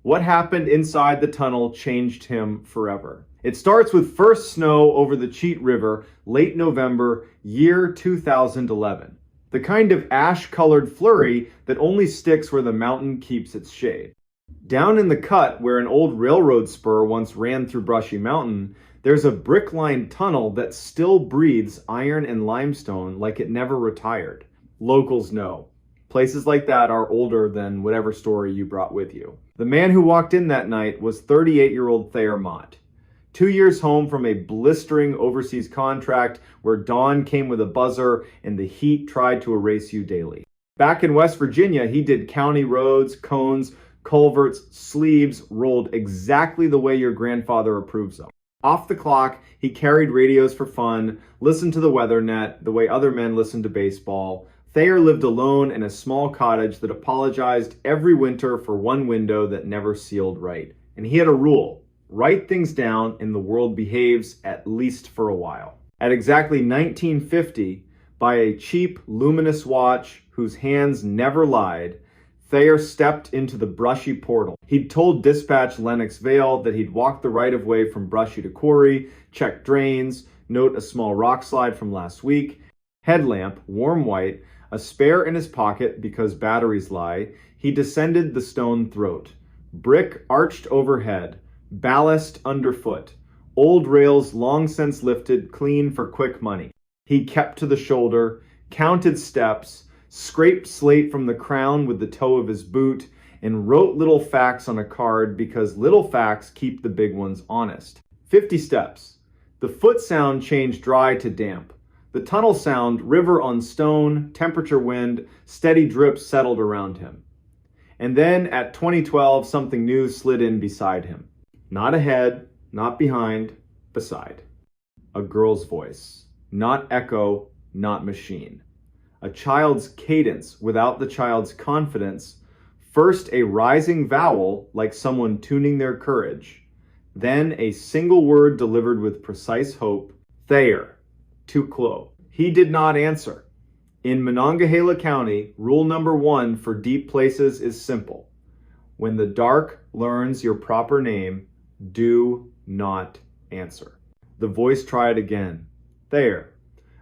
What happened inside the tunnel changed him forever. It starts with first snow over the Cheat River, late November, year 2011. The kind of ash-colored flurry that only sticks where the mountain keeps its shade. Down in the cut, where an old railroad spur once ran through Brushy Mountain, there's a brick-lined tunnel that still breathes iron and limestone like it never retired. Locals know. Places like that are older than whatever story you brought with you. The man who walked in that night was 38-year-old Thayer Mott. 2 years home from a blistering overseas contract where dawn came with a buzzer and the heat tried to erase you daily. Back in West Virginia, he did county roads, cones, culverts, sleeves, rolled exactly the way your grandfather approves of. Off the clock, he carried radios for fun, listened to the weather net the way other men listened to baseball. Thayer lived alone in a small cottage that apologized every winter for one window that never sealed right. And he had a rule: write things down and the world behaves, at least for a while. At exactly 1950, by a cheap, luminous watch whose hands never lied, Thayer stepped into the Brushy portal. He'd told dispatch Lenox Vale that he'd walk the right-of-way from Brushy to Quarry, check drains, note a small rock slide from last week, headlamp, warm white, a spare in his pocket because batteries lie. He descended the stone throat. Brick arched overhead, ballast underfoot, old rails long since lifted clean for quick money. He kept to the shoulder, counted steps, scraped slate from the crown with the toe of his boot, and wrote little facts on a card because little facts keep the big ones honest. 50 steps. The foot sound changed dry to damp. The tunnel sound, river on stone, temperature wind, steady drips settled around him. And then at 2012, something new slid in beside him. Not ahead, not behind, beside. A girl's voice. Not echo, not machine. A child's cadence without the child's confidence. First a rising vowel like someone tuning their courage. Then a single word delivered with precise hope. Thayer. Tuklo. He did not answer. In Monongahela County, rule number 1 for deep places is simple. When the dark learns your proper name, do not answer. The voice tried again. Thayer.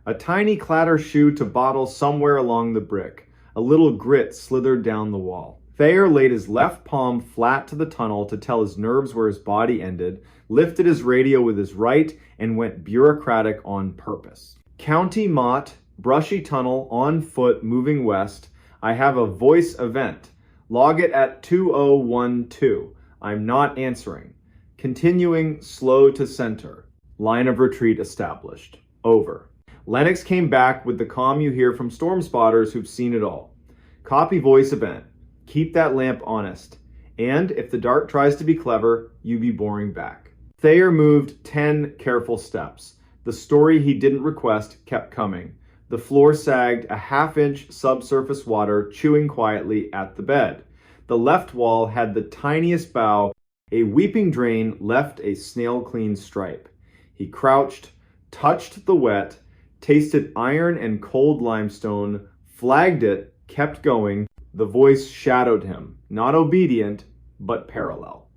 A tiny clatter shoe to bottle somewhere along the brick. A little grit slithered down the wall. Thayer laid his left palm flat to the tunnel to tell his nerves where his body ended, lifted his radio with his right, and went bureaucratic on purpose. County Mott, Brushy Tunnel, on foot, moving west. I have a voice event. Log it at 2012. I'm not answering. Continuing slow to center. Line of retreat established. Over. Lennox came back with the calm you hear from storm spotters who've seen it all. Copy voice event. Keep that lamp honest. And if the dark tries to be clever, you be boring back. Thayer moved 10 careful steps. The story he didn't request kept coming. The floor sagged, a half-inch subsurface water chewing quietly at the bed. The left wall had the tiniest bow. A weeping drain left a snail-clean stripe. He crouched, touched the wet, tasted iron and cold limestone, flagged it, kept going. The voice shadowed him, not obedient, but parallel.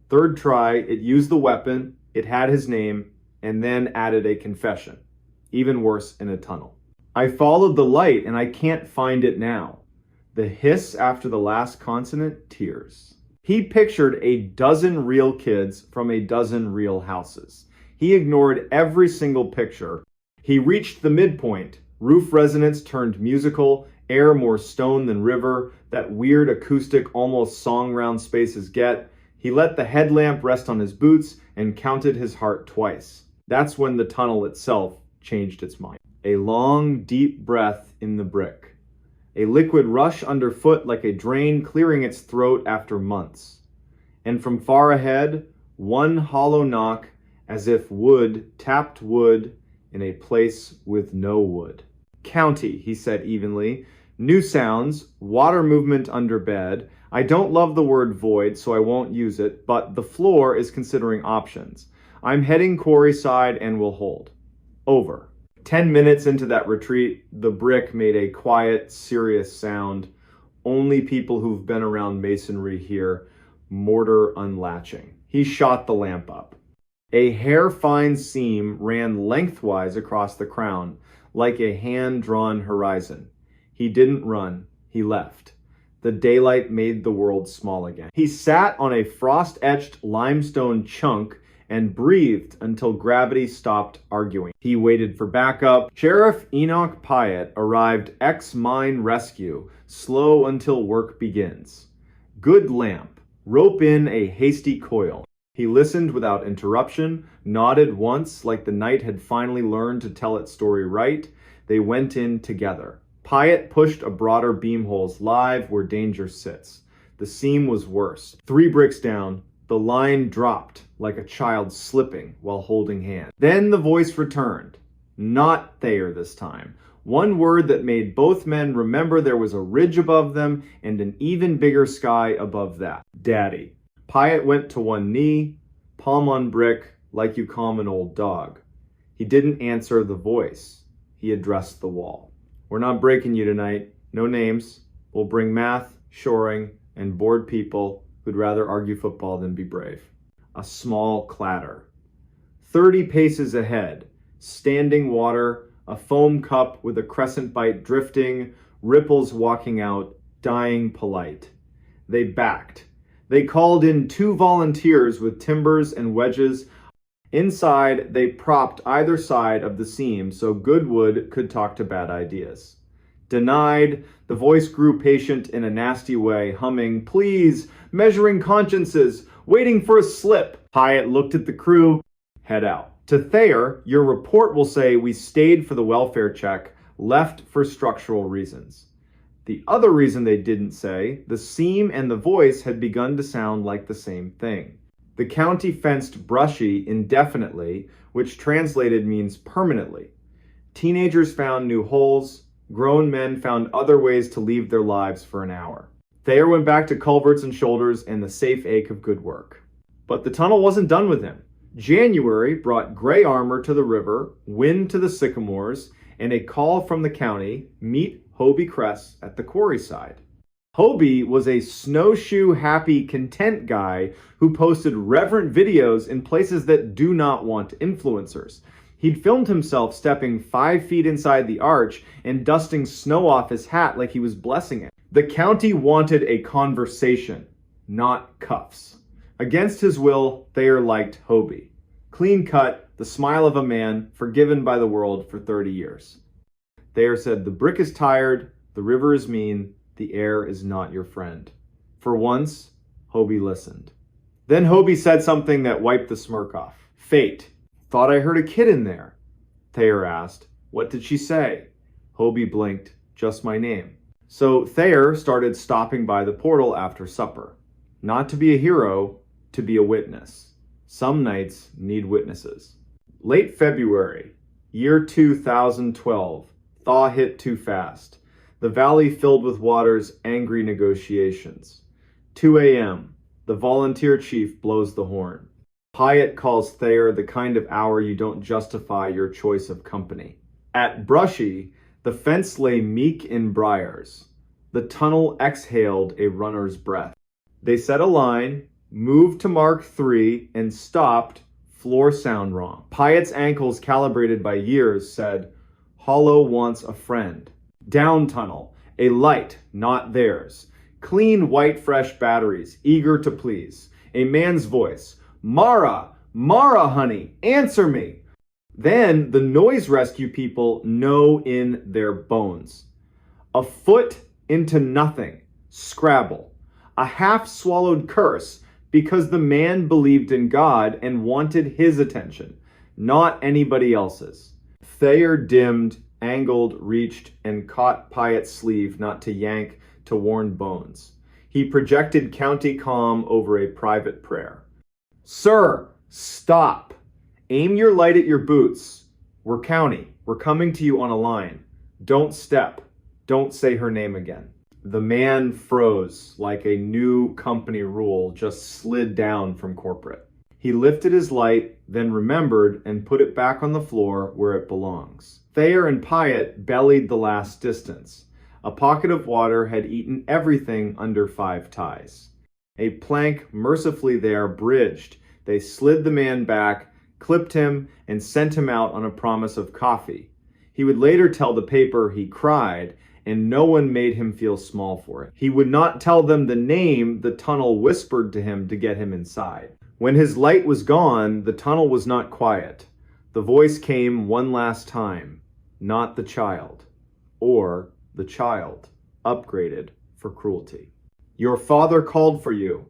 Third try, it used the weapon, it had his name, and then added a confession. Even worse in a tunnel. I followed the light and I can't find it now. The hiss after the last consonant, tears. He pictured a dozen real kids from a dozen real houses. He ignored every single picture. He reached the midpoint. Roof resonance turned musical, air more stone than river, that weird acoustic almost song round spaces get. He let the headlamp rest on his boots and counted his heart twice. That's when the tunnel itself changed its mind. A long, deep breath in the brick. A liquid rush underfoot like a drain clearing its throat after months. And from far ahead, one hollow knock as if wood tapped wood in a place with no wood. County, he said evenly. New sounds, water movement under bed. I don't love the word void, so I won't use it, but the floor is considering options. I'm heading quarry side and will hold. Over. 10 minutes into that retreat, the brick made a quiet, serious sound. Only people who've been around masonry hear. mortar unlatching. He shot the lamp up. A hair-fine seam ran lengthwise across the crown, like a hand-drawn horizon. He didn't run, he left. The daylight made the world small again. He sat on a frost-etched limestone chunk and breathed until gravity stopped arguing. He waited for backup. Sheriff Enoch Pyatt arrived ex-mine rescue, slow until work begins. Good lamp. Rope in a hasty coil. He listened without interruption, nodded once like the night had finally learned to tell its story right. They went in together. Pyatt pushed a broader beam holes live where danger sits. The seam was worse. 3 bricks down, the line dropped like a child slipping while holding hands. Then the voice returned. Not Thayer this time. One word that made both men remember there was a ridge above them and an even bigger sky above that. Daddy. Pyatt went to one knee, palm on brick, like you calm an old dog. He didn't answer the voice. He addressed the wall. We're not breaking you tonight. No names. We'll bring math, shoring, and bored people who'd rather argue football than be brave. A small clatter. 30 paces ahead, standing water, a foam cup with a crescent bite drifting, ripples walking out, dying polite. They backed. They called in 2 volunteers with timbers and wedges. Inside, they propped either side of the seam so Goodwood could talk to bad ideas. Denied, the voice grew patient in a nasty way, humming, please, measuring consciences, waiting for a slip. Pyatt looked at the crew, head out. To Thayer, your report will say we stayed for the welfare check, left for structural reasons. The other reason they didn't say, the seam and the voice had begun to sound like the same thing. The county fenced Brushy indefinitely, which translated means permanently. Teenagers found new holes. Grown men found other ways to leave their lives for an hour. Thayer went back to culverts and shoulders and the safe ache of good work. But the tunnel wasn't done with him. January brought gray armor to the river, wind to the sycamores, and a call from the county, meet Hobie Kress at the quarry side. Hobie was a snowshoe happy content guy who posted reverent videos in places that do not want influencers. He'd filmed himself stepping 5 feet inside the arch and dusting snow off his hat like he was blessing it. The county wanted a conversation, not cuffs. Against his will, Thayer liked Hobie. Clean cut, the smile of a man forgiven by the world for 30 years. Thayer said, the brick is tired, the river is mean, the air is not your friend. For once, Hobie listened. Then Hobie said something that wiped the smirk off. Fate. Thought I heard a kid in there. Thayer asked, what did she say? Hobie blinked, just my name. So Thayer started stopping by the portal after supper. Not to be a hero, to be a witness. Some nights need witnesses. Late February, year 2012. Thaw hit too fast. The valley filled with water's angry negotiations. 2 a.m. The volunteer chief blows the horn. Pyatt calls Thayer the kind of hour you don't justify your choice of company. At Brushy, the fence lay meek in briars. The tunnel exhaled a runner's breath. They set a line, moved to mark 3, and stopped, floor sound wrong. Pyatt's ankles, calibrated by years, said, Hollow wants a friend. Down tunnel, a light, not theirs. Clean, white, fresh batteries, eager to please. A man's voice, Mara, Mara, honey, answer me. Then the noise rescue people know in their bones. A foot into nothing, Scrabble. A half-swallowed curse because the man believed in God and wanted his attention, not anybody else's. Thayer dimmed, angled, reached, and caught Pyatt's sleeve not to yank, to warn bones. He projected county calm over a private prayer. Sir, stop. Aim your light at your boots. We're county. We're coming to you on a line. Don't step. Don't say her name again. The man froze like a new company rule just slid down from corporate. He lifted his light, then remembered and put it back on the floor where it belongs. Thayer and Pyatt bellied the last distance. A pocket of water had eaten everything under 5 ties. A plank mercifully there bridged. They slid the man back, clipped him, and sent him out on a promise of coffee. He would later tell the paper he cried, and no one made him feel small for it. He would not tell them the name the tunnel whispered to him to get him inside. When his light was gone, the tunnel was not quiet. The voice came one last time, not the child, or the child, upgraded for cruelty. Your father called for you,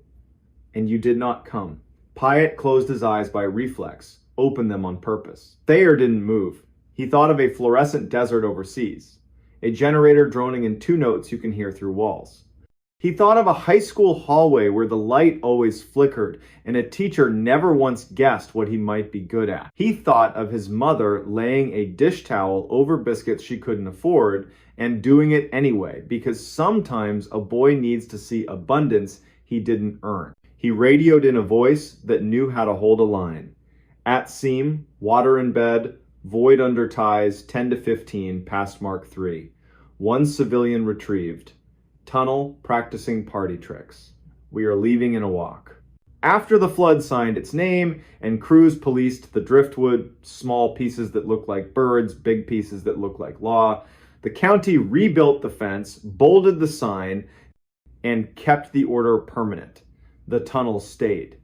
and you did not come. Pyatt closed his eyes by reflex, opened them on purpose. Thayer didn't move. He thought of a fluorescent desert overseas, a generator droning in 2 notes you can hear through walls. He thought of a high school hallway where the light always flickered and a teacher never once guessed what he might be good at. He thought of his mother laying a dish towel over biscuits she couldn't afford and doing it anyway, because sometimes a boy needs to see abundance he didn't earn. He radioed in a voice that knew how to hold a line. At seam, water in bed, void under ties, 10 to 15, past Mark 3. 1 civilian retrieved. Tunnel practicing party tricks. We are leaving in a walk. After the flood signed its name and crews policed the driftwood, small pieces that look like birds, big pieces that look like law, the county rebuilt the fence, bolted the sign, and kept the order permanent. The tunnel stayed.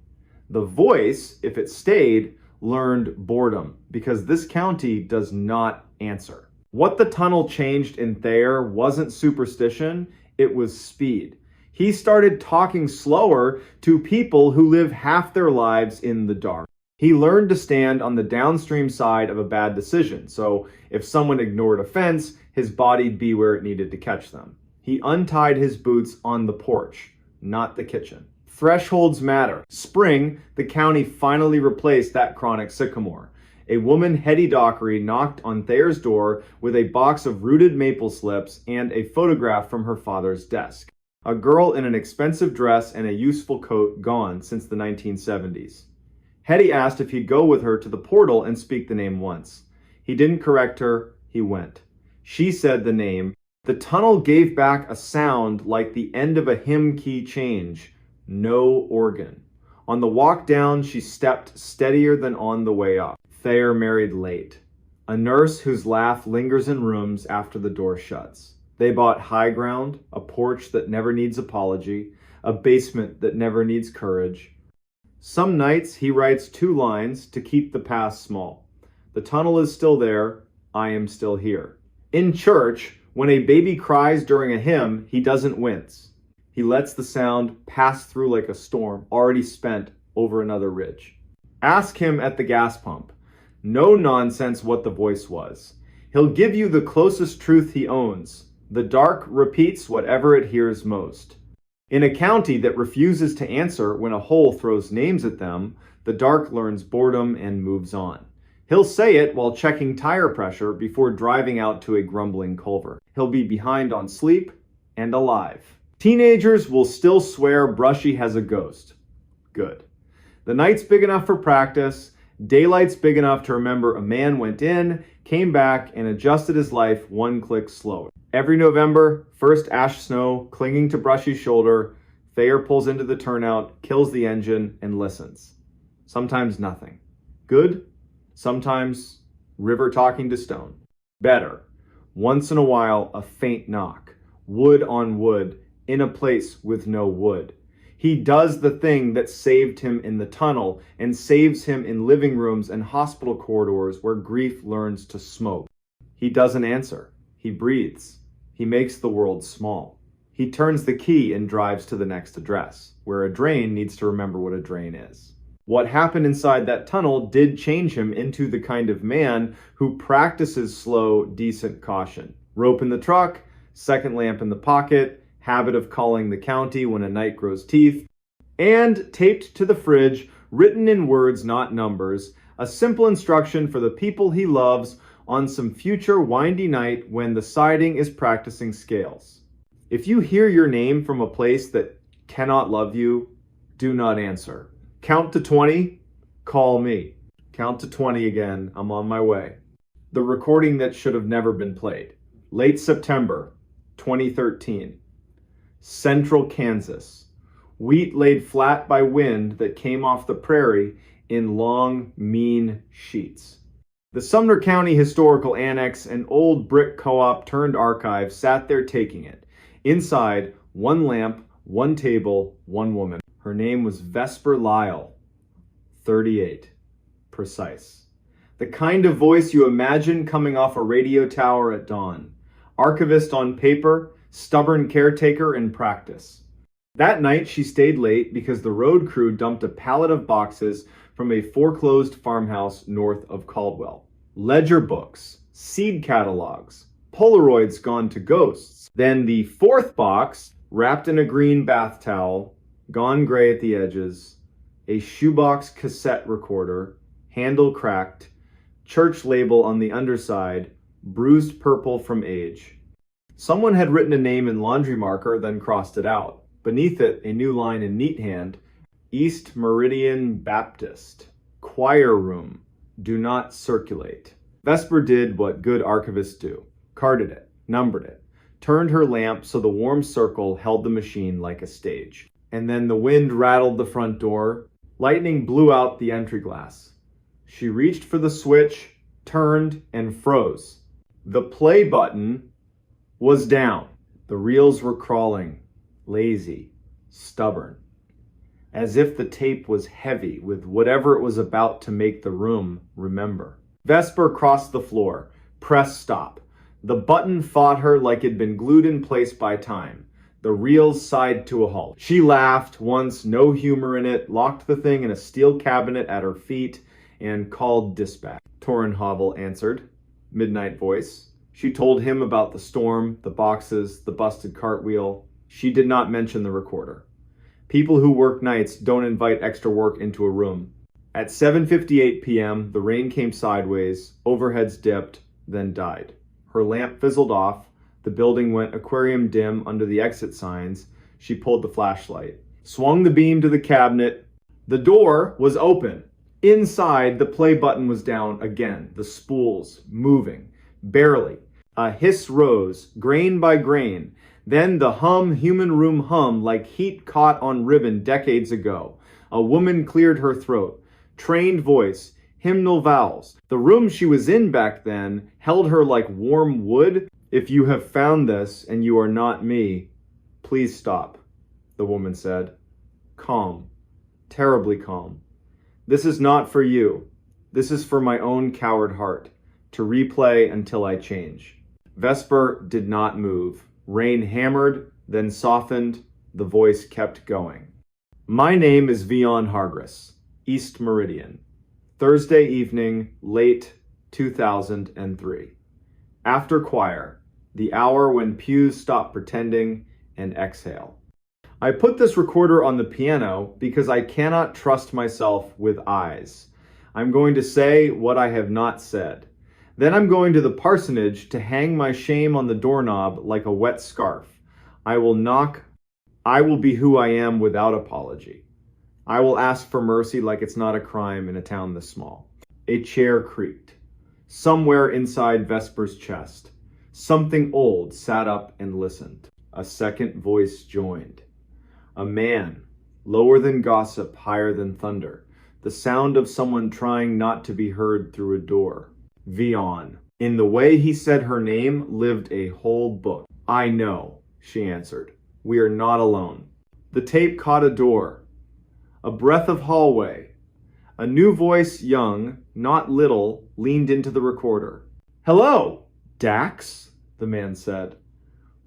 The voice, if it stayed, learned boredom, because this county does not answer. What the tunnel changed in Thayer wasn't superstition, it was speed. He started talking slower to people who live half their lives in the dark. He learned to stand on the downstream side of a bad decision, so if someone ignored a fence, his body'd be where it needed to catch them. He untied his boots on the porch, not the kitchen. Thresholds matter. Spring, the county finally replaced that chronic sycamore. A woman, Hetty Dockery, knocked on Thayer's door with a box of rooted maple slips and a photograph from her father's desk. A girl in an expensive dress and a useful coat gone since the 1970s. Hetty asked if he'd go with her to the portal and speak the name once. He didn't correct her, he went. She said the name. The tunnel gave back a sound like the end of a hymn key change. No organ. On the walk down, she stepped steadier than on the way up. Thayer married late. A nurse whose laugh lingers in rooms after the door shuts. They bought high ground, a porch that never needs apology, a basement that never needs courage. Some nights he writes 2 lines to keep the past small. The tunnel is still there, I am still here. In church, when a baby cries during a hymn, he doesn't wince. He lets the sound pass through like a storm already spent over another ridge. Ask him at the gas pump. No nonsense what the voice was. He'll give you the closest truth he owns. The dark repeats whatever it hears most. In a county that refuses to answer when a hole throws names at them, the dark learns boredom and moves on. He'll say it while checking tire pressure before driving out to a grumbling culvert. He'll be behind on sleep and alive. Teenagers will still swear Brushy has a ghost. Good. The night's big enough for practice. Daylight's big enough to remember a man went in, came back, and adjusted his life 1 click slower. Every November, first ash snow, clinging to Brushy's shoulder, Thayer pulls into the turnout, kills the engine, and listens. Sometimes nothing. Good. Sometimes river talking to stone. Better. Once in a while, a faint knock. Wood on wood, in a place with no wood. He does the thing that saved him in the tunnel and saves him in living rooms and hospital corridors where grief learns to smoke. He doesn't answer. He breathes. He makes the world small. He turns the key and drives to the next address, where a drain needs to remember what a drain is. What happened inside that tunnel did change him into the kind of man who practices slow, decent caution. Rope in the truck, second lamp in the pocket, habit of calling the county when a night grows teeth, and taped to the fridge, written in words not numbers, a simple instruction for the people he loves on some future windy night when the siding is practicing scales. If you hear your name from a place that cannot love you, do not answer. Count to 20, call me. Count to 20 again, I'm on my way. The recording that should have never been played. Late September, 2013. Central Kansas. Wheat laid flat by wind that came off the prairie in long, mean sheets. The Sumner County Historical Annex, an old brick co-op turned archive, sat there taking it. Inside, one lamp, one table, one woman. Her name was Vesper Lyle, 38. Precise. The kind of voice you imagine coming off a radio tower at dawn. Archivist on paper, stubborn caretaker in practice. That night she stayed late because the road crew dumped a pallet of boxes from a foreclosed farmhouse north of Caldwell. Ledger books, seed catalogs, Polaroids gone to ghosts. Then the fourth box, wrapped in a green bath towel, gone gray at the edges, a shoebox cassette recorder, handle cracked, church label on the underside, bruised purple from age. Someone had written a name in laundry marker, then crossed it out. Beneath it, a new line in neat hand, East Meridian Baptist, choir room, do not circulate. Vesper did what good archivists do. Carded it, numbered it, turned her lamp so the warm circle held the machine like a stage. And then the wind rattled the front door. Lightning blew out the entry glass. She reached for the switch, turned, and froze. The play button was down. The reels were crawling, lazy, stubborn, as if the tape was heavy with whatever it was about to make the room remember. Vesper crossed the floor, pressed stop. The button fought her like it'd been glued in place by time. The reels sighed to a halt. She laughed once, no humor in it, locked the thing in a steel cabinet at her feet, and called dispatch. Torrenhovel answered, midnight voice. She told him about the storm, the boxes, the busted cartwheel. She did not mention the recorder. People who work nights don't invite extra work into a room. At 7:58 p.m., the rain came sideways, overheads dipped, then died. Her lamp fizzled off. The building went aquarium dim under the exit signs. She pulled the flashlight, swung the beam to the cabinet. The door was open. Inside, the play button was down again, the spools moving, barely. A hiss rose, grain by grain. Then the human room hum like heat caught on ribbon decades ago. A woman cleared her throat. Trained voice, hymnal vowels. The room she was in back then held her like warm wood. If you have found this and you are not me, please stop, the woman said. Calm, terribly calm. This is not for you. This is for my own coward heart, to replay until I change. Vesper did not move. Rain hammered, then softened. The voice kept going. My name is Vion Hargris, East Meridian. Thursday evening, late 2003. After choir, the hour when pews stop pretending and exhale. I put this recorder on the piano because I cannot trust myself with eyes. I'm going to say what I have not said. Then I'm going to the parsonage to hang my shame on the doorknob like a wet scarf. I will knock. I will be who I am without apology. I will ask for mercy like it's not a crime in a town this small. A chair creaked. Somewhere inside Vesper's chest, something old sat up and listened. A second voice joined. A man, lower than gossip, higher than thunder. The sound of someone trying not to be heard through a door. Vion. In the way he said her name lived a whole book. I know, she answered. We are not alone. The tape caught a door. A breath of hallway. A new voice, young, not little, leaned into the recorder. Hello, Dax, the man said.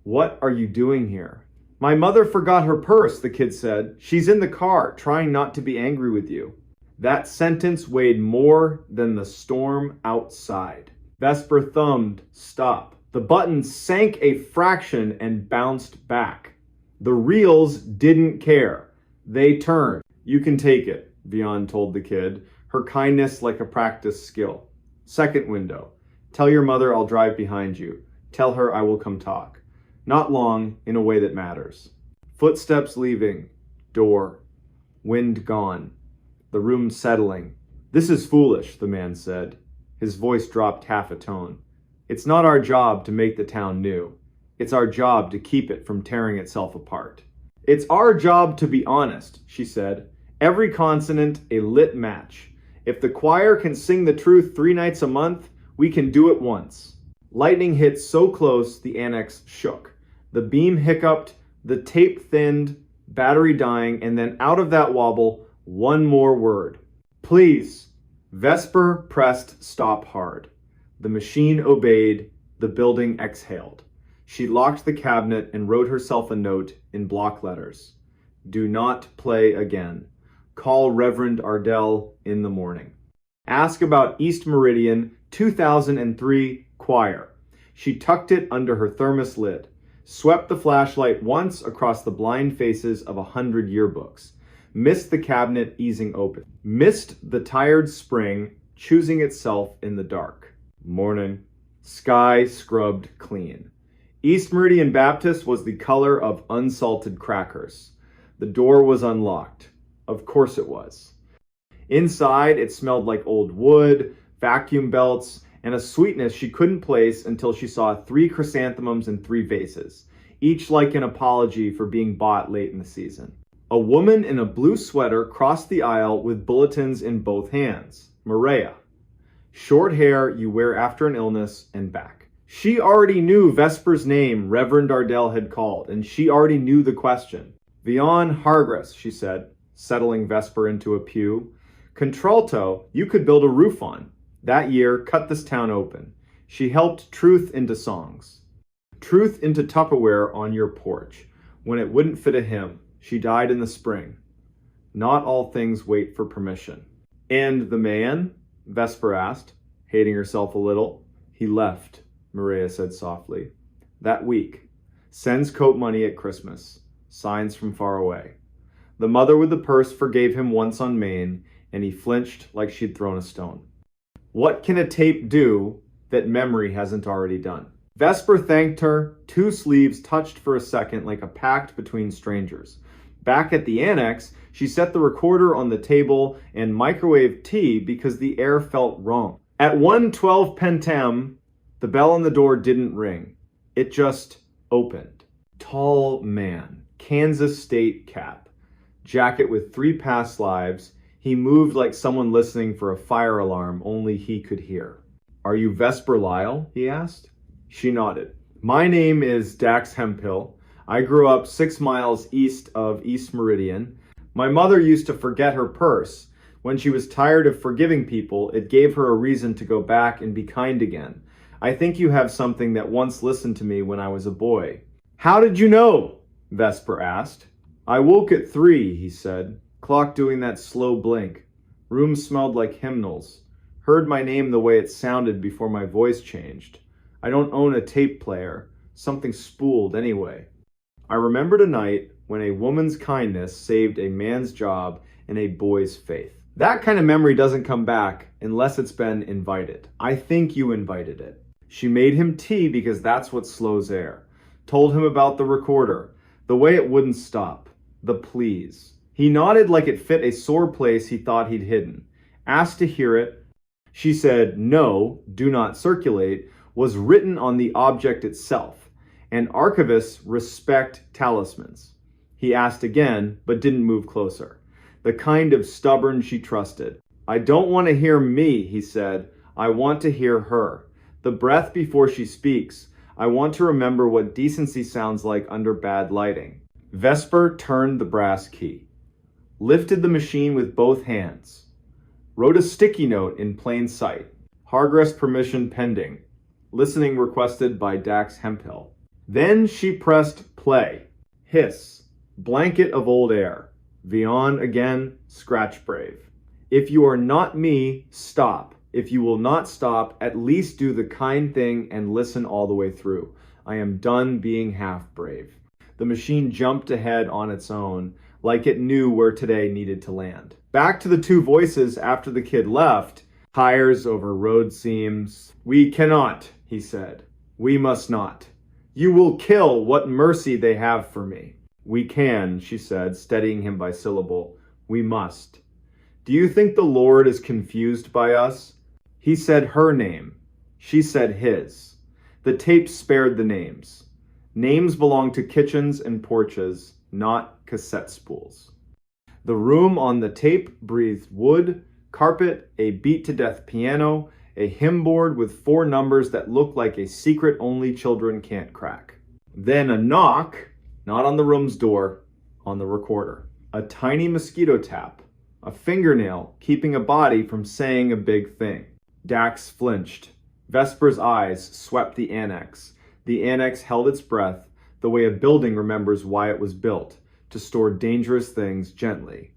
What are you doing here? My mother forgot her purse, the kid said. She's in the car, trying not to be angry with you. That sentence weighed more than the storm outside. Vesper thumbed, stop. The button sank a fraction and bounced back. The reels didn't care. They turned. You can take it, Vion told the kid, her kindness like a practiced skill. Second window. Tell your mother I'll drive behind you. Tell her I will come talk. Not long, in a way that matters. Footsteps leaving. Door. Wind gone. The room settling. This is foolish, the man said. His voice dropped half a tone. It's not our job to make the town new. It's our job to keep it from tearing itself apart. It's our job to be honest, she said. Every consonant a lit match. If the choir can sing the truth 3 nights a month, we can do it once. Lightning hit so close the annex shook. The beam hiccuped, the tape thinned, battery dying, and then out of that wobble, one more word. Please. Vesper pressed stop hard. The machine obeyed. The building exhaled. She locked the cabinet and wrote herself a note in block letters. Do not play again. Call Reverend Ardell in the morning. Ask about East Meridian 2003 choir. She tucked it under her thermos lid, swept the flashlight once across the blind faces of 100 yearbooks, missed the cabinet easing open, missed the tired spring choosing itself in the dark. Morning. Sky scrubbed clean. East Meridian Baptist was the color of unsalted crackers. The door was unlocked. Of course it was. Inside, it smelled like old wood, vacuum belts, and a sweetness she couldn't place until she saw 3 chrysanthemums in 3 vases, each like an apology for being bought late in the season. A woman in a blue sweater crossed the aisle with bulletins in both hands. Maria. Short hair you wear after an illness and back. She already knew Vesper's name Reverend Ardell had called, and she already knew the question. Vion Hargress, she said, settling Vesper into a pew. Contralto, you could build a roof on. That year, cut this town open. She helped truth into songs. Truth into Tupperware on your porch. When it wouldn't fit a hymn, she died in the spring. Not all things wait for permission. And the man? Vesper asked, hating herself a little. He left, Maria said softly. That week. Sends coat money at Christmas. Signs from far away. The mother with the purse forgave him once on Maine, and he flinched like she'd thrown a stone. What can a tape do that memory hasn't already done? Vesper thanked her, 2 sleeves touched for a second like a pact between strangers. Back at the annex, she set the recorder on the table and microwaved tea because the air felt wrong. At 1:12 p.m., the bell on the door didn't ring. It just opened. Tall man, Kansas State cap, jacket with 3 past lives. He moved like someone listening for a fire alarm only he could hear. Are you Vesper Lyle? He asked. She nodded. My name is Dax Hemphill. I grew up 6 miles east of East Meridian. My mother used to forget her purse. When she was tired of forgiving people, it gave her a reason to go back and be kind again. I think you have something that once listened to me when I was a boy. How did you know? Vesper asked. I woke at 3, he said. Clock doing that slow blink. Room smelled like hymnals. Heard my name the way it sounded before my voice changed. I don't own a tape player. Something spooled anyway. I remembered a night when a woman's kindness saved a man's job and a boy's faith. That kind of memory doesn't come back unless it's been invited. I think you invited it. She made him tea because that's what slows air. Told him about the recorder, the way it wouldn't stop, the please. He nodded like it fit a sore place he thought he'd hidden. Asked to hear it. She said, no, do not circulate, was written on the object itself, and archivists respect talismans. He asked again, but didn't move closer. The kind of stubborn she trusted. I don't want to hear me, he said. I want to hear her. The breath before she speaks. I want to remember what decency sounds like under bad lighting. Vesper turned the brass key. Lifted the machine with both hands. Wrote a sticky note in plain sight. Hargress permission pending. Listening requested by Dax Hemphill. Then she pressed play. Hiss. Blanket of old air. Vion again, scratch brave. If you are not me, stop. If you will not stop, at least do the kind thing and listen all the way through. I am done being half brave. The machine jumped ahead on its own, like it knew where today needed to land. Back to the 2 voices after the kid left. Tires over road seams. We cannot, he said. We must not. You will kill what mercy they have for me. We can, she said, steadying him by syllable. We must. Do you think the Lord is confused by us? He said her name. She said his. The tape spared the names. Names belong to kitchens and porches. not cassette spools. The room on the tape breathed wood, carpet, a beat-to-death piano, a hymn board with 4 numbers that looked like a secret only children can't crack. Then a knock, not on the room's door, on the recorder. A tiny mosquito tap, a fingernail keeping a body from saying a big thing. Dax flinched. Vesper's eyes swept the annex. The annex held its breath, the way a building remembers why it was built, to store dangerous things gently.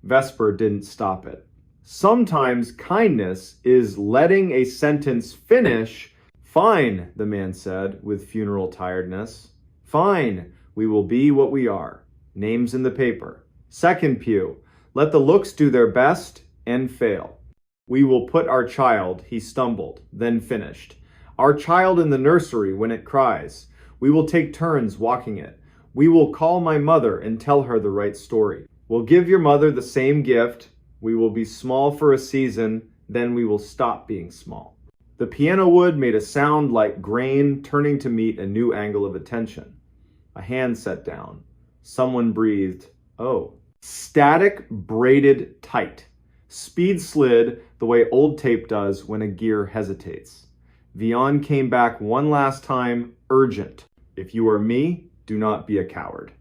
Vesper didn't stop it. Sometimes kindness is letting a sentence finish. Fine, the man said with funeral tiredness. Fine, we will be what we are. Names in the paper. Second pew, let the looks do their best and fail. We will put our child, he stumbled, then finished. Our child in the nursery when it cries. We will take turns walking it. We will call my mother and tell her the right story. We'll give your mother the same gift. We will be small for a season, then we will stop being small. The piano wood made a sound like grain turning to meet a new angle of attention. A hand sat down. Someone breathed, oh. Static braided tight. Speed slid the way old tape does when a gear hesitates. Vian came back one last time, urgent. If you are me, do not be a coward.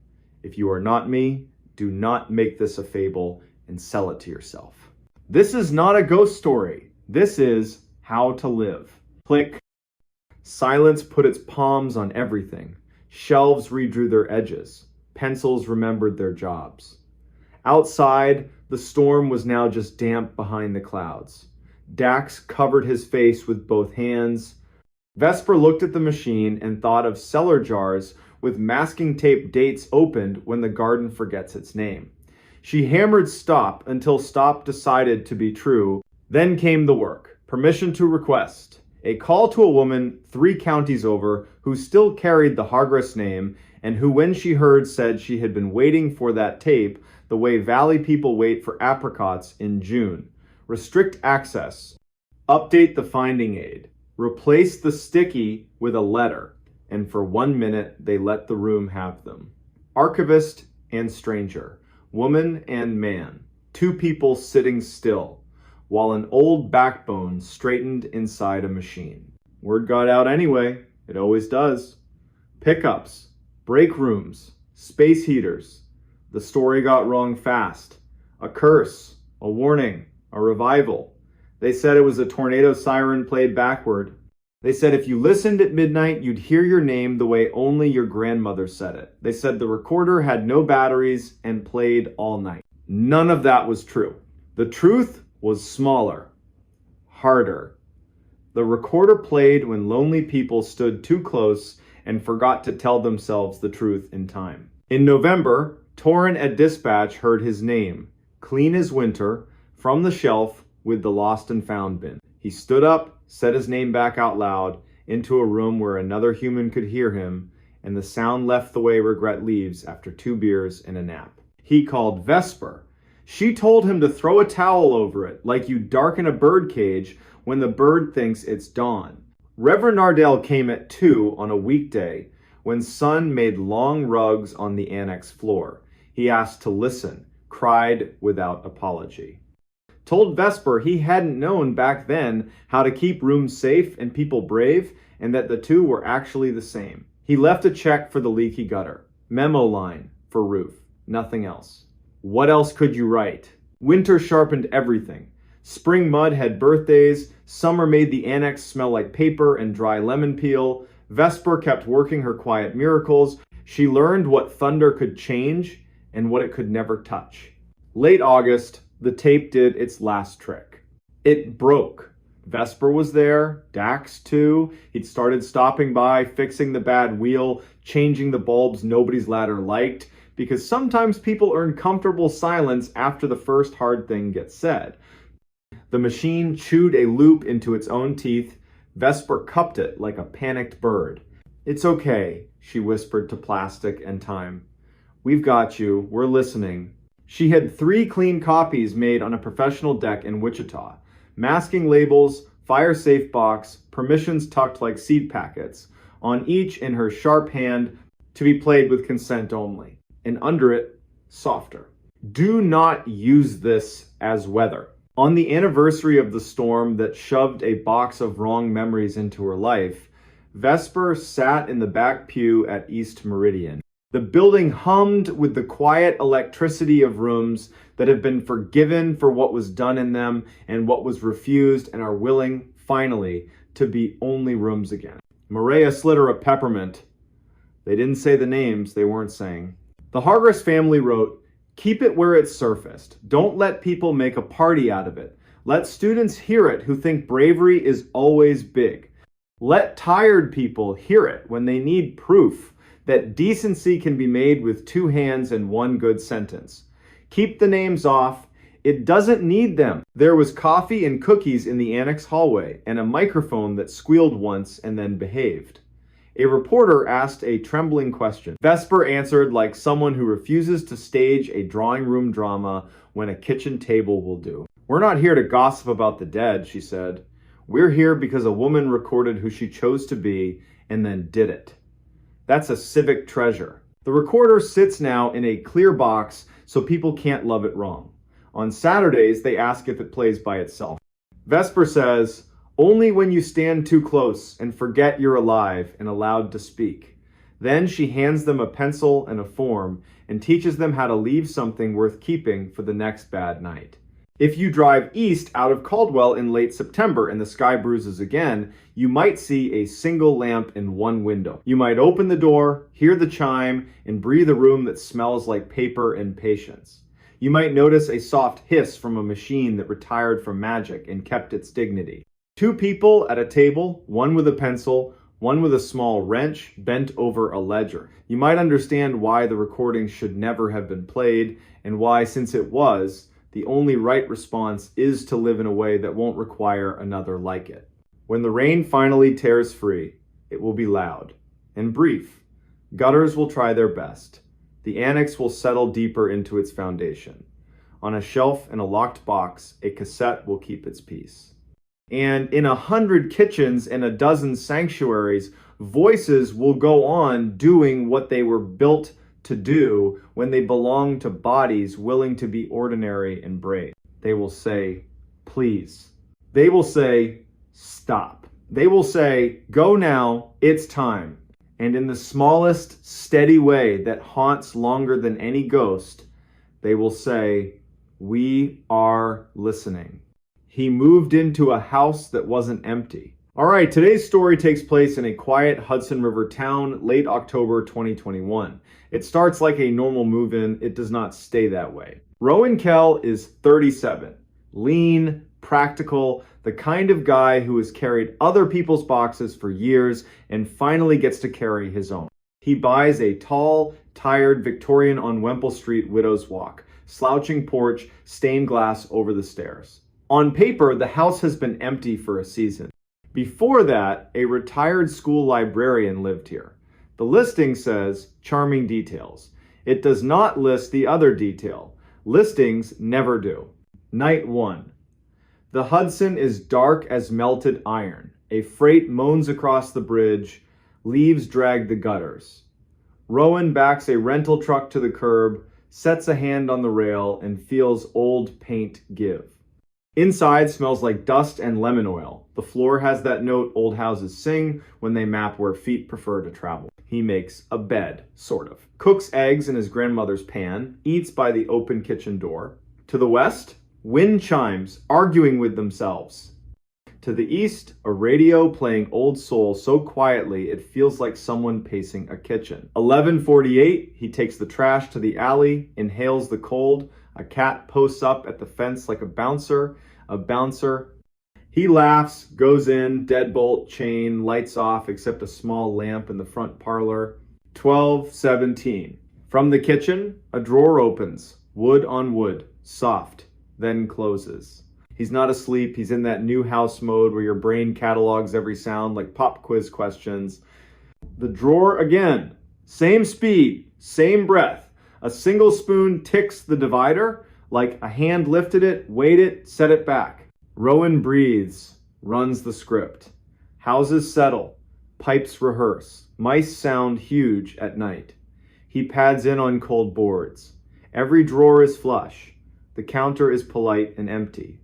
If you are not me, do not make this a fable and sell it to yourself. This is not a ghost story. This is how to live. Click. Silence put its palms on everything. Shelves redrew their edges. Pencils remembered their jobs. Outside, the storm was now just damp behind the clouds. Dax covered his face with both hands. Vesper looked at the machine and thought of cellar jars with masking tape dates opened when the garden forgets its name. She hammered stop until stop decided to be true. Then came the work. Permission to request. A call to a woman 3 counties over who still carried the Hargress name and who, when she heard, said she had been waiting for that tape the way Valley people wait for apricots in June. Restrict access. Update the finding aid. Replace the sticky with a letter. And for 1 minute, they let the room have them. Archivist and stranger. Woman and man. 2 people sitting still, while an old backbone straightened inside a machine. Word got out anyway. It always does. Pickups. Break rooms. Space heaters. The story got wrong fast. A curse. A warning. A revival. They said it was a tornado siren played backward. They said if you listened at midnight, you'd hear your name the way only your grandmother said it. They said the recorder had no batteries and played all night. None of that was true. The truth was smaller, harder. The recorder played when lonely people stood too close and forgot to tell themselves the truth in time. In November, Torrin at dispatch heard his name, clean as winter, from the shelf with the lost and found bin. He stood up, said his name back out loud, into a room where another human could hear him, and the sound left the way regret leaves after 2 beers and a nap. He called Vesper. She told him to throw a towel over it, like you darken a bird cage when the bird thinks it's dawn. Reverend Nardell came at 2 on a weekday, when Sun made long rugs on the annex floor. He asked to listen, cried without apology. Told Vesper he hadn't known back then how to keep rooms safe and people brave, and that the 2 were actually the same. He left a check for the leaky gutter. Memo line for roof. Nothing else. What else could you write? Winter sharpened everything. Spring mud had birthdays. Summer made the annex smell like paper and dry lemon peel. Vesper kept working her quiet miracles. She learned what thunder could change and what it could never touch. Late August, the tape did its last trick. It broke. Vesper was there, Dax too. He'd started stopping by, fixing the bad wheel, changing the bulbs nobody's ladder liked, because sometimes people earn comfortable silence after the first hard thing gets said. The machine chewed a loop into its own teeth. Vesper cupped it like a panicked bird. It's okay, she whispered to plastic and time. We've got you. We're listening. She had 3 clean copies made on a professional deck in Wichita. Masking labels, fire-safe box, permissions tucked like seed packets, on each in her sharp hand to be played with consent only. and under it, softer. Do not use this as weather. On the anniversary of the storm that shoved a box of wrong memories into her life, Vesper sat in the back pew at East Meridian. The building hummed with the quiet electricity of rooms that have been forgiven for what was done in them and what was refused and are willing, finally, to be only rooms again. Maria slid her a peppermint. They didn't say the names they weren't saying. The Hargress family wrote, "Keep it where it's surfaced. Don't let people make a party out of it. Let students hear it who think bravery is always big. Let tired people hear it when they need proof that decency can be made with two hands and one good sentence. Keep the names off. It doesn't need them." There was coffee and cookies in the annex hallway and a microphone that squealed once and then behaved. A reporter asked a trembling question. Vesper answered like someone who refuses to stage a drawing room drama when a kitchen table will do. "We're not here to gossip about the dead," she said. "We're here because a woman recorded who she chose to be and then did it. That's a civic treasure." The recorder sits now in a clear box so people can't love it wrong. On Saturdays, they ask if it plays by itself. Vesper says, "Only when you stand too close and forget you're alive and allowed to speak." Then she hands them a pencil and a form and teaches them how to leave something worth keeping for the next bad night. If you drive east out of Caldwell in late September and the sky bruises again, you might see a single lamp in one window. You might open the door, hear the chime, and breathe a room that smells like paper and patience. You might notice a soft hiss from a machine that retired from magic and kept its dignity. Two people at a table, one with a pencil, one with a small wrench, bent over a ledger. You might understand why the recording should never have been played, and why, since it was, the only right response is to live in a way that won't require another like it. When the rain finally tears free, it will be loud and brief. Gutters will try their best. The annex will settle deeper into its foundation. On a shelf in a locked box, a cassette will keep its peace. And in 100 kitchens and a dozen sanctuaries, voices will go on doing what they were built to do when they belong to bodies willing to be ordinary and brave. They will say, "Please." They will say, "Stop." They will say, "Go now, it's time." And in the smallest, steady way that haunts longer than any ghost, they will say, "We are listening." He moved into a house that wasn't empty. All right, today's story takes place in a quiet Hudson River town, late October 2021. It starts like a normal move-in. It does not stay that way. Rowan Kell is 37, lean, practical, the kind of guy who has carried other people's boxes for years and finally gets to carry his own. He buys a tall, tired Victorian on Wemple Street Widow's Walk, slouching porch, stained glass over the stairs. On paper, the house has been empty for a season. Before that, a retired school librarian lived here. The listing says, "Charming details." It does not list the other detail. Listings never do. Night 1. The Hudson is dark as melted iron. A freight moans across the bridge. Leaves drag the gutters. Rowan backs a rental truck to the curb, sets a hand on the rail, and feels old paint give. Inside smells like dust and lemon oil. The floor has that note old houses sing when they map where feet prefer to travel. He makes a bed, sort of. Cooks eggs in his grandmother's pan, eats by the open kitchen door. To the west, wind chimes, arguing with themselves. To the east, a radio playing Old Soul so quietly it feels like someone pacing a kitchen. 11:48, he takes the trash to the alley, inhales the cold. A cat posts up at the fence like a bouncer. He laughs, goes in, deadbolt, chain, lights off except a small lamp in the front parlor. 12:17. From the kitchen, a drawer opens, wood on wood, soft, then closes. He's not asleep. He's in that new house mode where your brain catalogs every sound like pop quiz questions. The drawer again. Same speed, same breath. A single spoon ticks the divider like a hand lifted it, weighed it, set it back. Rowan breathes, runs the script. Houses settle, pipes rehearse. Mice sound huge at night. He pads in on cold boards. Every drawer is flush. The counter is polite and empty.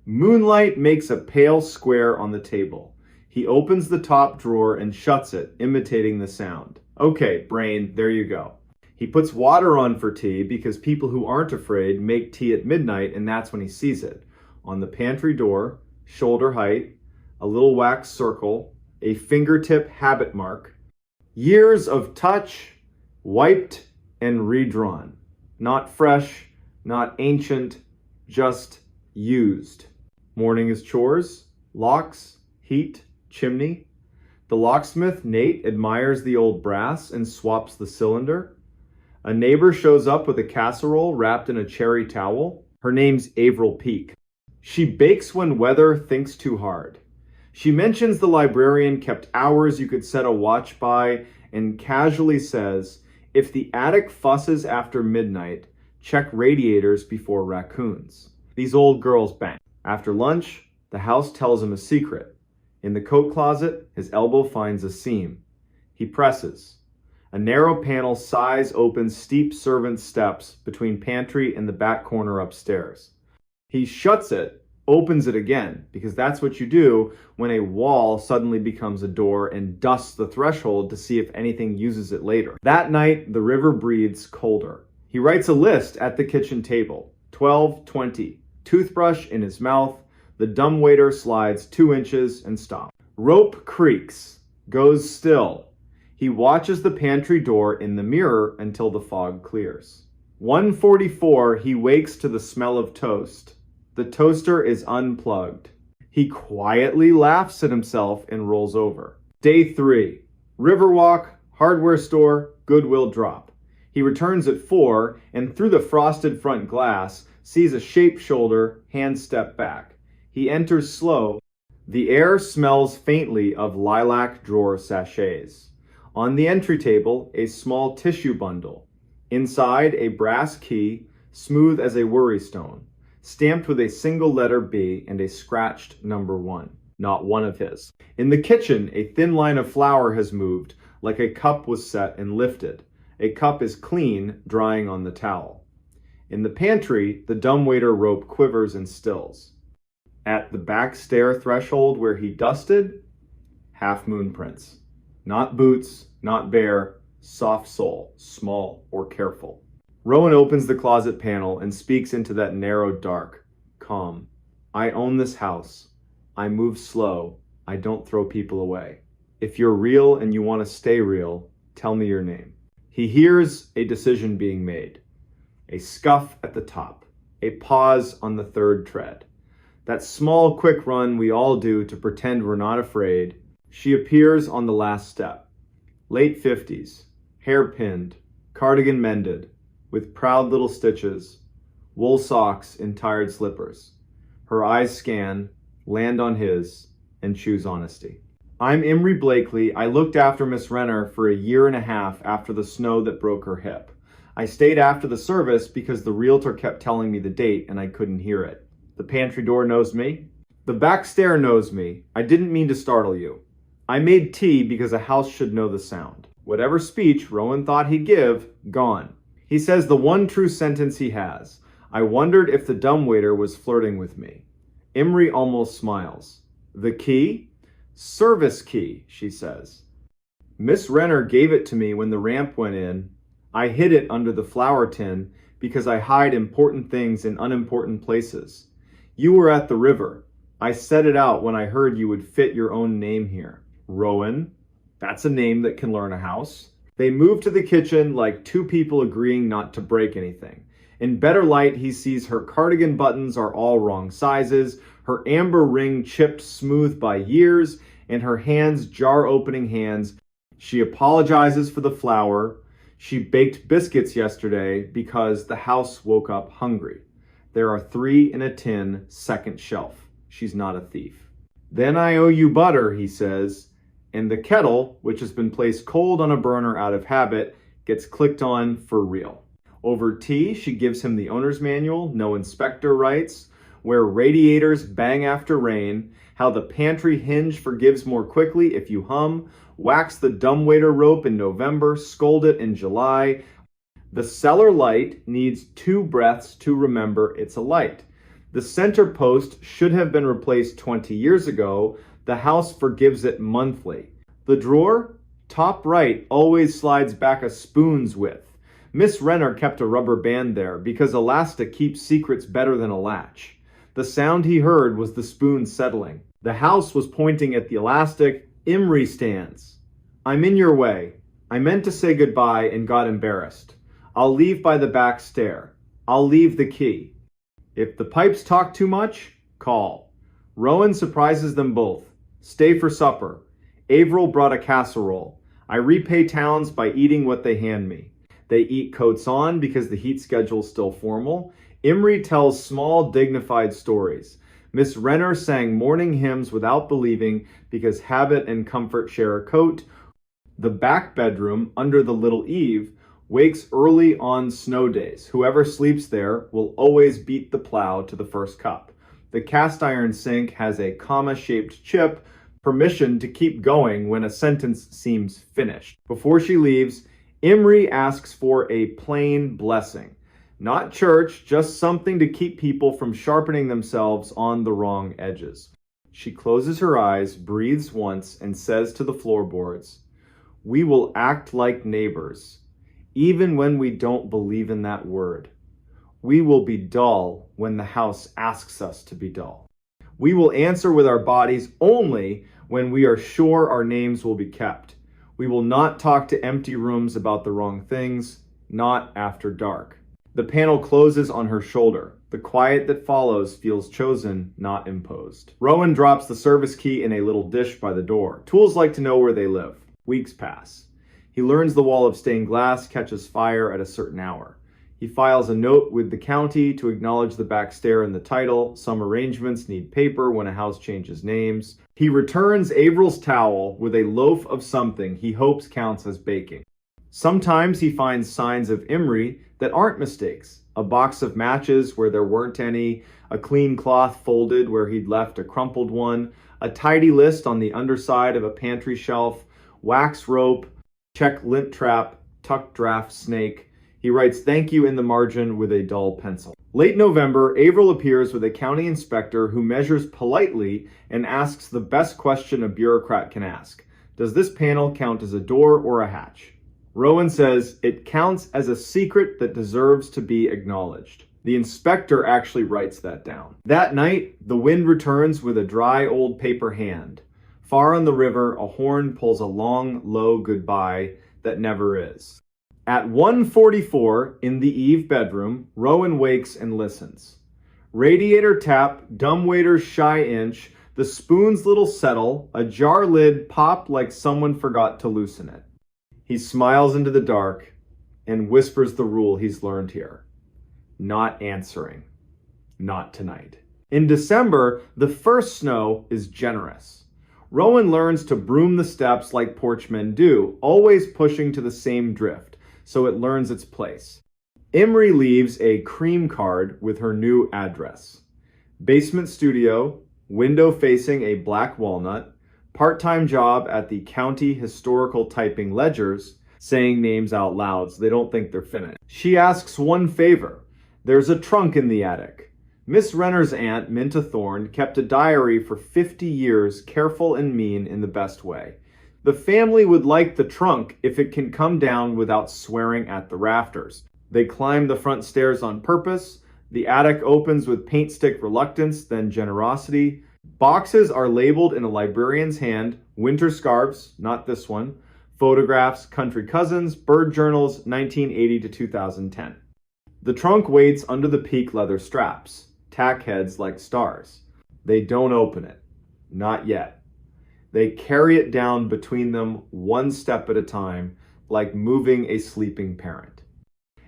Moonlight makes a pale square on the table. He opens the top drawer and shuts it, imitating the sound. Okay, brain, there you go. He puts water on for tea because people who aren't afraid make tea at midnight, and that's when he sees it. On the pantry door, shoulder height, a little wax circle, a fingertip habit mark. Years of touch, wiped and redrawn. Not fresh, not ancient, just used. Morning is chores, locks, heat, chimney. The locksmith, Nate, admires the old brass and swaps the cylinder. A neighbor shows up with a casserole wrapped in a cherry towel. Her name's Avril Peak. She bakes when weather thinks too hard. She mentions the librarian kept hours you could set a watch by and casually says, if the attic fusses after midnight, check radiators before raccoons. These old girls bang. After lunch, the house tells him a secret. In the coat closet, his elbow finds a seam. He presses. A narrow panel sighs open steep servant steps between pantry and the back corner upstairs. He shuts it, opens it again, because that's what you do when a wall suddenly becomes a door, and dusts the threshold to see if anything uses it later. That night, the river breathes colder. He writes a list at the kitchen table. 12:20. Toothbrush in his mouth. The dumbwaiter slides 2 inches and stops. Rope creaks. Goes still. He watches the pantry door in the mirror until the fog clears. 1:44, he wakes to the smell of toast. The toaster is unplugged. He quietly laughs at himself and rolls over. Day 3. Riverwalk, hardware store, Goodwill drop. He returns at 4 and through the frosted front glass sees a shaped shoulder, hand step back. He enters slow. The air smells faintly of lilac drawer sachets. On the entry table, a small tissue bundle. Inside, a brass key, smooth as a worry stone, stamped with a single letter B and a scratched number 1. Not one of his. In the kitchen, a thin line of flour has moved, like a cup was set and lifted. A cup is clean, drying on the towel. In the pantry, the dumbwaiter rope quivers and stills. At the back stair threshold where he dusted, half-moon prints. Not boots, not bare, soft sole, small or careful. Rowan opens the closet panel and speaks into that narrow dark, calm. I own this house. I move slow. I don't throw people away. If you're real and you want to stay real, tell me your name. He hears a decision being made. A scuff at the top. A pause on the third tread. That small, quick run we all do to pretend we're not afraid. She appears on the last step. Late 50s, hair pinned, cardigan mended, with proud little stitches, wool socks in tired slippers. Her eyes scan, land on his, and choose honesty. I'm Imrie Blakely. I looked after Miss Renner for a year and a half after the snow that broke her hip. I stayed after the service because the realtor kept telling me the date and I couldn't hear it. The pantry door knows me. The back stair knows me. I didn't mean to startle you. I made tea because a house should know the sound. Whatever speech Rowan thought he'd give, gone. He says the one true sentence he has. I wondered if the dumbwaiter was flirting with me. Imrie almost smiles. The key? Service key, she says. Miss Renner gave it to me when the ramp went in. I hid it under the flour tin because I hide important things in unimportant places. You were at the river. I set it out when I heard you would fit your own name here. Rowan. That's a name that can learn a house. They move to the kitchen like two people agreeing not to break anything. In better light, he sees her cardigan buttons are all wrong sizes, her amber ring chipped smooth by years, and her hands jar-opening hands. She apologizes for the flour. She baked biscuits yesterday because the house woke up hungry. There are 3 in a tin, second shelf. She's not a thief. Then I owe you butter, he says, and the kettle, which has been placed cold on a burner out of habit, gets clicked on for real. Over tea, she gives him the owner's manual, no inspector rights. where radiators bang after rain, how the pantry hinge forgives more quickly if you hum, wax the dumbwaiter rope in November, scold it in July. The cellar light needs 2 breaths to remember it's a light. The center post should have been replaced 20 years ago. The house forgives it monthly. The drawer, top right, always slides back a spoon's width. Miss Renner kept a rubber band there because elastic keeps secrets better than a latch. The sound he heard was the spoon settling. The house was pointing at the elastic. Imri stands. I'm in your way. I meant to say goodbye and got embarrassed. I'll leave by the back stair. I'll leave the key. If the pipes talk too much, call. Rowan surprises them both. Stay for supper. Averill brought a casserole. I repay towns by eating what they hand me. They eat coats on because the heat schedule's still formal. Imri tells small, dignified stories. Miss Renner sang morning hymns without believing because habit and comfort share a coat. The back bedroom, under the little eave, wakes early on snow days. Whoever sleeps there will always beat the plow to the first cup. The cast iron sink has a comma-shaped chip, permission to keep going when a sentence seems finished. Before she leaves, Imri asks for a plain blessing. Not church, just something to keep people from sharpening themselves on the wrong edges. She closes her eyes, breathes once, and says to the floorboards, "We will act like neighbors, even when we don't believe in that word. We will be dull when the house asks us to be dull. We will answer with our bodies only when we are sure our names will be kept. We will not talk to empty rooms about the wrong things, not after dark." The panel closes on her shoulder. The quiet that follows feels chosen, not imposed. Rowan drops the service key in a little dish by the door. Tools like to know where they live. Weeks pass. He learns the wall of stained glass catches fire at a certain hour. He files a note with the county to acknowledge the back stair and the title. Some arrangements need paper when a house changes names. He returns Averill's towel with a loaf of something he hopes counts as baking. Sometimes he finds signs of Imri that aren't mistakes. A box of matches where there weren't any, a clean cloth folded where he'd left a crumpled one, a tidy list on the underside of a pantry shelf, wax rope, check lint trap, tuck draft snake. He writes thank you in the margin with a dull pencil. Late November, Averill appears with a county inspector who measures politely and asks the best question a bureaucrat can ask. Does this panel count as a door or a hatch? Rowan says it counts as a secret that deserves to be acknowledged. The inspector actually writes that down. That night, the wind returns with a dry old paper hand. Far on the river, a horn pulls a long, low goodbye that never is. At 1:44 in the Eve bedroom, Rowan wakes and listens. Radiator tap, dumbwaiter's shy inch, the spoon's little settle, a jar lid pop like someone forgot to loosen it. He smiles into the dark and whispers the rule he's learned here. Not answering. Not tonight. In December, the first snow is generous. Rowan learns to broom the steps like porchmen do, always pushing to the same drift, so it learns its place. Imri leaves a cream card with her new address. Basement studio, window facing a black walnut, part-time job at the county historical typing ledgers, saying names out loud so they don't think they're finished. She asks one favor. There's a trunk in the attic. Miss Renner's aunt, Minta Thorne, kept a diary for 50 years, careful and mean in the best way. The family would like the trunk if it can come down without swearing at the rafters. They climb the front stairs on purpose. The attic opens with paint stick reluctance, then generosity. Boxes are labeled in a librarian's hand, winter scarves, not this one, photographs, country cousins, bird journals, 1980 to 2010. The trunk waits under the peak leather straps, tack heads like stars. They don't open it. Not yet. They carry it down between them one step at a time, like moving a sleeping parent.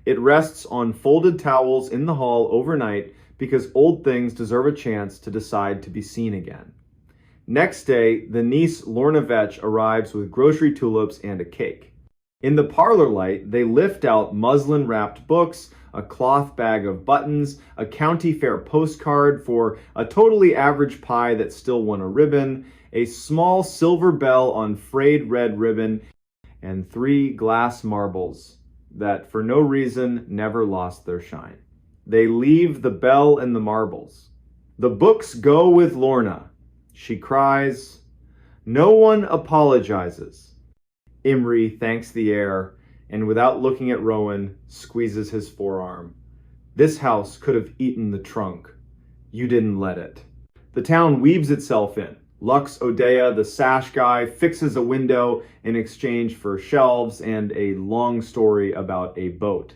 It rests on folded towels in the hall overnight because old things deserve a chance to decide to be seen again. Next day, the niece Lorna Vetch arrives with grocery tulips and a cake. In the parlor light, they lift out muslin-wrapped books, a cloth bag of buttons, a county fair postcard for a totally average pie that still won a ribbon, a small silver bell on frayed red ribbon, and 3 glass marbles that for no reason never lost their shine. They leave the bell and the marbles. The books go with Lorna. She cries. No one apologizes. Imry thanks the air and without looking at Rowan, squeezes his forearm. This house could have eaten the trunk. You didn't let it. The town weaves itself in. Lux Odea, the sash guy, fixes a window in exchange for shelves and a long story about a boat.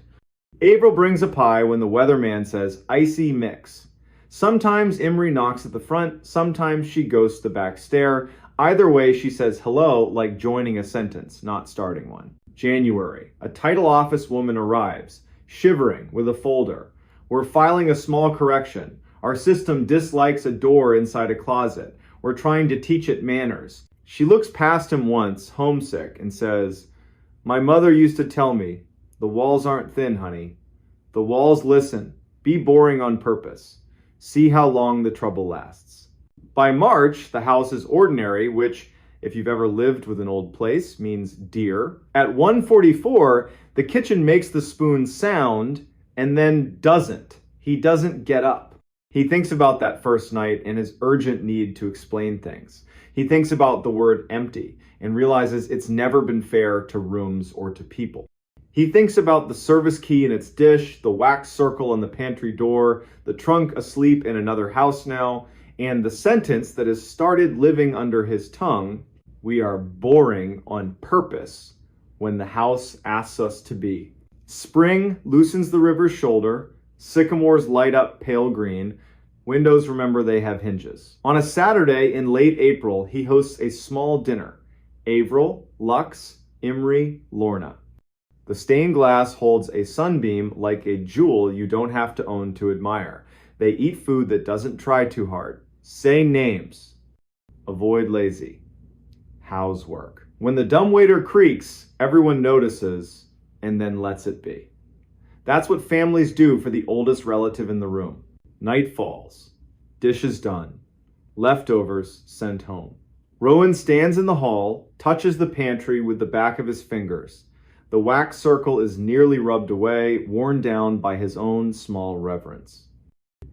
Avril brings a pie when the weatherman says icy mix. Sometimes Imry knocks at the front, sometimes she ghosts the back stair. Either way, she says hello like joining a sentence, not starting one. January. A title office woman arrives, shivering with a folder. We're filing a small correction. Our system dislikes a door inside a closet. We're trying to teach it manners. She looks past him once, homesick, and says, My mother used to tell me, the walls aren't thin, honey. The walls listen. Be boring on purpose. See how long the trouble lasts. By March, the house is ordinary, which, if you've ever lived with an old place, means dear. At 1:44, the kitchen makes the spoon sound and then doesn't. He doesn't get up. He thinks about that first night and his urgent need to explain things. He thinks about the word empty and realizes it's never been fair to rooms or to people. He thinks about the service key in its dish, the wax circle on the pantry door, the trunk asleep in another house now, and the sentence that has started living under his tongue, we are boring on purpose when the house asks us to be. Spring loosens the river's shoulder, sycamores light up pale green, windows remember they have hinges. On a Saturday in late April, he hosts a small dinner. Avril, Lux, Imry, Lorna. The stained glass holds a sunbeam like a jewel you don't have to own to admire. They eat food that doesn't try too hard. Say names. Avoid lazy. How's work? When the dumbwaiter creaks, everyone notices and then lets it be. That's what families do for the oldest relative in the room. Night falls. Dishes done. Leftovers sent home. Rowan stands in the hall, touches the pantry with the back of his fingers. The wax circle is nearly rubbed away, worn down by his own small reverence.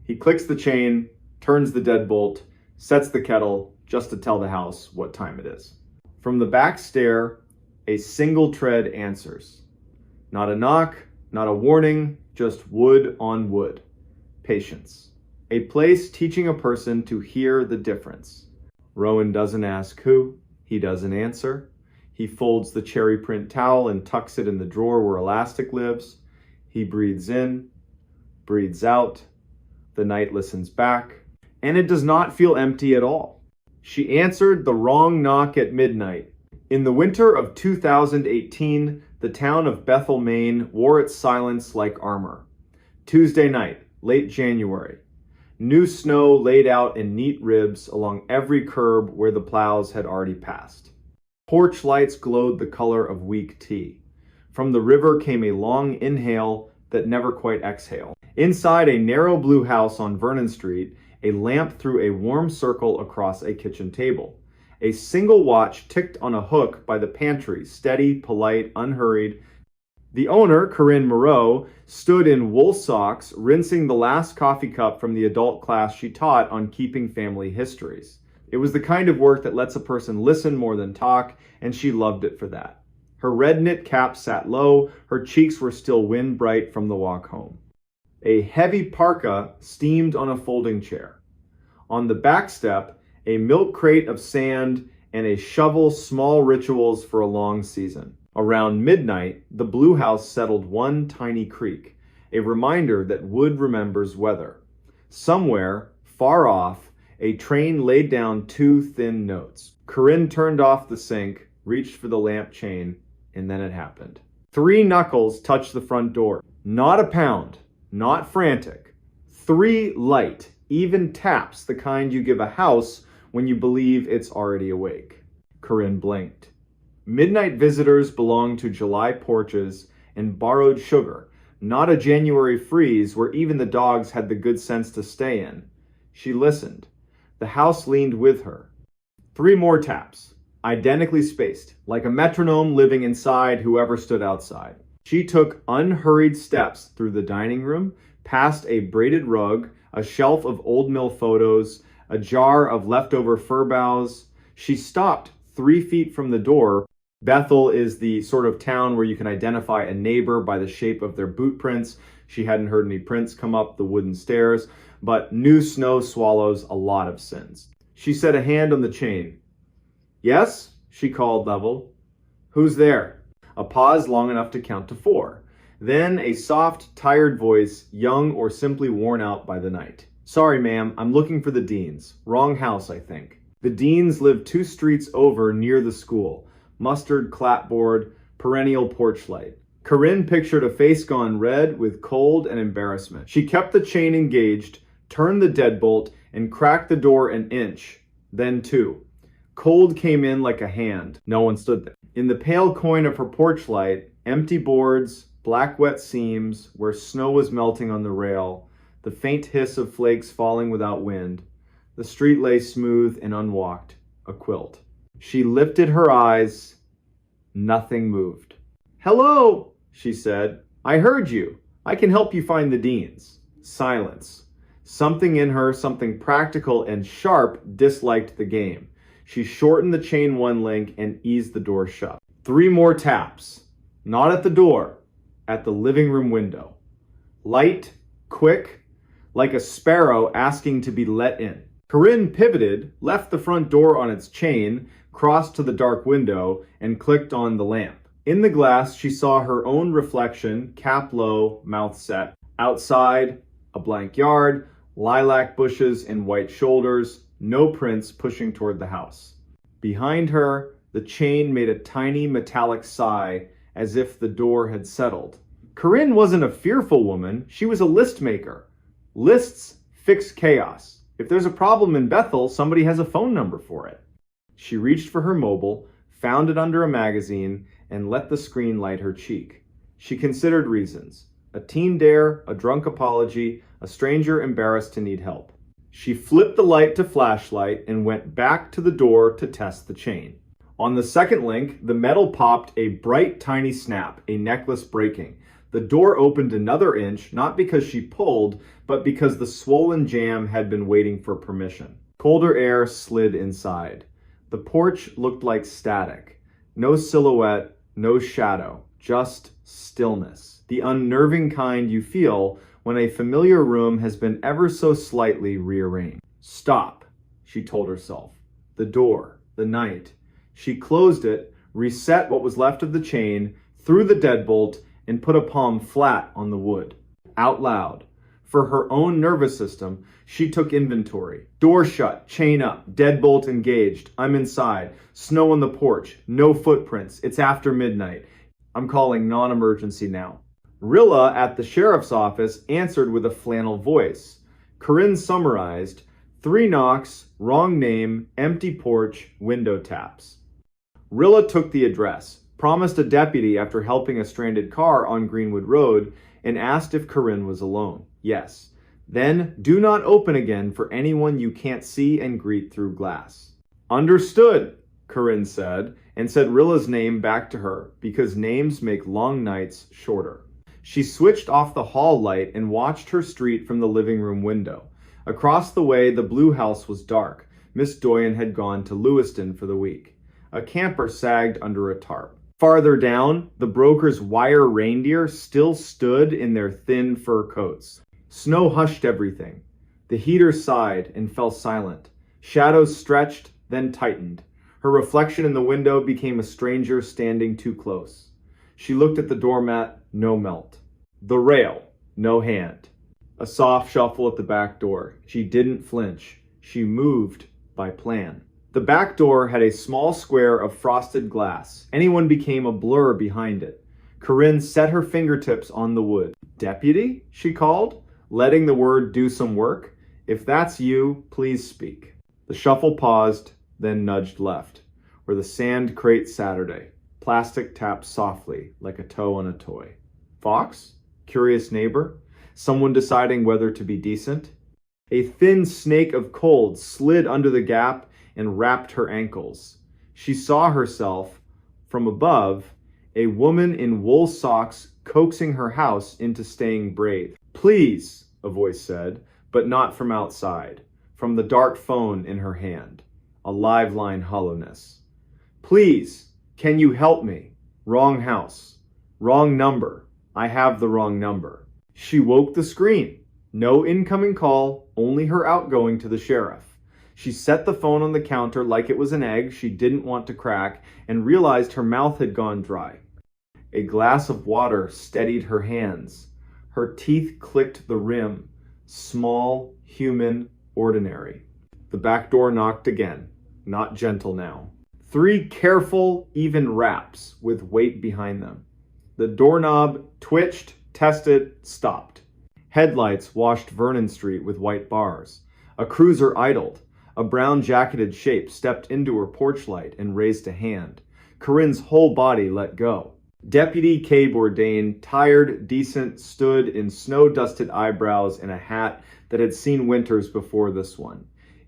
He clicks the chain, turns the deadbolt, sets the kettle just to tell the house what time it is. From the back stair, a single tread answers. Not a knock, not a warning, just wood on wood. Patience. A place teaching a person to hear the difference. Rowan doesn't ask who. He doesn't answer. He folds the cherry print towel and tucks it in the drawer where elastic lives. He breathes in, breathes out. The night listens back, and it does not feel empty at all. She answered the wrong knock at midnight. In the winter of 2018, the town of Bethel, Maine wore its silence like armor. Tuesday night, late January. New snow laid out in neat ribs along every curb where the plows had already passed. Porch lights glowed the color of weak tea. From the river came a long inhale that never quite exhale. Inside a narrow blue house on Vernon Street, a lamp threw a warm circle across a kitchen table. A single watch ticked on a hook by the pantry, steady, polite, unhurried. The owner, Corinne Moreau, stood in wool socks, rinsing the last coffee cup from the adult class she taught on keeping family histories. It was the kind of work that lets a person listen more than talk, and she loved it for that. Her red knit cap sat low, her cheeks were still wind bright from the walk home. A heavy parka steamed on a folding chair. On the back step, a milk crate of sand and a shovel small rituals for a long season. Around midnight, the blue house settled one tiny creak, a reminder that wood remembers weather. Somewhere, far off, a train laid down 2 thin notes. Corinne turned off the sink, reached for the lamp chain, and then it happened. 3 knuckles touched the front door. Not a pound, not frantic. 3 light, even taps, the kind you give a house when you believe it's already awake. Corinne blinked. Midnight visitors belonged to July porches and borrowed sugar, not a January freeze where even the dogs had the good sense to stay in. She listened. The house leaned with her. 3 more taps, identically spaced, like a metronome living inside whoever stood outside. She took unhurried steps through the dining room, past a braided rug, a shelf of old mill photos, a jar of leftover fir boughs. She stopped 3 feet from the door. Bethel is the sort of town where you can identify a neighbor by the shape of their boot prints. She hadn't heard any prints come up the wooden stairs, but new snow swallows a lot of sins. She set a hand on the chain. "Yes?" she called level. "Who's there?" A pause long enough to count to 4. Then a soft, tired voice, young or simply worn out by the night. "Sorry, ma'am, I'm looking for the Deans. Wrong house, I think." The Deans lived 2 streets over near the school. Mustard clapboard, perennial porch light. Corinne pictured a face gone red with cold and embarrassment. She kept the chain engaged, turned the deadbolt, and cracked the door an inch, then 2. Cold came in like a hand. No one stood there. In the pale coin of her porch light, empty boards, black wet seams where snow was melting on the rail, the faint hiss of flakes falling without wind. The street lay smooth and unwalked, a quilt. She lifted her eyes. Nothing moved. "Hello," she said. "I heard you. I can help you find the Deans." Silence. Something in her, something practical and sharp, disliked the game. She shortened the chain 1 link and eased the door shut. 3 more taps. Not at the door, at the living room window. Light, quick, like a sparrow asking to be let in. Corinne pivoted, left the front door on its chain, crossed to the dark window, and clicked on the lamp. In the glass, she saw her own reflection, cap low, mouth set. Outside, a blank yard, lilac bushes and white shoulders, no prints pushing toward the house. Behind her, the chain made a tiny metallic sigh, as if the door had settled. Corinne wasn't a fearful woman, she was a list maker. Lists fix chaos. If there's a problem in Bethel, somebody has a phone number for it. She reached for her mobile, found it under a magazine, and let the screen light her cheek. She considered reasons. A teen dare, a drunk apology, a stranger embarrassed to need help. She flipped the light to flashlight and went back to the door to test the chain. On the second link, the metal popped a bright, tiny snap, a necklace breaking. The door opened another inch, not because she pulled, but because the swollen jam had been waiting for permission. Colder air slid inside. The porch looked like static. No silhouette, no shadow, just stillness. The unnerving kind you feel when a familiar room has been ever so slightly rearranged. Stop, she told herself. The door, the night. She closed it, reset what was left of the chain, threw the deadbolt, and put a palm flat on the wood. Out loud. For her own nervous system, she took inventory. Door shut, chain up, deadbolt engaged. I'm inside. Snow on the porch. No footprints. It's after midnight. I'm calling non-emergency now. Rilla at the sheriff's office answered with a flannel voice. Corinne summarized, 3 knocks, wrong name, empty porch, window taps. Rilla took the address, promised a deputy after helping a stranded car on Greenwood Road, and asked if Corinne was alone. Yes. Then, do not open again for anyone you can't see and greet through glass. Understood, Corinne said, and said Rilla's name back to her, because names make long nights shorter. She switched off the hall light and watched her street from the living room window. Across the way, the blue house was dark. Miss Doyen had gone to Lewiston for the week. A camper sagged under a tarp. Farther down, the broker's wire reindeer still stood in their thin fur coats. Snow hushed everything. The heater sighed and fell silent. Shadows stretched, then tightened. Her reflection in the window became a stranger standing too close. She looked at the doormat, no melt. The rail, no hand. A soft shuffle at the back door. She didn't flinch. She moved by plan. The back door had a small square of frosted glass. Anyone became a blur behind it. Corinne set her fingertips on the wood. Deputy? She called, letting the word do some work. If that's you, please speak. The shuffle paused, then nudged left, where the sand crate Saturday. Plastic tapped softly, like a toe on a toy. Fox? Curious neighbor? Someone deciding whether to be decent? A thin snake of cold slid under the gap and wrapped her ankles. She saw herself, from above, a woman in wool socks coaxing her house into staying brave. Please, a voice said, but not from outside, from the dark phone in her hand, a live line hollowness. Please, can you help me? Wrong house. Wrong number. I have the wrong number. She woke the screen. No incoming call, only her outgoing to the sheriff. She set the phone on the counter like it was an egg she didn't want to crack and realized her mouth had gone dry. A glass of water steadied her hands. Her teeth clicked the rim. Small, human, ordinary. The back door knocked again. Not gentle now. 3 careful, even raps with weight behind them. The doorknob twitched, tested, stopped. Headlights washed Vernon Street with white bars. A cruiser idled. A brown-jacketed shape stepped into her porch light and raised a hand. Corinne's whole body let go. Deputy K. Bourdain, tired, decent, stood in snow-dusted eyebrows and a hat that had seen winters before this one.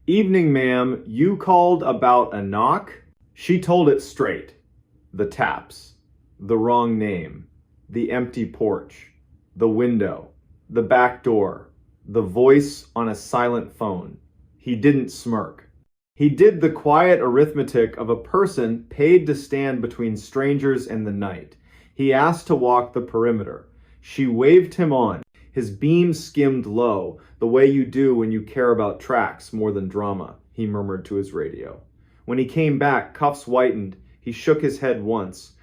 Evening, ma'am. You called about a knock? She told it straight. The taps. The wrong name. The empty porch. The window. The back door. The voice on a silent phone. He didn't smirk. He did the quiet arithmetic of a person paid to stand between strangers and the night. He asked to walk the perimeter. She waved him on. His beam skimmed low, the way you do when you care about tracks more than drama, he murmured to his radio. When he came back, cuffs whitened. He shook his head once.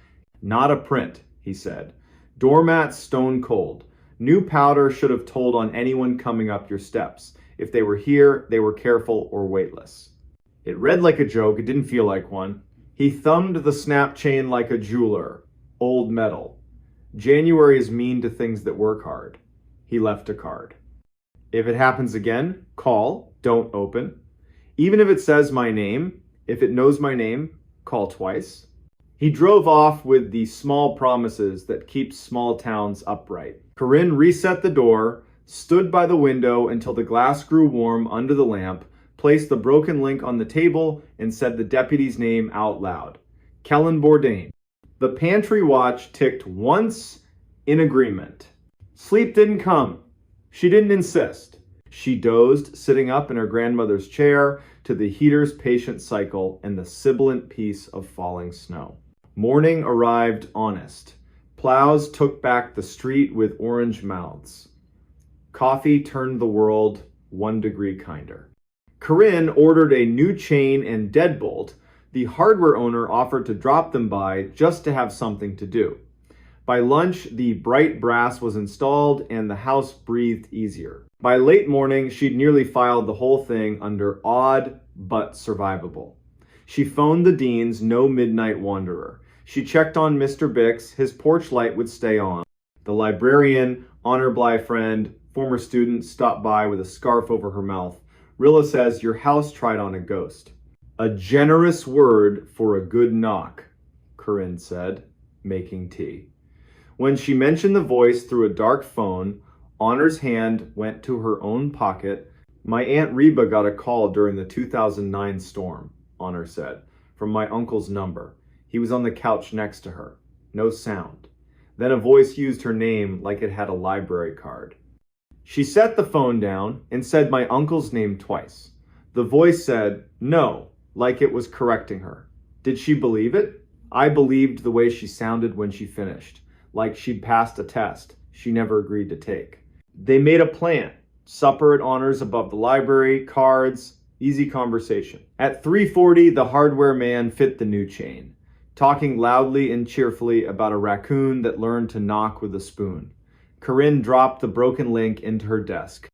Not a print, he said. Doormats stone cold. New powder should have told on anyone coming up your steps. If they were here, they were careful or weightless. It read like a joke. It didn't feel like one. He thumbed the snap chain like a jeweler. Old metal. January is mean to things that work hard. He left a card. If it happens again, call. Don't open. Even if it says my name, if it knows my name, call twice. He drove off with the small promises that keep small towns upright. Corinne reset the door, stood by the window until the glass grew warm under the lamp, placed the broken link on the table, and said the deputy's name out loud. Kellen Bourdain. The pantry watch ticked once in agreement. Sleep didn't come. She didn't insist. She dozed, sitting up in her grandmother's chair, to the heater's patient cycle and the sibilant peace of falling snow. Morning arrived honest. Plows took back the street with orange mouths. Coffee turned the world 1 degree kinder. Corinne ordered a new chain and deadbolt. The hardware owner offered to drop them by just to have something to do. By lunch, the bright brass was installed and the house breathed easier. By late morning, she'd nearly filed the whole thing under odd but survivable. She phoned the Deans, no midnight wanderer. She checked on Mr. Bix, his porch light would stay on. The librarian, honor Bly friend, former student, stopped by with a scarf over her mouth. Rilla says your house tried on a ghost. A generous word for a good knock, Corinne said, making tea. When she mentioned the voice through a dark phone, Honor's hand went to her own pocket. My Aunt Reba got a call during the 2009 storm, Honor said, from my uncle's number. He was on the couch next to her. No sound. Then a voice used her name like it had a library card. She set the phone down and said my uncle's name twice. The voice said, no, like it was correcting her. Did she believe it? I believed the way she sounded when she finished, like she'd passed a test she never agreed to take. They made a plan. Supper at Honors above the library, cards, easy conversation. At 3:40, the hardware man fit the new chain, talking loudly and cheerfully about a raccoon that learned to knock with a spoon. Corinne dropped the broken link into her desk.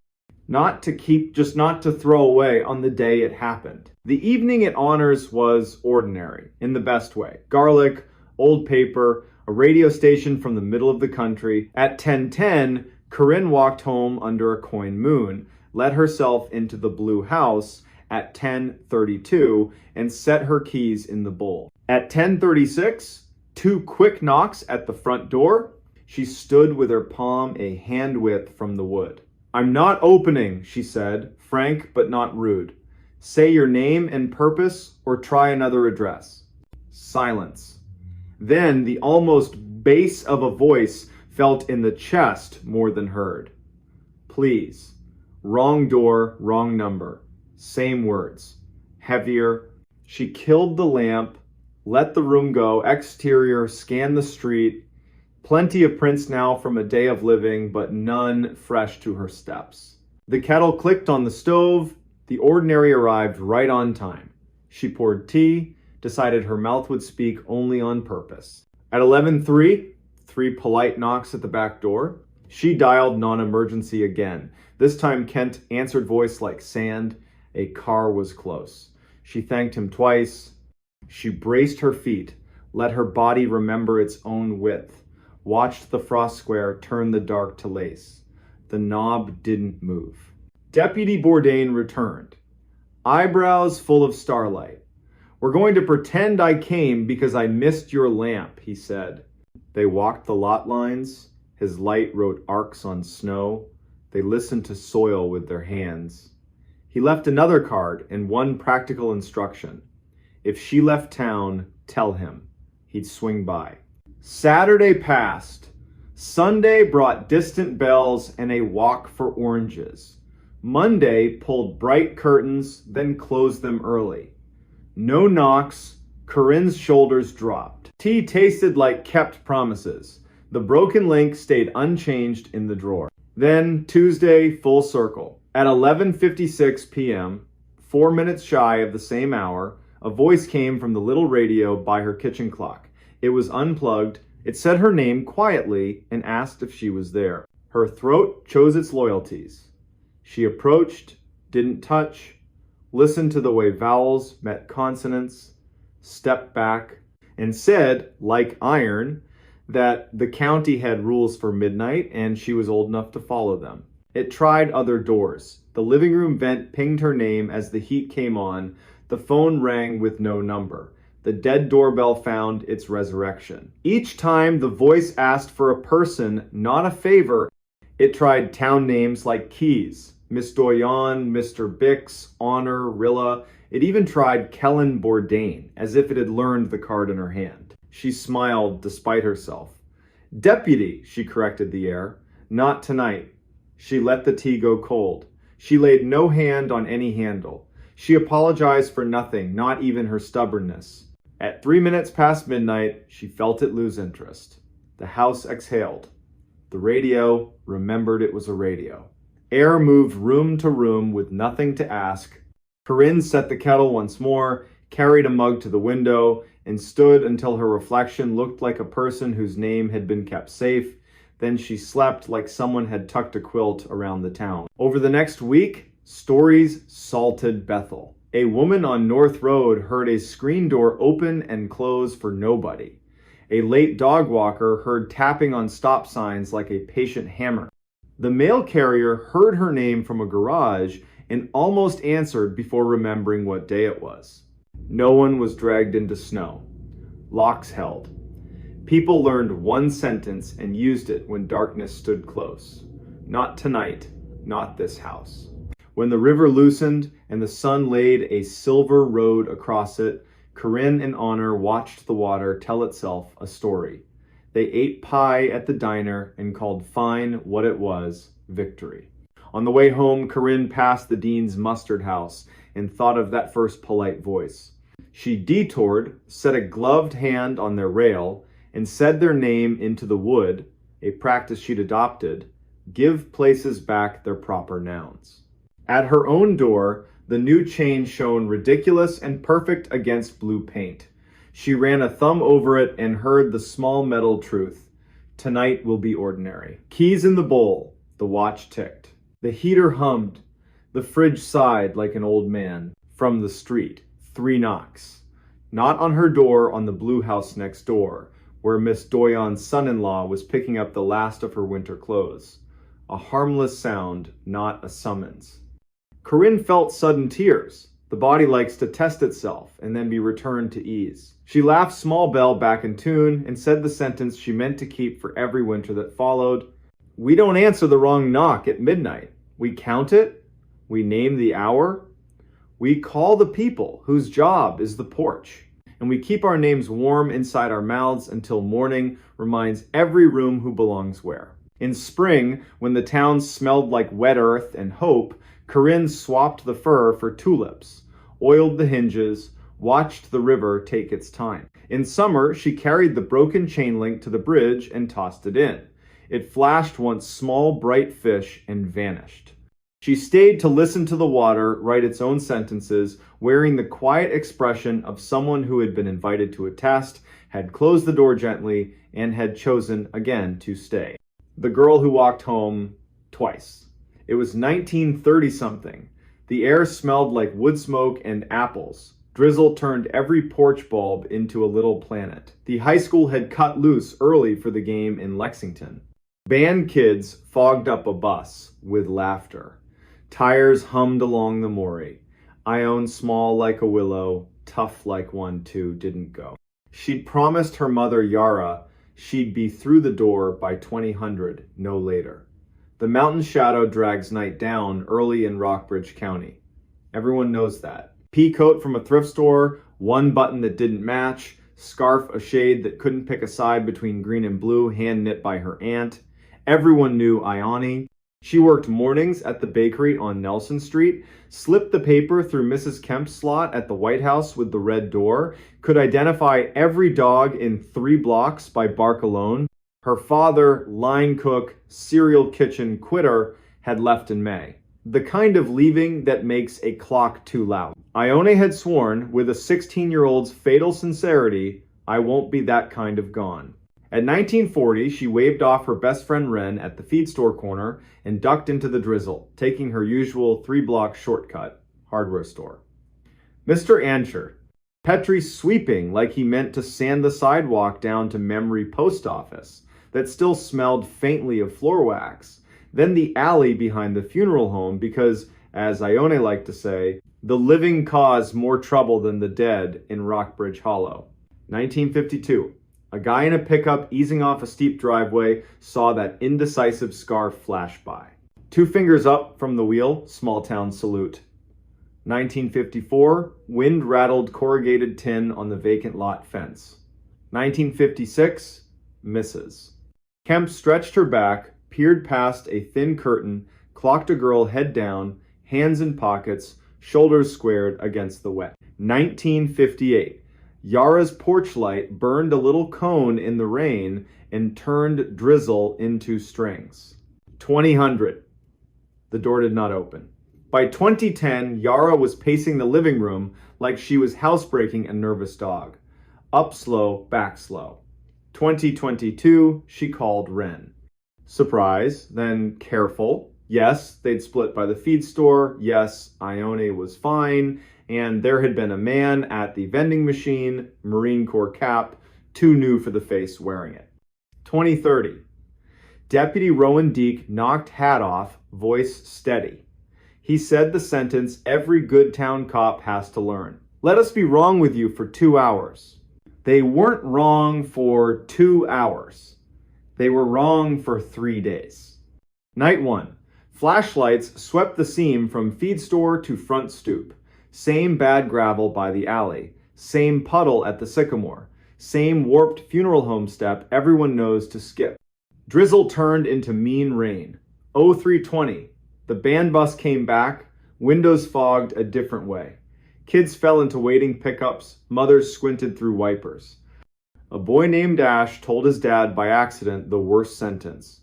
Not to keep, just not to throw away on the day it happened. The evening at Honors was ordinary, in the best way. Garlic, old paper, a radio station from the middle of the country. At 10:10, Corinne walked home under a coin moon, let herself into the blue house at 10:32, and set her keys in the bowl. At 10:36, 2 quick knocks at the front door. She stood with her palm a hand width from the wood. "I'm not opening," she said, frank but not rude. "Say your name and purpose, or try another address." Silence. Then the almost bass of a voice felt in the chest more than heard. "Please. Wrong door, wrong number." Same words. Heavier. She killed the lamp, let the room go, exterior, scanned the street. Plenty of prints now from a day of living, but none fresh to her steps. The kettle clicked on the stove. The ordinary arrived right on time. She poured tea, decided her mouth would speak only on purpose. At 11:03, 3 polite knocks at the back door. She dialed non-emergency again. This time Kent answered voice like sand. A car was close. She thanked him twice. She braced her feet, let her body remember its own width, watched the frost square turn the dark to lace. The knob didn't move. Deputy Bourdain returned, eyebrows full of starlight. "We're going to pretend I came because I missed your lamp," he said. They walked the lot lines. His light wrote arcs on snow. They listened to soil with their hands. He left another card and one practical instruction. If she left town, tell him. He'd swing by. Saturday passed. Sunday brought distant bells and a walk for oranges. Monday pulled bright curtains, then closed them early. No knocks. Corinne's shoulders dropped. Tea tasted like kept promises. The broken link stayed unchanged in the drawer. Then Tuesday, full circle. At 11:56 p.m., 4 minutes shy of the same hour, a voice came from the little radio by her kitchen clock. It was unplugged. It said her name quietly and asked if she was there. Her throat chose its loyalties. She approached, didn't touch, listened to the way vowels met consonants, stepped back, and said, like iron, that the county had rules for midnight and she was old enough to follow them. It tried other doors. The living room vent pinged her name as the heat came on. The phone rang with no number. The dead doorbell found its resurrection. Each time the voice asked for a person, not a favor. It tried town names like Keys, Miss Doyon, Mr. Bix, Honor, Rilla. It even tried Kellen Bourdain, as if it had learned the card in her hand. She smiled despite herself. "Deputy," she corrected the air. "Not tonight." She let the tea go cold. She laid no hand on any handle. She apologized for nothing, not even her stubbornness. At 3 minutes past midnight, she felt it lose interest. The house exhaled. The radio remembered it was a radio. Air moved room to room with nothing to ask. Corinne set the kettle once more, carried a mug to the window, and stood until her reflection looked like a person whose name had been kept safe. Then she slept like someone had tucked a quilt around the town. Over the next week, stories salted Bethel. A woman on North Road heard a screen door open and close for nobody. A late dog walker heard tapping on stop signs like a patient hammer. The mail carrier heard her name from a garage and almost answered before remembering what day it was. No one was dragged into snow. Locks held. People learned one sentence and used it when darkness stood close. Not tonight, not this house. When the river loosened and the sun laid a silver road across it, Corinne and Honor watched the water tell itself a story. They ate pie at the diner and called fine what it was victory. On the way home, Corinne passed the dean's mustard house and thought of that first polite voice. She detoured, set a gloved hand on their rail, and said their name into the wood, a practice she'd adopted, give places back their proper nouns. At her own door, the new chain shone ridiculous and perfect against blue paint. She ran a thumb over it and heard the small metal truth. Tonight will be ordinary. Keys in the bowl. The watch ticked. The heater hummed. The fridge sighed like an old man. From the street, 3 knocks. Not on her door, on the blue house next door, where Miss Doyon's son-in-law was picking up the last of her winter clothes. A harmless sound, not a summons. Corinne felt sudden tears. The body likes to test itself and then be returned to ease. She laughed Small Bell back in tune and said the sentence she meant to keep for every winter that followed. We don't answer the wrong knock at midnight. We count it. We name the hour. We call the people whose job is the porch. And we keep our names warm inside our mouths until morning reminds every room who belongs where. In spring, when the town smelled like wet earth and hope, Corinne swapped the fur for tulips, oiled the hinges, watched the river take its time. In summer, she carried the broken chain link to the bridge and tossed it in. It flashed once small, bright fish and vanished. She stayed to listen to the water write its own sentences, wearing the quiet expression of someone who had been invited to a test, had closed the door gently, and had chosen again to stay. The girl who walked home twice. It was 1930-something. The air smelled like wood smoke and apples. Drizzle turned every porch bulb into a little planet. The high school had cut loose early for the game in Lexington. Band kids fogged up a bus with laughter. Tires hummed along the Maury. Ione small like a willow, tough like one too, didn't go. She'd promised her mother Yara she'd be through the door by 2000, no later. The mountain shadow drags night down early in Rockbridge County. Everyone knows that. Pea coat from a thrift store, one button that didn't match, scarf a shade that couldn't pick a side between green and blue, hand knit by her aunt. Everyone knew Ione. She worked mornings at the bakery on Nelson Street, slipped the paper through Mrs. Kemp's slot at the White House with the red door, could identify every dog in 3 blocks by bark alone. Her father, line cook, cereal kitchen quitter, had left in May. The kind of leaving that makes a clock too loud. Ione had sworn, with a 16-year-old's fatal sincerity, I won't be that kind of gone. At 1940, she waved off her best friend Wren at the feed store corner and ducked into the drizzle, taking her usual 3-block shortcut, hardware store. Mr. Ancher, Petrie sweeping like he meant to sand the sidewalk down to Memory Post Office that still smelled faintly of floor wax, then the alley behind the funeral home because, as Ione liked to say, the living cause more trouble than the dead in Rockbridge Hollow. 1952. A guy in a pickup easing off a steep driveway saw that indecisive scarf flash by. 2 fingers up from the wheel, small town salute. 1954, wind rattled corrugated tin on the vacant lot fence. 1956, misses. Kemp stretched her back, peered past a thin curtain, clocked a girl head down, hands in pockets, shoulders squared against the wet. 1958. Yara's porch light burned a little cone in the rain and turned drizzle into strings. 2000. The door did not open. By 2010, Yara was pacing the living room like she was housebreaking a nervous dog. Up slow, back slow. 2022, she called Wren. Surprise, then careful. Yes, they'd split by the feed store. Yes, Ione was fine. And there had been a man at the vending machine, Marine Corps cap, too new for the face wearing it. 2030. Deputy Rowan Deek knocked hat off, voice steady. He said the sentence every good town cop has to learn. Let us be wrong with you for 2 hours. They weren't wrong for 2 hours. They were wrong for 3 days. Night 1. Flashlights swept the seam from feed store to front stoop. Same bad gravel by the alley. Same puddle at the sycamore. Same warped funeral home step everyone knows to skip. Drizzle turned into mean rain. 0320. The band bus came back. Windows fogged a different way. Kids fell into waiting pickups. Mothers squinted through wipers. A boy named Ash told his dad by accident the worst sentence.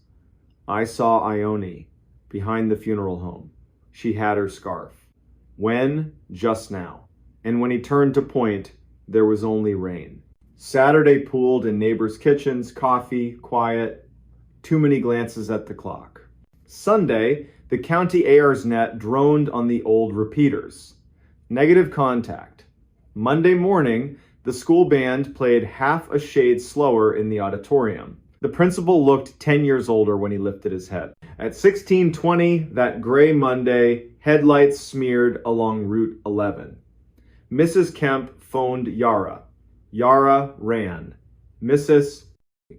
I saw Ione behind the funeral home. She had her scarf. When? Just now. And when he turned to point, there was only rain. Saturday pooled in neighbors' kitchens, coffee, quiet, too many glances at the clock. Sunday, the county AR's net droned on the old repeaters. Negative contact. Monday morning, the school band played half a shade slower in the auditorium. The principal looked 10 years older when he lifted his head. At 16:20, that gray Monday, headlights smeared along Route 11. Mrs. Kemp phoned Yara. Yara ran. Mrs.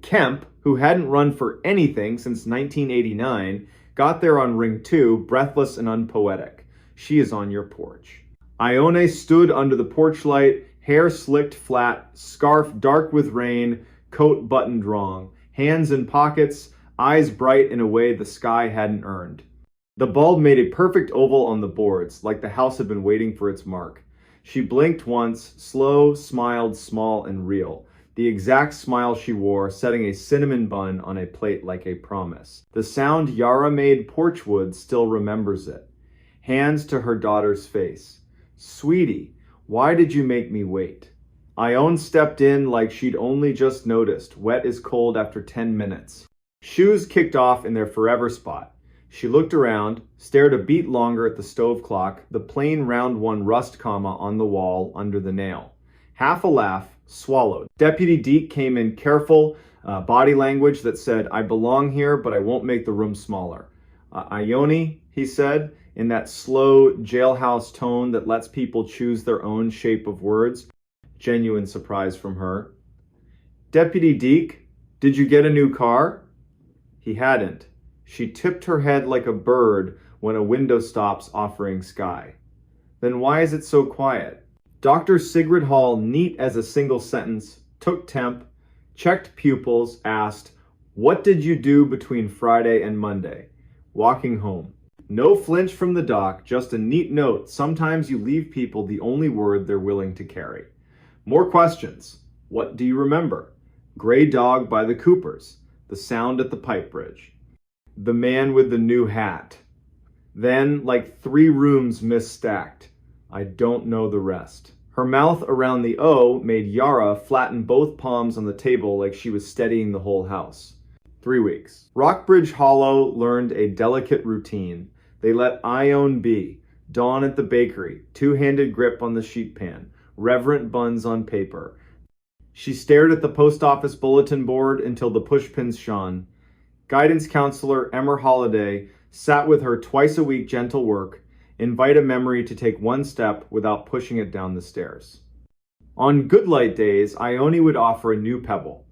Kemp, who hadn't run for anything since 1989, got there on ring 2, breathless and unpoetic. She is on your porch. Ione stood under the porch light, hair slicked flat, scarf dark with rain, coat buttoned wrong, hands in pockets, eyes bright in a way the sky hadn't earned. The bulb made a perfect oval on the boards, like the house had been waiting for its mark. She blinked once, slow, smiled, small and real. The exact smile she wore, setting a cinnamon bun on a plate like a promise. The sound Yara made porchwood still remembers it. Hands to her daughter's face. Sweetie, why did you make me wait? Ione stepped in like she'd only just noticed, wet as cold after 10 minutes. Shoes kicked off in their forever spot. She looked around, stared a beat longer at the stove clock, the plain round one rust comma on the wall under the nail. Half a laugh, swallowed. Deputy Deke came in careful, body language that said, I belong here, but I won't make the room smaller. Ione, he said, in that slow jailhouse tone that lets people choose their own shape of words. Genuine surprise from her. Deputy Deke, did you get a new car? He hadn't. She tipped her head like a bird when a window stops offering sky. Then why is it so quiet? Dr. Sigrid Hall, neat as a single sentence, took temp, checked pupils, asked, what did you do between Friday and Monday? Walking home. No flinch from the doc, just a neat note. Sometimes you leave people the only word they're willing to carry. More questions. What do you remember? Gray dog by the Coopers. The sound at the pipe bridge. The man with the new hat. Then, like 3 rooms misstacked. I don't know the rest. Her mouth around the O made Yara flatten both palms on the table like she was steadying the whole house. 3 weeks. Rockbridge Hollow learned a delicate routine. They let Ione be. Dawn at the bakery. 2-handed grip on the sheet pan. Reverent buns on paper. She stared at the post office bulletin board until the pushpins shone. Guidance counselor Emmer Holliday sat with her twice a week gentle work, invite a memory to take one step without pushing it down the stairs. On good light days, Ione would offer a new pebble.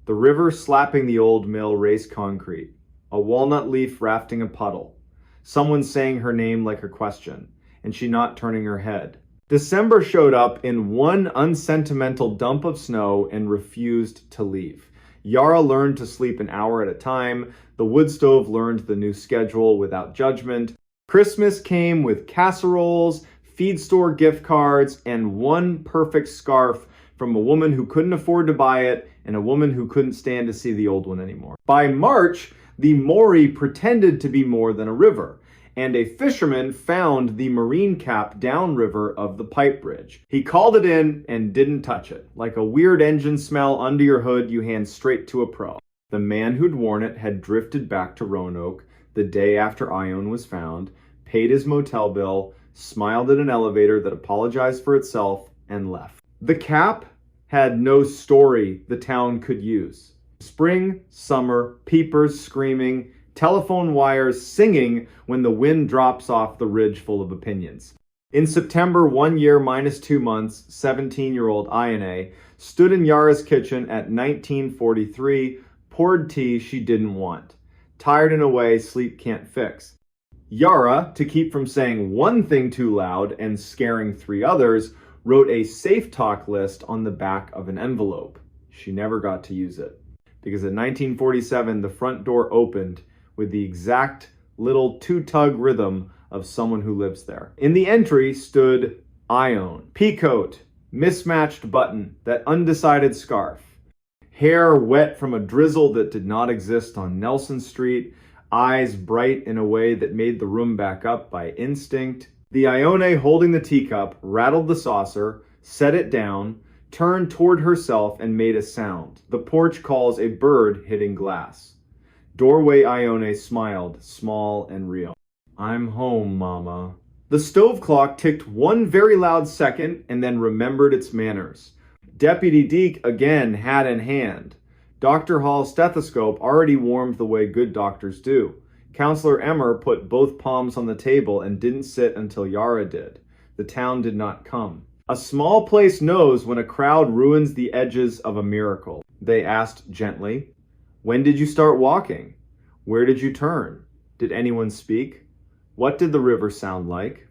The river slapping the old mill race concrete. A walnut leaf rafting a puddle. Someone saying her name like a question, and she not turning her head. December showed up in one unsentimental dump of snow and refused to leave. Yara learned to sleep an hour at a time. The wood stove learned the new schedule without judgment. Christmas came with casseroles, feed store gift cards, and one perfect scarf from a woman who couldn't afford to buy it and a woman who couldn't stand to see the old one anymore. By March, the Maury pretended to be more than a river, and a fisherman found the marine cap downriver of the pipe bridge. He called it in and didn't touch it. Like a weird engine smell under your hood you hand straight to a pro. The man who'd worn it had drifted back to Roanoke the day after Ione was found, paid his motel bill, smiled at an elevator that apologized for itself, and left. The cap had no story the town could use. Spring, summer, peepers screaming, telephone wires singing when the wind drops off the ridge full of opinions. In September, 1 year minus 2 months, 17-year-old Ione stood in Yara's kitchen at 1943, poured tea she didn't want. Tired in a way sleep can't fix. Yara, to keep from saying one thing too loud and scaring 3 others, wrote a safe talk list on the back of an envelope. She never got to use it. Because in 1947, the front door opened with the exact little 2-tug rhythm of someone who lives there. In the entry stood Ione. Peacoat, mismatched button, that undecided scarf. Hair wet from a drizzle that did not exist on Nelson Street. Eyes bright in a way that made the room back up by instinct. The Ione holding the teacup rattled the saucer, set it down, turned toward herself and made a sound. The porch calls a bird hitting glass. Doorway Ione smiled, small and real. I'm home, Mama. The stove clock ticked one very loud second and then remembered its manners. Deputy Deke again hat in hand. Dr. Hall's stethoscope already warmed the way good doctors do. Counselor Emmer put both palms on the table and didn't sit until Yara did. The town did not come. A small place knows when a crowd ruins the edges of a miracle. They asked gently. When did you start walking? Where did you turn? Did anyone speak? What did the river sound like?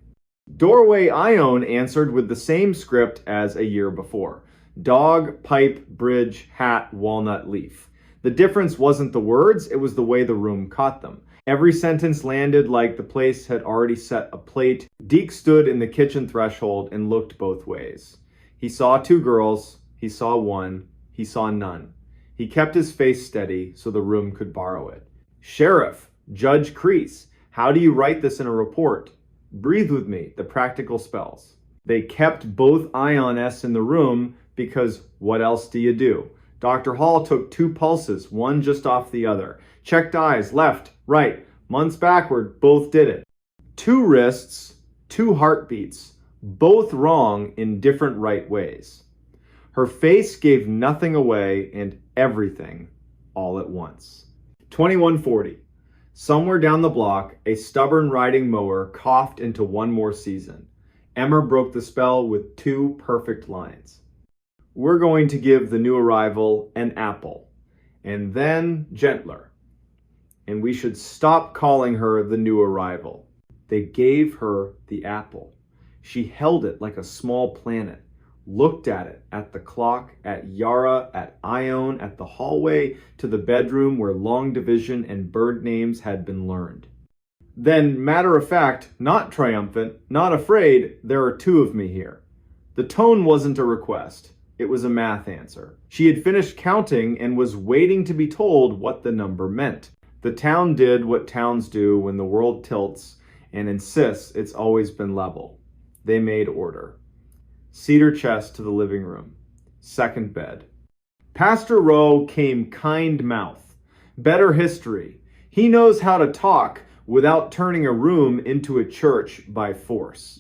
Doorway Ione answered with the same script as a year before. Dog, pipe, bridge, hat, walnut leaf. The difference wasn't the words, it was the way the room caught them. Every sentence landed like the place had already set a plate. Deke stood in the kitchen threshold and looked both ways. He saw two girls, he saw one, he saw none. He kept his face steady so the room could borrow it. Sheriff, Judge Crease, how do you write this in a report? Breathe with me, the practical spells. They kept both Ionesses in the room because what else do you do? Dr. Hall took 2 pulses, one just off the other. Checked eyes, left, right, months backward, both did it. 2 wrists, 2 heartbeats, both wrong in different right ways. Her face gave nothing away and everything all at once. 2140. Somewhere down the block, a stubborn riding mower coughed into one more season. Emmer broke the spell with 2 perfect lines. We're going to give the new arrival an apple, and then gentler. And we should stop calling her the new arrival. They gave her the apple. She held it like a small planet, looked at it, at the clock, at Yara, at Ione, at the hallway, to the bedroom where long division and bird names had been learned. Then, matter of fact, not triumphant, not afraid, there are 2 of me here. The tone wasn't a request. It was a math answer. She had finished counting and was waiting to be told what the number meant. The town did what towns do when the world tilts and insists it's always been level. They made order. Cedar chest to the living room. Second bed. Pastor Rowe came kind mouth. Better history. He knows how to talk without turning a room into a church by force.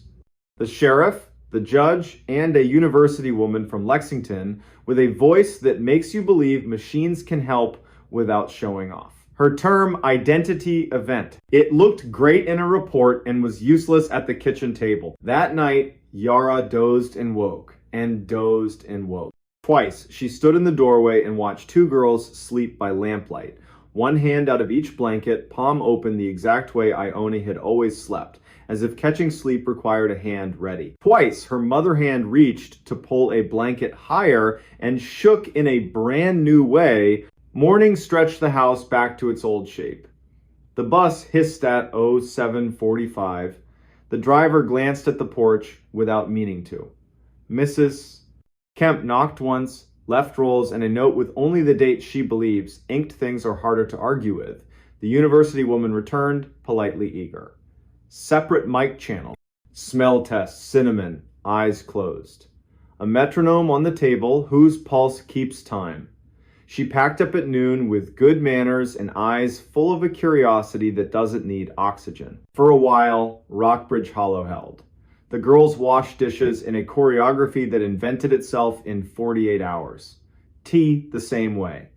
The sheriff, the judge, and a university woman from Lexington with a voice that makes you believe machines can help without showing off. Her term, identity event. It looked great in a report and was useless at the kitchen table. That night, Yara dozed and woke, and dozed and woke. Twice, she stood in the doorway and watched 2 girls sleep by lamplight. One hand out of each blanket, palm open the exact way Ione had always slept, as if catching sleep required a hand ready. Twice, her mother hand reached to pull a blanket higher and shook in a brand new way. Morning stretched the house back to its old shape. The bus hissed at 07:45. The driver glanced at the porch without meaning to. Mrs. Kemp knocked once, left rolls, and a note with only the date she believes. Inked things are harder to argue with. The university woman returned, politely eager. Separate mic channel. Smell test, cinnamon, eyes closed. A metronome on the table whose pulse keeps time. She packed up at noon with good manners and eyes full of a curiosity that doesn't need oxygen. For a while, Rockbridge Hollow held. The girls washed dishes in a choreography that invented itself in 48 hours. Tea the same way.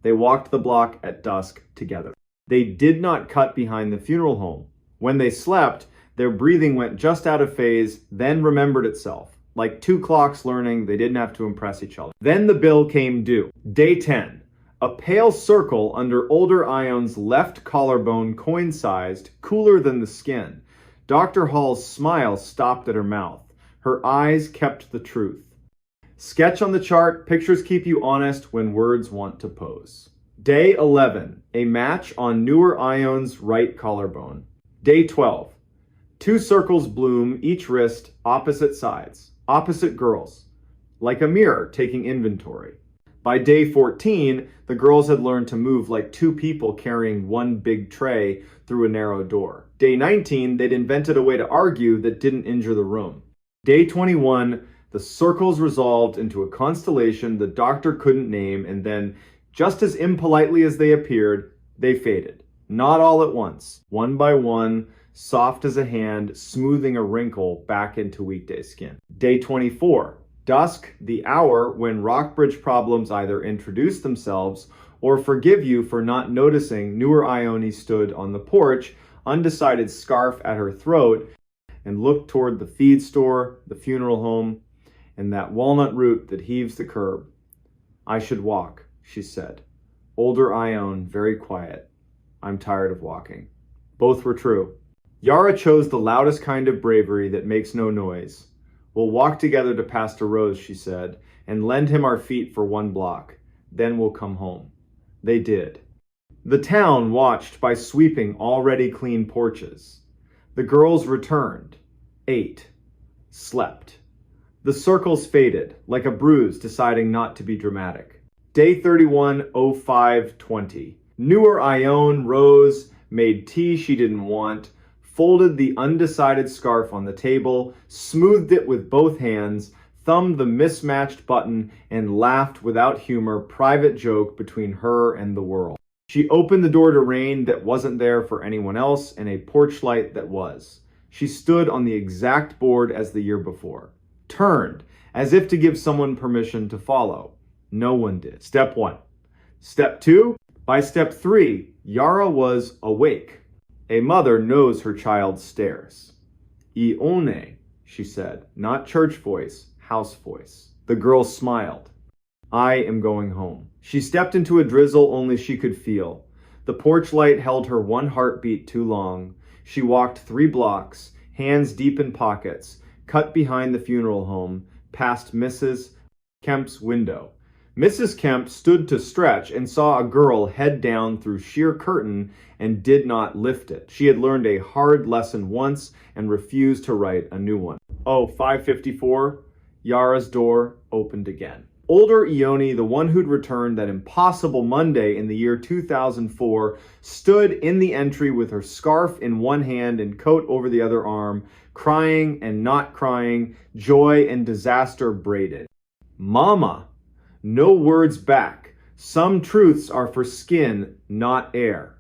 They walked the block at dusk together. They did not cut behind the funeral home. When they slept, their breathing went just out of phase, then remembered itself. Like 2 clocks learning, they didn't have to impress each other. Then the bill came due. Day 10. A pale circle under older Ione's left collarbone, coin-sized, cooler than the skin. Dr. Hall's smile stopped at her mouth. Her eyes kept the truth. Sketch on the chart, pictures keep you honest when words want to pose. Day 11. A match on newer Ione's right collarbone. Day 12. 2 circles bloom, each wrist, opposite sides. Opposite girls, like a mirror taking inventory. By day 14, the girls had learned to move like 2 people carrying one big tray through a narrow door. Day 19, they'd invented a way to argue that didn't injure the room. Day 21, the circles resolved into a constellation the doctor couldn't name, and then, just as impolitely as they appeared, they faded. Not all at once, one by one, soft as a hand, smoothing a wrinkle back into weekday skin. Day 24. Dusk, the hour when Rockbridge problems either introduced themselves or forgive you for not noticing newer Ione stood on the porch, undecided, scarf at her throat, and looked toward the feed store, the funeral home, and that walnut root that heaves the curb. I should walk, she said. Older Ione, very quiet. I'm tired of walking. Both were true. Yara chose the loudest kind of bravery that makes no noise. We'll walk together to Pastor Rose, she said, and lend him our feet for 1 block. Then we'll come home. They did. The town watched by sweeping already clean porches. The girls returned, ate, slept. The circles faded, like a bruise deciding not to be dramatic. Day 31:05:20. Newer Ione rose, made tea she didn't want, folded the undecided scarf on the table, smoothed it with both hands, thumbed the mismatched button, and laughed without humor, private joke between her and the world. She opened the door to rain that wasn't there for anyone else and a porch light that was. She stood on the exact board as the year before. Turned, as if to give someone permission to follow. No one did. Step 1. Step 2. By step 3, Yara was awake. A mother knows her child's stares. Ione, she said, not church voice, house voice. The girl smiled. I am going home. She stepped into a drizzle only she could feel. The porch light held her 1 heartbeat too long. She walked 3 blocks, hands deep in pockets, cut behind the funeral home, past Mrs. Kemp's window. Mrs. Kemp stood to stretch and saw a girl head down through sheer curtain and did not lift it. She had learned a hard lesson once and refused to write a new one. 5:54, Yara's door opened again. Older Ione, the one who'd returned that impossible Monday in the year 2004, stood in the entry with her scarf in one hand and coat over the other arm, crying and not crying, joy and disaster braided. Mama! No words back. Some truths are for skin, not air.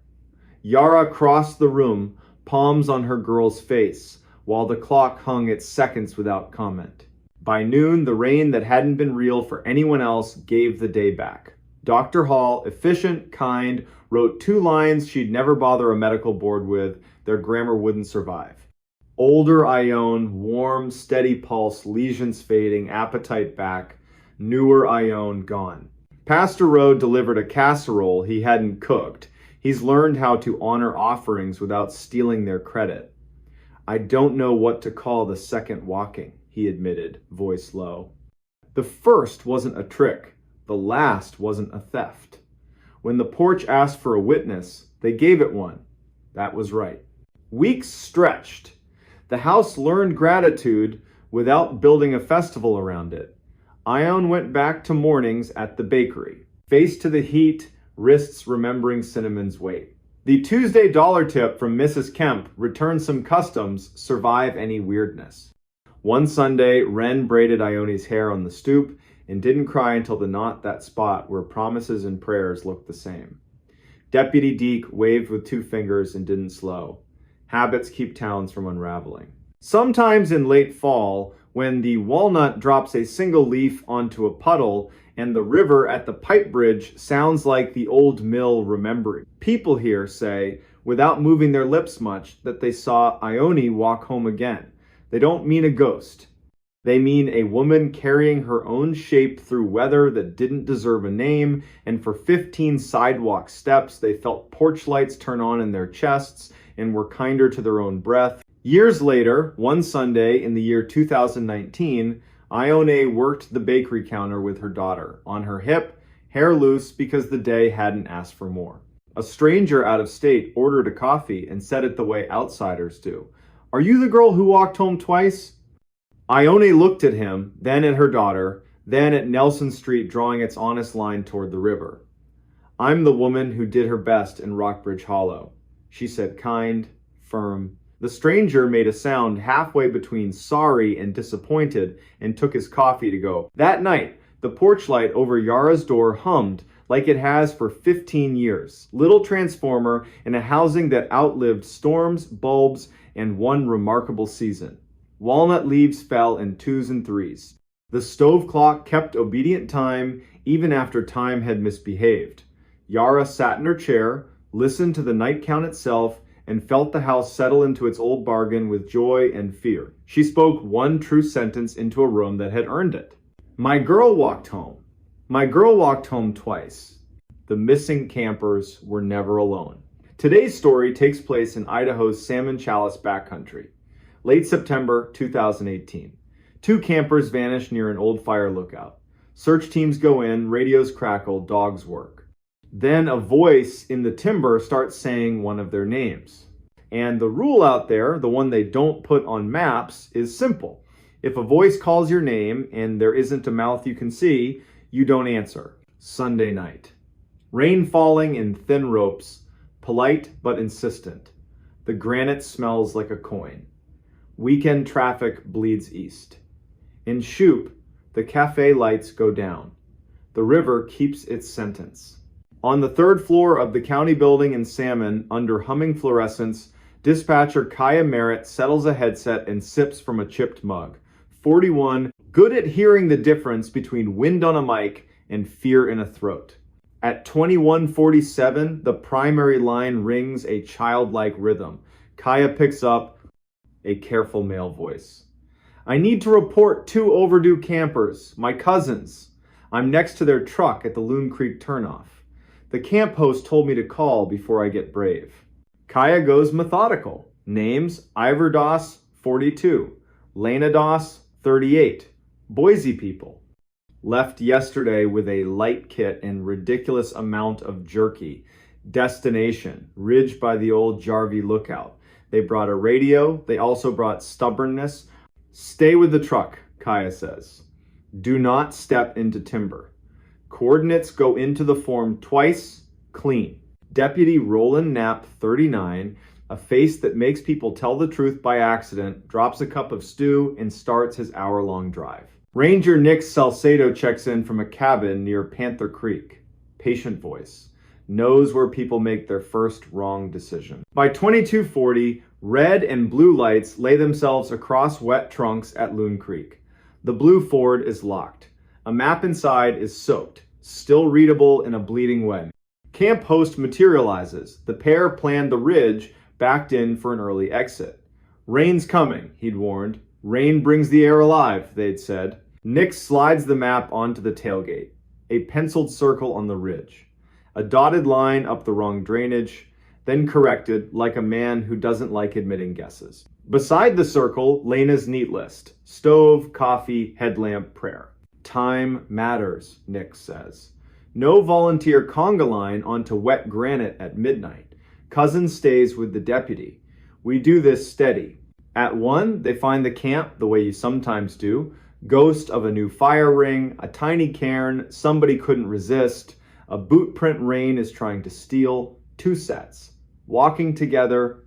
Yara crossed the room, palms on her girl's face, while the clock hung its seconds without comment. By noon, the rain that hadn't been real for anyone else gave the day back. Dr. Hall, efficient, kind, wrote 2 lines she'd never bother a medical board with. Their grammar wouldn't survive. Older Ione, warm, steady pulse, lesions fading, appetite back. Newer Ione gone. Pastor Rode delivered a casserole he hadn't cooked. He's learned how to honor offerings without stealing their credit. I don't know what to call the second walking, he admitted, voice low. The first wasn't a trick. The last wasn't a theft. When the porch asked for a witness, they gave it one. That was right. Weeks stretched. The house learned gratitude without building a festival around it. Ione went back to mornings at the bakery, face to the heat, wrists remembering cinnamon's weight. The Tuesday dollar tip from Mrs. Kemp, return some customs, survive any weirdness. One Sunday, Wren braided Ione's hair on the stoop and didn't cry until the knot that spot where promises and prayers looked the same. Deputy Deke waved with 2 fingers and didn't slow. Habits keep towns from unraveling. Sometimes in late fall, when the walnut drops a single leaf onto a puddle and the river at the pipe bridge sounds like the old mill remembering. People here say, without moving their lips much, that they saw Ione walk home again. They don't mean a ghost. They mean a woman carrying her own shape through weather that didn't deserve a name, and for 15 sidewalk steps they felt porch lights turn on in their chests and were kinder to their own breath. Years later, one Sunday in the year 2019, Ione worked the bakery counter with her daughter, on her hip, hair loose because the day hadn't asked for more. A stranger out of state ordered a coffee and said it the way outsiders do. Are you the girl who walked home twice? Ione looked at him, then at her daughter, then at Nelson Street drawing its honest line toward the river. I'm the woman who did her best in Rockbridge Hollow. She said kind, firm. The stranger made a sound halfway between sorry and disappointed and took his coffee to go. That night, the porch light over Yara's door hummed like it has for 15 years. Little transformer in a housing that outlived storms, bulbs, and one remarkable season. Walnut leaves fell in 2s and 3s. The stove clock kept obedient time even after time had misbehaved. Yara sat in her chair, listened to the night count itself, and felt the house settle into its old bargain with joy and fear. She spoke one true sentence into a room that had earned it. My girl walked home. My girl walked home twice. The missing campers were never alone. Today's story takes place in Idaho's Salmon Chalice backcountry. Late September 2018. Two campers vanish near an old fire lookout. Search teams go in, radios crackle, dogs work. Then a voice in the timber starts saying one of their names. And the rule out there, the one they don't put on maps, is simple. If a voice calls your name and there isn't a mouth you can see, you don't answer. Sunday night. Rain falling in thin ropes, polite but insistent. The granite smells like a coin. Weekend traffic bleeds east. In Shoup, the cafe lights go down. The river keeps its sentence. On the third floor of the county building in Salmon, under humming fluorescence, dispatcher Kaya Merritt settles a headset and sips from a chipped mug. 41, good at hearing the difference between wind on a mic and fear in a throat. At 21:47, the primary line rings a childlike rhythm. Kaya picks up a careful male voice. I need to report 2 overdue campers, my cousins. I'm next to their truck at the Loon Creek turnoff. The camp host told me to call before I get brave. Kaya goes methodical. Names, Ivor Doss, 42. Lena Doss, 38. Boise people. Left yesterday with a light kit and ridiculous amount of jerky. Destination, Ridge by the old Jarvie lookout. They brought a radio. They also brought stubbornness. Stay with the truck, Kaya says. Do not step into timber. Coordinates go into the form twice, clean. Deputy Roland Knapp, 39, a face that makes people tell the truth by accident, drops a cup of stew and starts his hour-long drive. Ranger Nick Salcedo checks in from a cabin near Panther Creek. Patient voice. Knows where people make their first wrong decision. By 22:40, red and blue lights lay themselves across wet trunks at Loon Creek. The blue Ford is locked. A map inside is soaked, still readable in a bleeding wet. Camp host materializes. The pair planned the ridge, backed in for an early exit. Rain's coming, he'd warned. Rain brings the air alive, they'd said. Nick slides the map onto the tailgate. A penciled circle on the ridge. A dotted line up the wrong drainage, then corrected like a man who doesn't like admitting guesses. Beside the circle, Lena's neat list. Stove, coffee, headlamp, prayer. Time matters, Nick says. No volunteer conga line onto wet granite at midnight. Cousin stays with the deputy. We do this steady. At 1, they find the camp the way you sometimes do. Ghost of a new fire ring, a tiny cairn somebody couldn't resist. A boot print Rain is trying to steal. 2 sets. Walking together.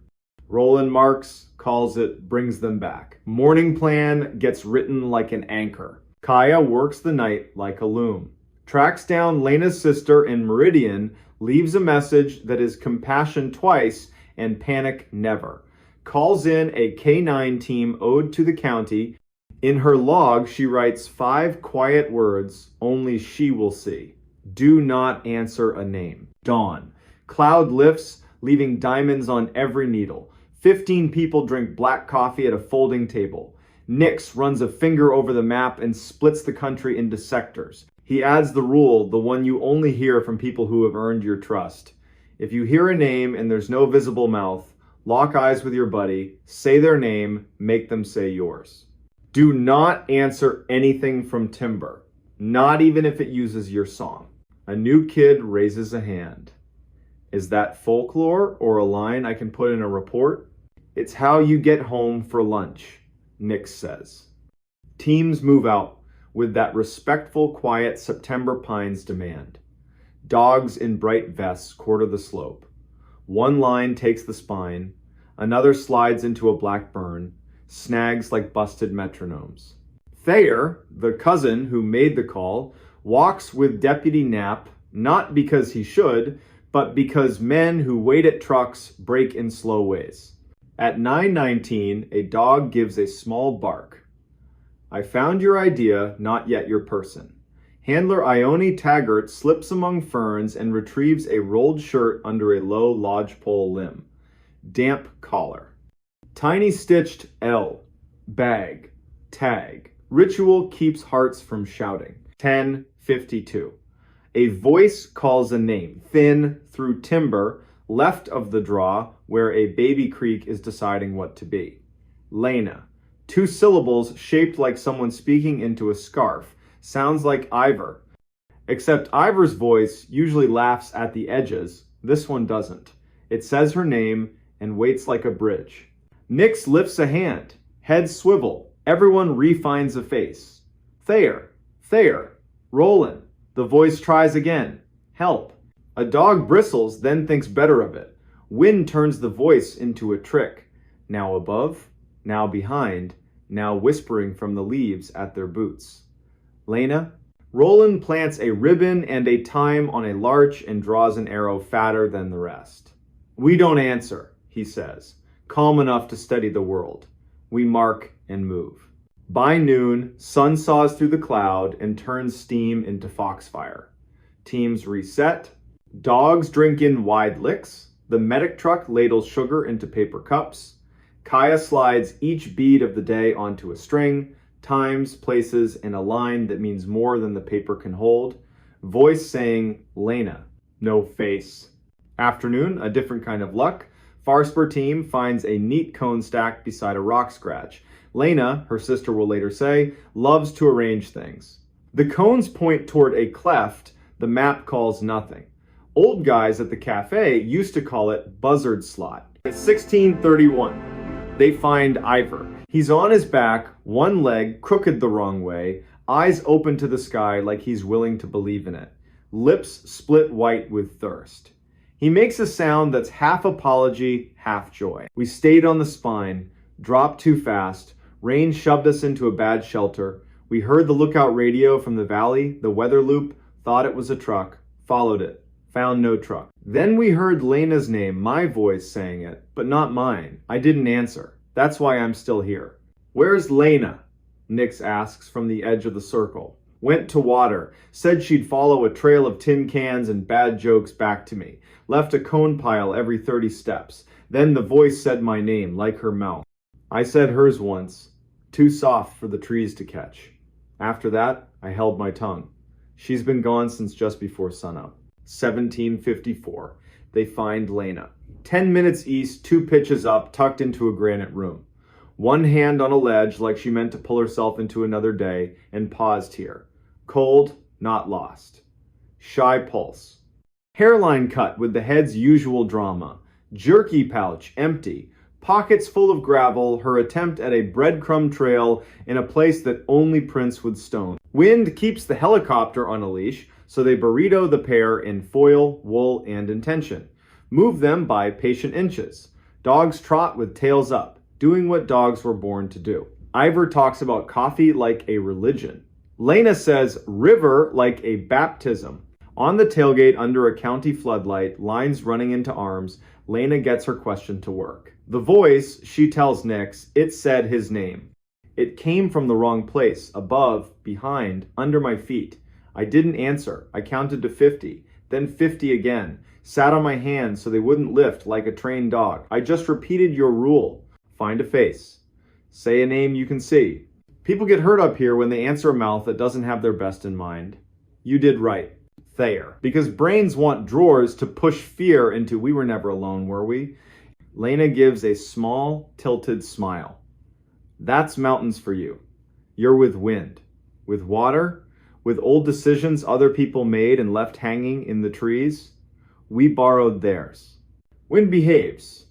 Roland Marks calls it brings them back. Morning plan gets written like an anchor. Kaya works the night like a loom. Tracks down Lena's sister in Meridian, leaves a message that is compassion twice and panic never. Calls in a K-9 team ode to the county. In her log, she writes 5 quiet words only she will see. Do not answer a name. Dawn. Cloud lifts, leaving diamonds on every needle. 15 people drink black coffee at a folding table. Nix runs a finger over the map and splits the country into sectors. He adds the rule, the one you only hear from people who have earned your trust. If you hear a name and there's no visible mouth, lock eyes with your buddy, say their name, make them say yours. Do not answer anything from timber, not even if it uses your song. A new kid raises a hand. Is that folklore or a line I can put in a report? It's how you get home for lunch, Nix says. Teams move out with that respectful, quiet September pines demand. Dogs in bright vests quarter the slope. One line takes the spine, another slides into a black burn, snags like busted metronomes. Thayer, the cousin who made the call, walks with Deputy Knapp, not because he should, but because men who wait at trucks break in slow ways. At 9:19, a dog gives a small bark. I found your idea, not yet your person. Handler Ione Taggart slips among ferns and retrieves a rolled shirt under a low lodgepole limb. Damp collar. Tiny stitched L. Bag. Tag. Ritual keeps hearts from shouting. 10:52. A voice calls a name. Thin through timber, left of the draw, where a baby creek is deciding what to be. Lena. 2 syllables shaped like someone speaking into a scarf. Sounds like Ivor. Except Ivor's voice usually laughs at the edges. This one doesn't. It says her name and waits like a bridge. Nix lifts a hand. Head swivel. Everyone refines a face. Thayer. Thayer. Roland. The voice tries again. Help. A dog bristles, then thinks better of it. Wind turns the voice into a trick. Now above, now behind, now whispering from the leaves at their boots. Lena. Roland plants a ribbon and a thyme on a larch and draws an arrow fatter than the rest. We don't answer, he says, calm enough to steady the world. We mark and move. By noon, sun saws through the cloud and turns steam into foxfire. Teams reset. Dogs drink in wide licks. The medic truck ladles sugar into paper cups. Kaya slides each bead of the day onto a string, times, places, in a line that means more than the paper can hold. Voice saying, Lena. No face. Afternoon, a different kind of luck. Farspur team finds a neat cone stacked beside a rock scratch. Lena, her sister will later say, loves to arrange things. The cones point toward a cleft the map calls nothing. Old guys at the cafe used to call it buzzard slot. At 16:31, they find Ivor. He's on his back, one leg crooked the wrong way, eyes open to the sky like he's willing to believe in it. Lips split white with thirst. He makes a sound that's half apology, half joy. We stayed on the spine, dropped too fast, rain shoved us into a bad shelter. We heard the lookout radio from the valley, the weather loop, thought it was a truck, followed it, found no truck. Then we heard Lena's name, my voice saying it, but not mine. I didn't answer. That's why I'm still here. Where's Lena? Nix asks from the edge of the circle. Went to water, said she'd follow a trail of tin cans and bad jokes back to me. Left a cone pile every 30 steps. Then the voice said my name, like her mouth. I said hers once, too soft for the trees to catch. After that, I held my tongue. She's been gone since just before sunup. 17:54. They find Lena. 10 minutes east, 2 pitches up, tucked into a granite room. One hand on a ledge like she meant to pull herself into another day, and paused here. Cold, not lost. Shy pulse. Hairline cut with the head's usual drama. Jerky pouch, empty. Pockets full of gravel, her attempt at a breadcrumb trail in a place that only prints with stone. Wind keeps the helicopter on a leash, so they burrito the pair in foil, wool, and intention. Move them by patient inches. Dogs trot with tails up, doing what dogs were born to do. Ivor talks about coffee like a religion. Lena says river like a baptism. On the tailgate under a county floodlight, lines running into arms, Lena gets her question to work. The voice, she tells Nix, it said his name. It came from the wrong place, above, behind, under my feet. I didn't answer. I counted to 50, then 50 again. Sat on my hands so they wouldn't lift like a trained dog. I just repeated your rule. Find a face. Say a name you can see. People get hurt up here when they answer a mouth that doesn't have their best in mind. You did right. Thayer. Because brains want drawers to push fear into we were never alone, were we? Lena gives a small, tilted smile. That's mountains for you. You're with wind. With water. With old decisions other people made and left hanging in the trees. We borrowed theirs. Wind behaves.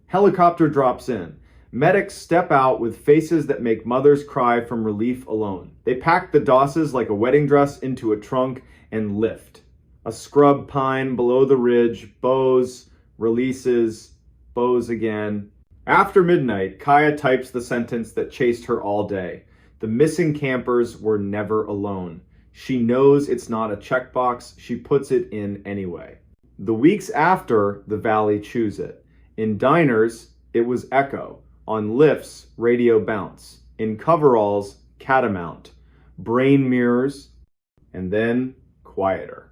Helicopter drops in. Medics step out with faces that make mothers cry from relief alone. They pack the dosses like a wedding dress into a trunk and lift. A scrub pine below the ridge, bows, releases, bows again. After midnight, Kaya types the sentence that chased her all day. The missing campers were never alone. She knows it's not a checkbox, she puts it in anyway. The weeks after, the valley chews it. In diners, it was echo. On lifts, radio bounce. In coveralls, catamount. Brain mirrors. and then quieter.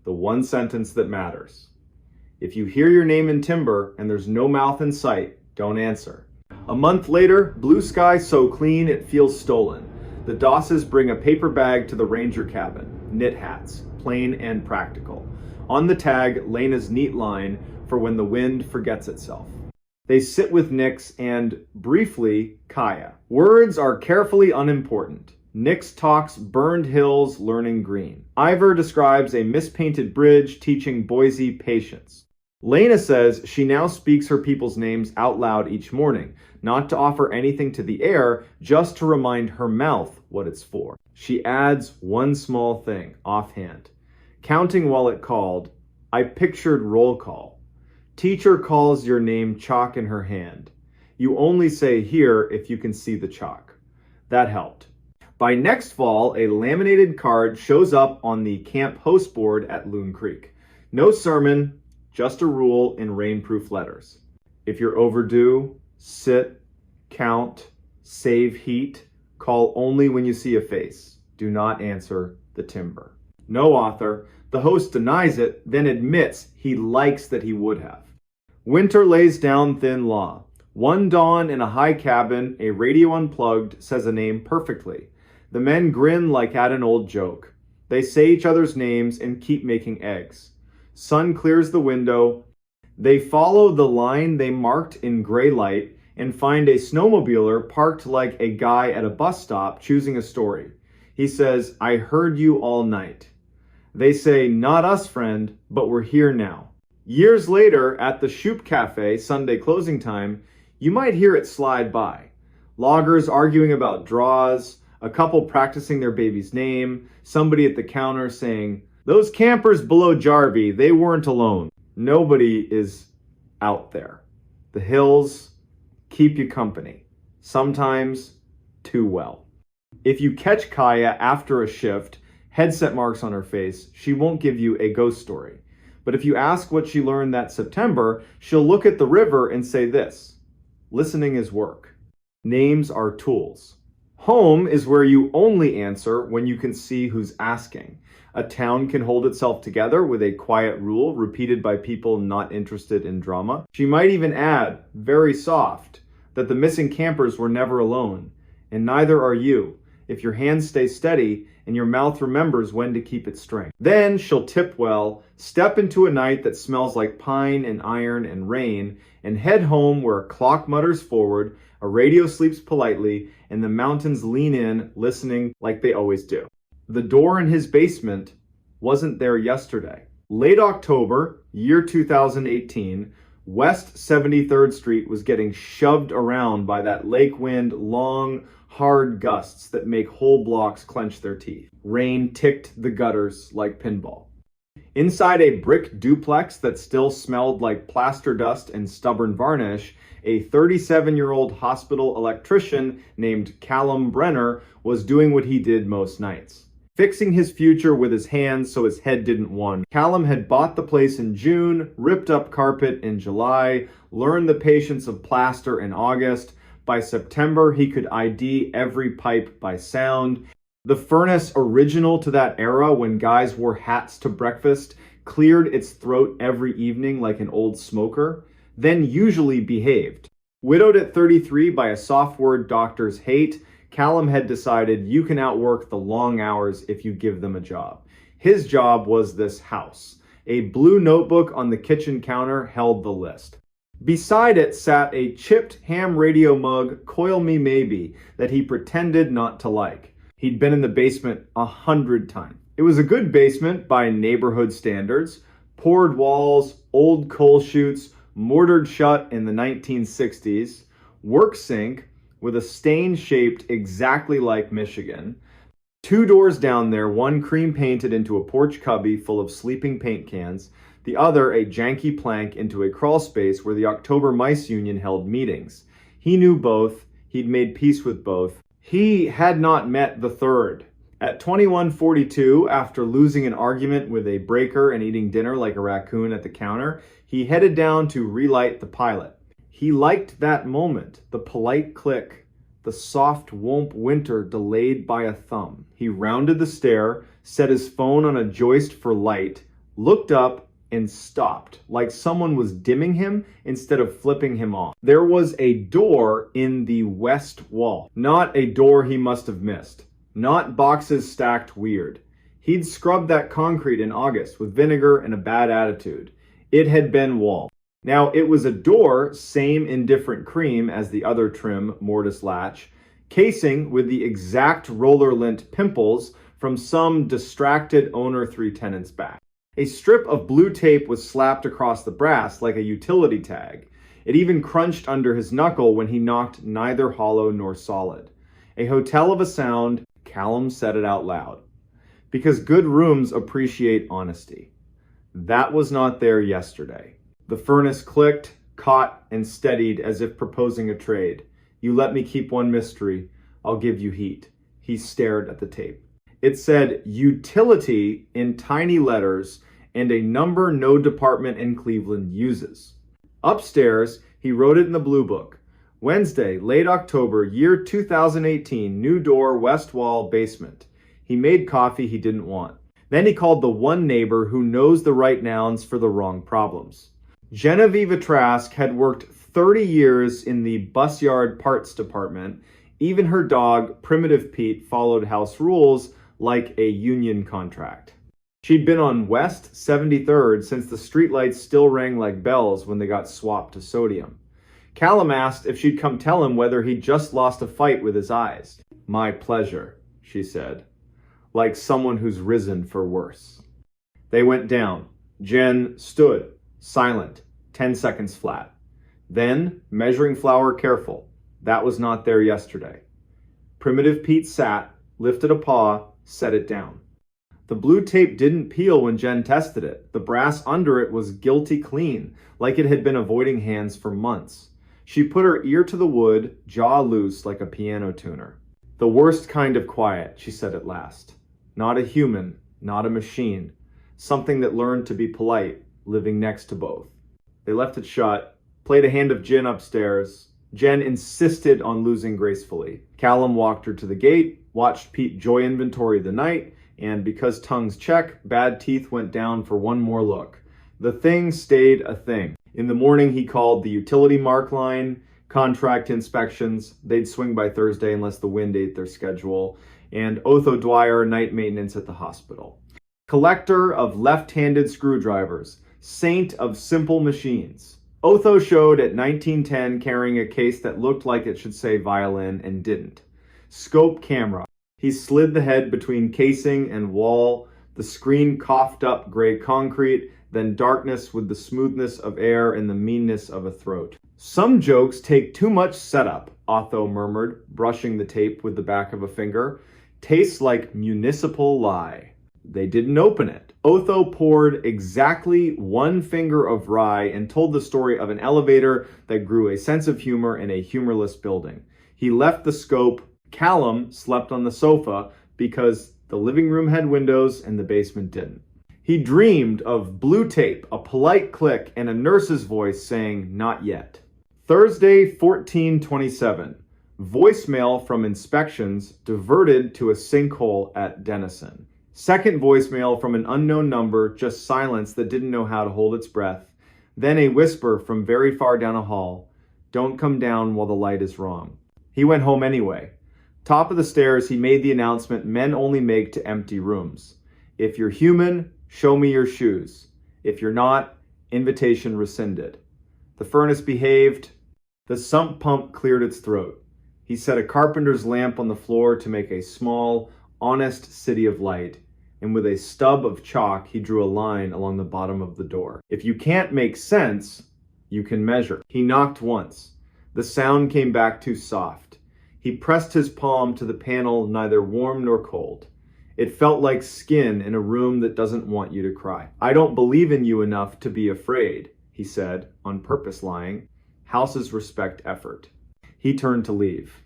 The one sentence that matters. If you hear your name in timber and there's no mouth in sight, don't answer. A month later, blue sky so clean it feels stolen. The Dosses bring a paper bag to the ranger cabin. Knit hats, plain and practical. On the tag, Lena's neat line for when the wind forgets itself. They sit with Nix and, briefly, Kaya. Words are carefully unimportant. Nix talks burned hills learning green. Ivor describes a mispainted bridge teaching Boise patience. Lena says she now speaks her people's names out loud each morning, not to offer anything to the air, just to remind her mouth what it's for. She adds one small thing, offhand. Counting while it called, I pictured roll call. Teacher calls your name chalk in her hand. You only say here if you can see the chalk. That helped. By next fall, a laminated card shows up on the camp host board at Loon Creek. No sermon, just a rule in rainproof letters. If you're overdue, sit, count, save heat, call only when you see a face. Do not answer the timber. No author. The host denies it, then admits he likes that he would have. Winter lays down thin law. One dawn in a high cabin, a radio unplugged says a name perfectly. The men grin like at an old joke. They say each other's names and keep making eggs. Sun clears the window. They follow the line they marked in gray light and find a snowmobiler parked like a guy at a bus stop choosing a story. He says, I heard you all night. They say, not us, friend, but we're here now. Years later, at the Shoop Cafe, Sunday closing time, you might hear it slide by. Loggers arguing about draws, a couple practicing their baby's name, somebody at the counter saying, those campers below Jarvie, they weren't alone. Nobody is out there. The hills keep you company, sometimes too well. If you catch Kaya after a shift, headset marks on her face, she won't give you a ghost story. But if you ask what she learned that September, she'll look at the river and say this: listening is work. Names are tools. Home is where you only answer when you can see who's asking. A town can hold itself together with a quiet rule repeated by people not interested in drama. She might even add, very soft, that the missing campers were never alone, and neither are you, if your hands stay steady and your mouth remembers when to keep its strength. Then she'll tip well, step into a night that smells like pine and iron and rain, and head home where a clock mutters forward, a radio sleeps politely, and the mountains lean in, listening like they always do. The door in his basement wasn't there yesterday. Late October, year 2018, West 73rd Street was getting shoved around by that lake wind, long, hard gusts that make whole blocks clench their teeth. Rain ticked the gutters like pinball. Inside a brick duplex that still smelled like plaster dust and stubborn varnish, a 37-year-old hospital electrician named Callum Brenner was doing what he did most nights: fixing his future with his hands so his head didn't wander. Callum had bought the place in June, ripped up carpet in July, learned the patience of plaster in August. By September, he could ID every pipe by sound. The furnace, original to that era when guys wore hats to breakfast, cleared its throat every evening like an old smoker, then usually behaved. Widowed at 33 by a soft word doctors hate, Callum had decided you can outwork the long hours if you give them a job. His job was this house. A blue notebook on the kitchen counter held the list. Beside it sat a chipped ham radio mug, Coil Me Maybe, that he pretended not to like. He'd been in the basement 100 times. It was a good basement by neighborhood standards. Poured walls, old coal chutes, mortared shut in the 1960s. Work sink with a stain shaped exactly like Michigan. 2 doors down there, one cream painted into a porch cubby full of sleeping paint cans, the other a janky plank into a crawl space where the October Mice Union held meetings. He knew both. He'd made peace with both. He had not met the third. At 21:42, after losing an argument with a breaker and eating dinner like a raccoon at the counter, he headed down to relight the pilot. He liked that moment, the polite click, The soft womp winter delayed by a thumb. He rounded the stair, set his phone on a joist for light, looked up, and stopped, like someone was dimming him instead of flipping him off. There was a door in the west wall. Not a door he must have missed. Not boxes stacked weird. He'd scrubbed that concrete in August with vinegar and a bad attitude. It had been wall. Now, it was a door, same in different cream as the other trim mortise latch, casing with the exact roller lint pimples from some distracted owner 3 tenants back. A strip of blue tape was slapped across the brass like a utility tag. It even crunched under his knuckle when he knocked neither hollow nor solid. A hotel of a sound, Callum said it out loud. Because good rooms appreciate honesty. That was not there yesterday. The furnace clicked, caught, and steadied as if proposing a trade. You let me keep one mystery, I'll give you heat. He stared at the tape. It said utility in tiny letters and a number no department in Cleveland uses. Upstairs, he wrote it in the blue book. Wednesday, late October, year 2018, new door, west wall, basement. He made coffee he didn't want. Then he called the one neighbor who knows the right nouns for the wrong problems. Genevieve Trask had worked 30 years in the bus yard parts department. Even her dog, Primitive Pete, followed house rules like a union contract. She'd been on West 73rd since the streetlights still rang like bells when they got swapped to sodium. Callum asked if she'd come tell him whether he'd just lost a fight with his eyes. My pleasure, she said, like someone who's risen for worse. They went down. Jen stood, silent, 10 seconds flat. Then, measuring flour careful. That was not there yesterday. Primitive Pete sat, lifted a paw, set it down. The blue tape didn't peel when Jen tested it. The brass under it was guilty clean, like it had been avoiding hands for months. She put her ear to the wood, jaw loose like a piano tuner. The worst kind of quiet, she said at last. Not a human, not a machine. Something that learned to be polite, living next to both. They left it shut, played a hand of gin upstairs. Jen insisted on losing gracefully. Callum walked her to the gate, watched Pete joy inventory the night, and because tongues check, bad teeth went down for one more look. The thing stayed a thing. In the morning, he called the utility mark line, contract inspections. They'd swing by Thursday unless the wind ate their schedule. And Otho Dwyer, night maintenance at the hospital. Collector of left-handed screwdrivers. Saint of simple machines. Otho showed at 1910 carrying a case that looked like it should say violin and didn't. Scope camera. He slid the head between casing and wall. The screen coughed up gray concrete, then darkness with the smoothness of air and the meanness of a throat. Some jokes take too much setup, Otho murmured, brushing the tape with the back of a finger. Tastes like municipal lie. They didn't open it. Otho poured exactly one finger of rye and told the story of an elevator that grew a sense of humor in a humorless building. He left the scope. Callum slept on the sofa because the living room had windows and the basement didn't. He dreamed of blue tape, a polite click, and a nurse's voice saying, "Not yet." Thursday, 14/27. Voicemail from inspections diverted to a sinkhole at Denison. Second voicemail from an unknown number, just silence that didn't know how to hold its breath. Then a whisper from very far down a hall. Don't come down while the light is wrong. He went home anyway. Top of the stairs, he made the announcement men only make to empty rooms. If you're human, show me your shoes. If you're not, invitation rescinded. The furnace behaved. The sump pump cleared its throat. He set a carpenter's lamp on the floor to make a small, honest city of light, and with a stub of chalk, he drew a line along the bottom of the door. If you can't make sense, you can measure. He knocked once. The sound came back too soft. He pressed his palm to the panel, neither warm nor cold. It felt like skin in a room that doesn't want you to cry. I don't believe in you enough to be afraid, he said, on purpose lying. Houses respect effort. He turned to leave.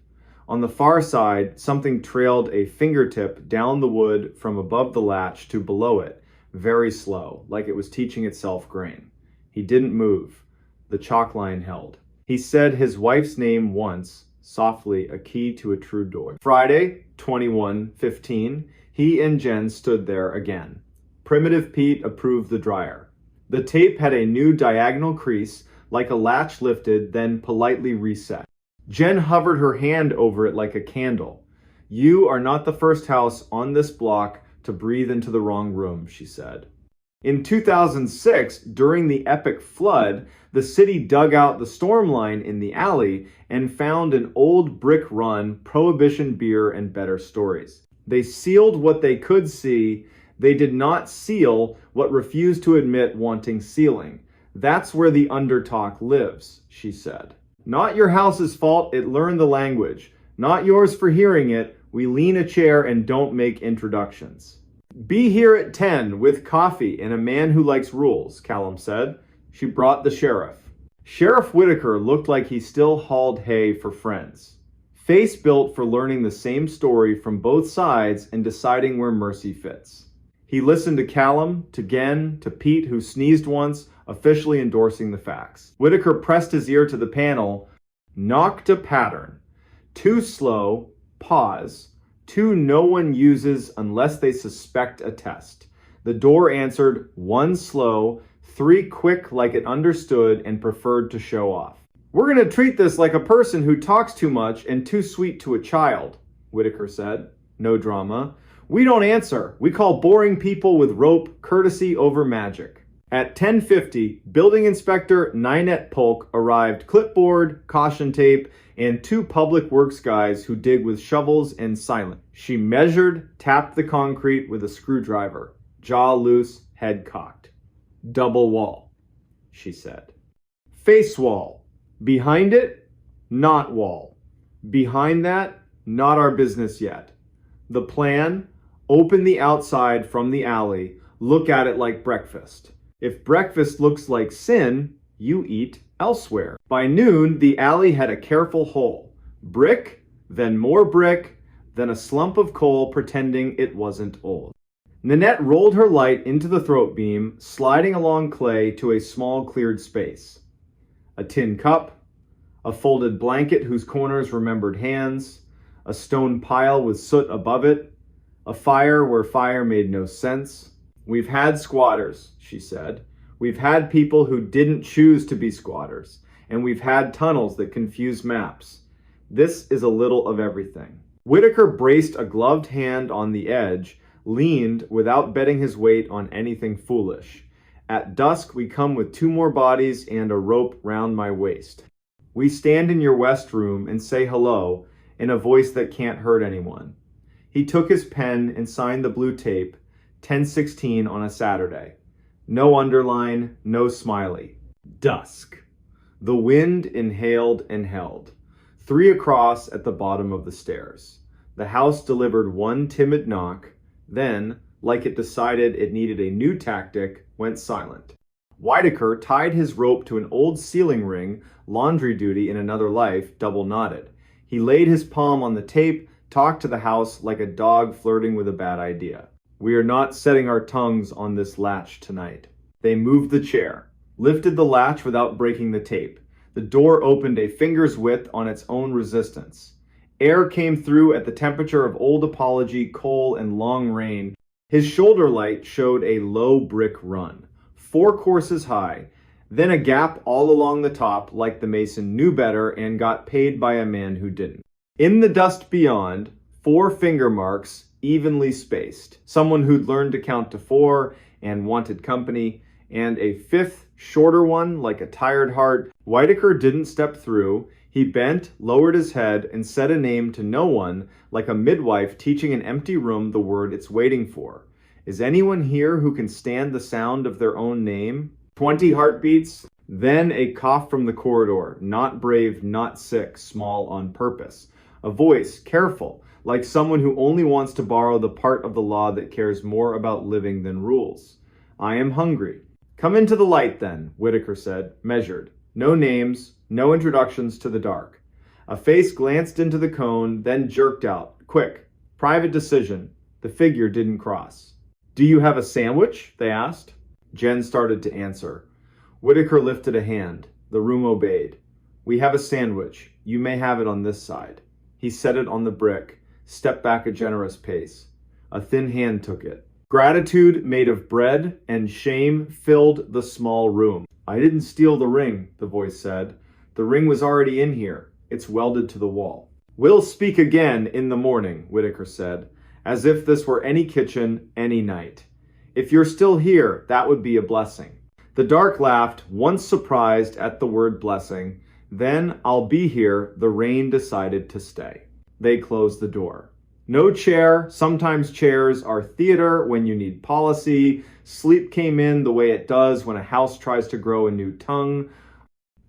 On the far side, something trailed a fingertip down the wood from above the latch to below it, very slow, like it was teaching itself grain. He didn't move. The chalk line held. He said his wife's name once, softly, a key to a true door. Friday, 21:15, he and Jen stood there again. Primitive Pete approved the dryer. The tape had a new diagonal crease, like a latch lifted, then politely reset. Jen hovered her hand over it like a candle. "You are not the first house on this block to breathe into the wrong room," she said. In 2006, during the epic flood, the city dug out the storm line in the alley and found an old brick run, Prohibition beer, and better stories. They sealed what they could see. They did not seal what refused to admit wanting sealing. "That's where the undertalk lives," she said. "Not your house's fault it learned the language. Not yours for hearing it. We lean a chair and don't make introductions." "Be here at 10 with coffee and a man who likes rules," Callum said. She brought the sheriff. Sheriff Whitaker looked like he still hauled hay for friends. Face built for learning the same story from both sides and deciding where mercy fits. He listened to Callum, to Gen, to Pete, who sneezed once, officially endorsing the facts. Whitaker pressed his ear to the panel. "Knocked a pattern. 2 slow, pause. 2 no one uses unless they suspect a test." The door answered 1 slow, 3 quick like it understood and preferred to show off. "We're going to treat this like a person who talks too much and too sweet to a child," Whitaker said. No drama. "We don't answer. We call boring people with rope courtesy over magic." At 10:50, Building Inspector Ninette Polk arrived, clipboard, caution tape, and 2 public works guys who dig with shovels and silent. She measured, tapped the concrete with a screwdriver, jaw loose, head cocked. "Double wall," she said. "Face wall. Behind it, not wall. Behind that, not our business yet. The plan, open the outside from the alley, look at it like breakfast. If breakfast looks like sin, you eat elsewhere." By noon, the alley had a careful hole. Brick, then more brick, then a slump of coal pretending it wasn't old. Ninette rolled her light into the throat beam, sliding along clay to a small cleared space. A tin cup, a folded blanket whose corners remembered hands, a stone pile with soot above it, a fire where fire made no sense. "We've had squatters," she said. "We've had people who didn't choose to be squatters, and we've had tunnels that confuse maps. This is a little of everything." Whitaker braced a gloved hand on the edge, leaned without betting his weight on anything foolish. "At dusk we come with 2 more bodies and a rope round my waist. We stand in your west room and say hello in a voice that can't hurt anyone." He took his pen and signed the blue tape, 10:16 on a Saturday. No underline, no smiley. Dusk. The wind inhaled and held. 3 across at the bottom of the stairs. The house delivered 1 timid knock, then, like it decided it needed a new tactic, went silent. Whitaker tied his rope to an old ceiling ring, laundry duty in another life, double knotted. He laid his palm on the tape, talked to the house like a dog flirting with a bad idea. "We are not setting our tongues on this latch tonight." They moved the chair, lifted the latch without breaking the tape. The door opened a finger's width on its own resistance. Air came through at the temperature of old apology, coal, and long rain. His shoulder light showed a low brick run, 4 courses high, then a gap all along the top like the mason knew better and got paid by a man who didn't. In the dust beyond, 4 finger marks, evenly spaced. Someone who'd learned to count to 4 and wanted company, and a 5th, shorter one like a tired heart. Whitaker didn't step through. He bent, lowered his head, and said a name to no one, like a midwife teaching an empty room the word it's waiting for. "Is anyone here who can stand the sound of their own name?" 20 heartbeats, then a cough from the corridor, not brave, not sick, small on purpose. A voice, careful, like someone who only wants to borrow the part of the law that cares more about living than rules. "I am hungry." "Come into the light then," Whitaker said, measured. No names, no introductions to the dark. A face glanced into the cone, then jerked out. Quick, private decision. The figure didn't cross. "Do you have a sandwich?" they asked. Jen started to answer. Whitaker lifted a hand. The room obeyed. "We have a sandwich. You may have it on this side." He set it on the brick, stepped back a generous pace. A thin hand took it. Gratitude made of bread and shame filled the small room. "I didn't steal the ring," the voice said. "The ring was already in here. It's welded to the wall." "We'll speak again in the morning," Whitaker said, as if this were any kitchen, any night. "If you're still here, that would be a blessing." The dark laughed, once surprised at the word blessing. Then, "I'll be here," the rain decided to stay. They closed the door. No chair. Sometimes chairs are theater when you need policy. Sleep came in the way it does when a house tries to grow a new tongue.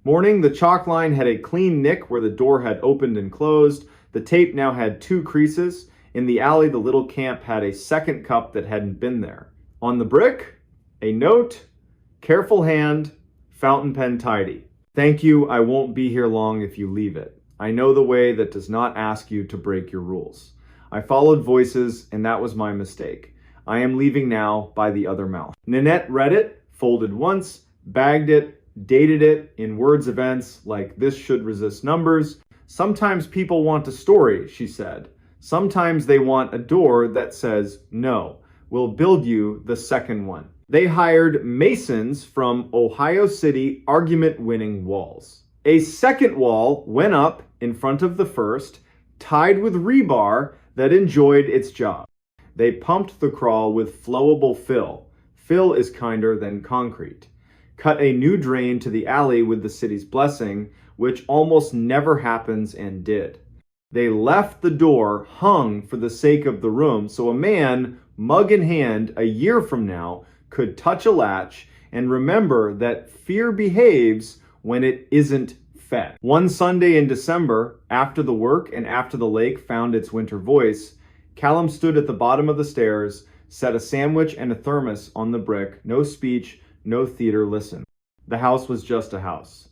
Morning, the chalk line had a clean nick where the door had opened and closed. The tape now had 2 creases. In the alley, the little camp had a second cup that hadn't been there. On the brick, a note, "Careful hand, fountain pen tidy. Thank you, I won't be here long if you leave it. I know the way that does not ask you to break your rules. I followed voices, and that was my mistake. I am leaving now by the other mouth." Nanette read it, folded once, bagged it, dated it in words events like "this should resist numbers." "Sometimes people want a story," she said. "Sometimes they want a door that says, 'No, we'll build you the second one.'" They hired masons from Ohio City argument-winning walls. A second wall went up in front of the first, tied with rebar that enjoyed its job. They pumped the crawl with flowable fill. Fill is kinder than concrete. Cut a new drain to the alley with the city's blessing, which almost never happens and did. They left the door hung for the sake of the room so a man, mug in hand, a year from now, could touch a latch and remember that fear behaves when it isn't fed. One Sunday in December, after the work and after the lake found its winter voice, Callum stood at the bottom of the stairs, set a sandwich and a thermos on the brick. No speech, no theater, listen. The house was just a house.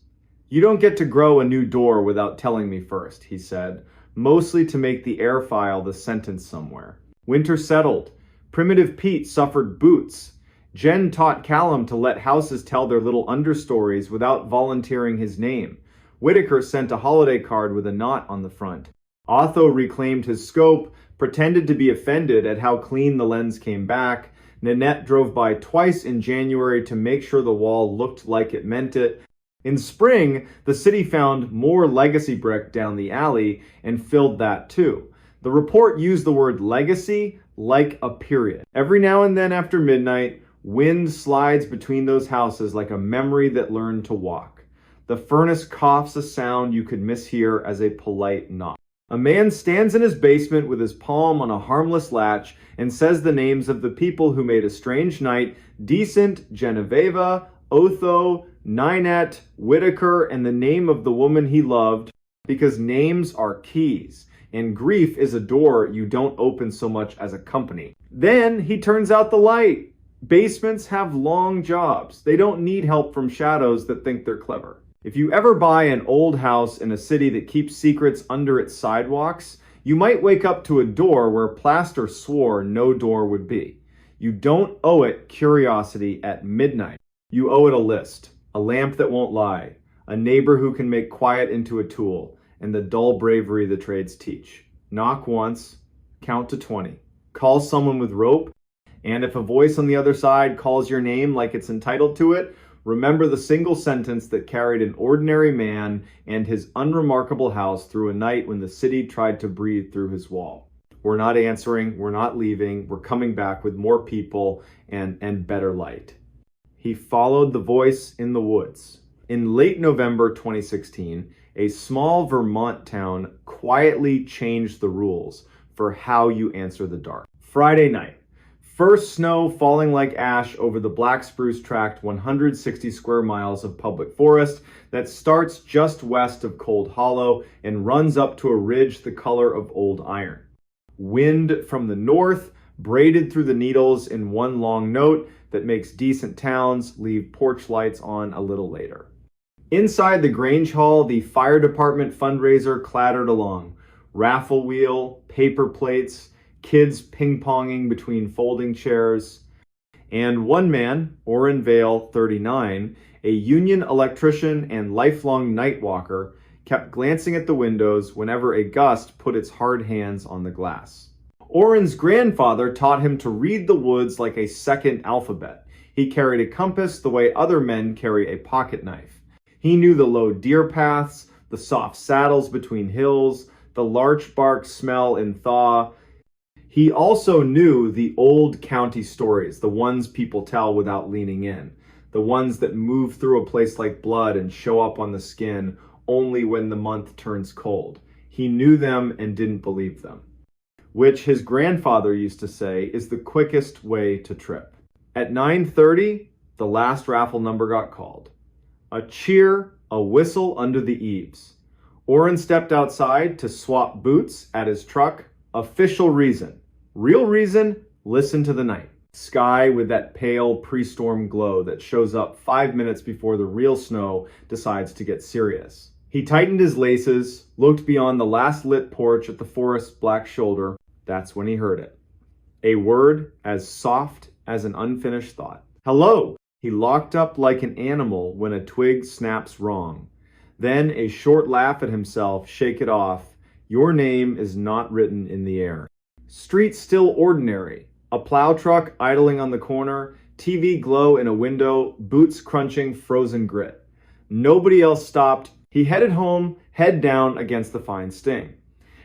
"You don't get to grow a new door without telling me first," he said, mostly to make the air file the sentence somewhere. Winter settled. Primitive Pete suffered boots. Jen taught Callum to let houses tell their little understories without volunteering his name. Whitaker sent a holiday card with a knot on the front. Otho reclaimed his scope, pretended to be offended at how clean the lens came back. Nanette drove by twice in January to make sure the wall looked like it meant it. In spring, the city found more legacy brick down the alley and filled that too. The report used the word legacy like a period. Every now and then after midnight, wind slides between those houses like a memory that learned to walk. The furnace coughs a sound you could mishear as a polite knock. A man stands in his basement with his palm on a harmless latch and says the names of the people who made a strange night decent: Genoveva, Otho, Ninette, Whitaker, and the name of the woman he loved, because names are keys, and grief is a door you don't open so much as a company. Then he turns out the light. Basements have long jobs. They don't need help from shadows that think they're clever. If you ever buy an old house in a city that keeps secrets under its sidewalks, you might wake up to a door where plaster swore no door would be. You don't owe it curiosity at midnight. You owe it a list, a lamp that won't lie, a neighbor who can make quiet into a tool, and the dull bravery the trades teach. Knock once, count to 20. Call someone with rope, and if a voice on the other side calls your name like it's entitled to it, remember the single sentence that carried an ordinary man and his unremarkable house through a night when the city tried to breathe through his wall. We're not answering, we're not leaving, we're coming back with more people and better light. He followed the voice in the woods. In late November 2016, a small Vermont town quietly changed the rules for how you answer the dark. Friday night. First snow falling like ash over the Black Spruce tract 160 square miles of public forest that starts just west of Cold Hollow and runs up to a ridge the color of old iron. Wind from the north braided through the needles in one long note that makes decent towns leave porch lights on a little later. Inside the Grange Hall, the fire department fundraiser clattered along. Raffle wheel, paper plates, kids ping-ponging between folding chairs, and one man, Orrin Vale, 39, a union electrician and lifelong night walker, kept glancing at the windows whenever a gust put its hard hands on the glass. Oren's grandfather taught him to read the woods like a second alphabet. He carried a compass the way other men carry a pocket knife. He knew the low deer paths, the soft saddles between hills, the larch bark smell in thaw. He also knew the old county stories, the ones people tell without leaning in, the ones that move through a place like blood and show up on the skin only when the month turns cold. He knew them and didn't believe them, which his grandfather used to say is the quickest way to trip. At 9:30, the last raffle number got called. A cheer, a whistle under the eaves. Oren stepped outside to swap boots at his truck. Official reason. Real reason, listen to the night. Sky with that pale pre-storm glow that shows up 5 minutes before the real snow decides to get serious. He tightened his laces, looked beyond the last lit porch at the forest's black shoulder. That's when he heard it. A word as soft as an unfinished thought. Hello! He locked up like an animal when a twig snaps wrong. Then a short laugh at himself, shake it off. Your name is not written in the air. Street still ordinary. A plow truck idling on the corner, TV glow in a window, boots crunching frozen grit. Nobody else stopped. He headed home, head down against the fine sting.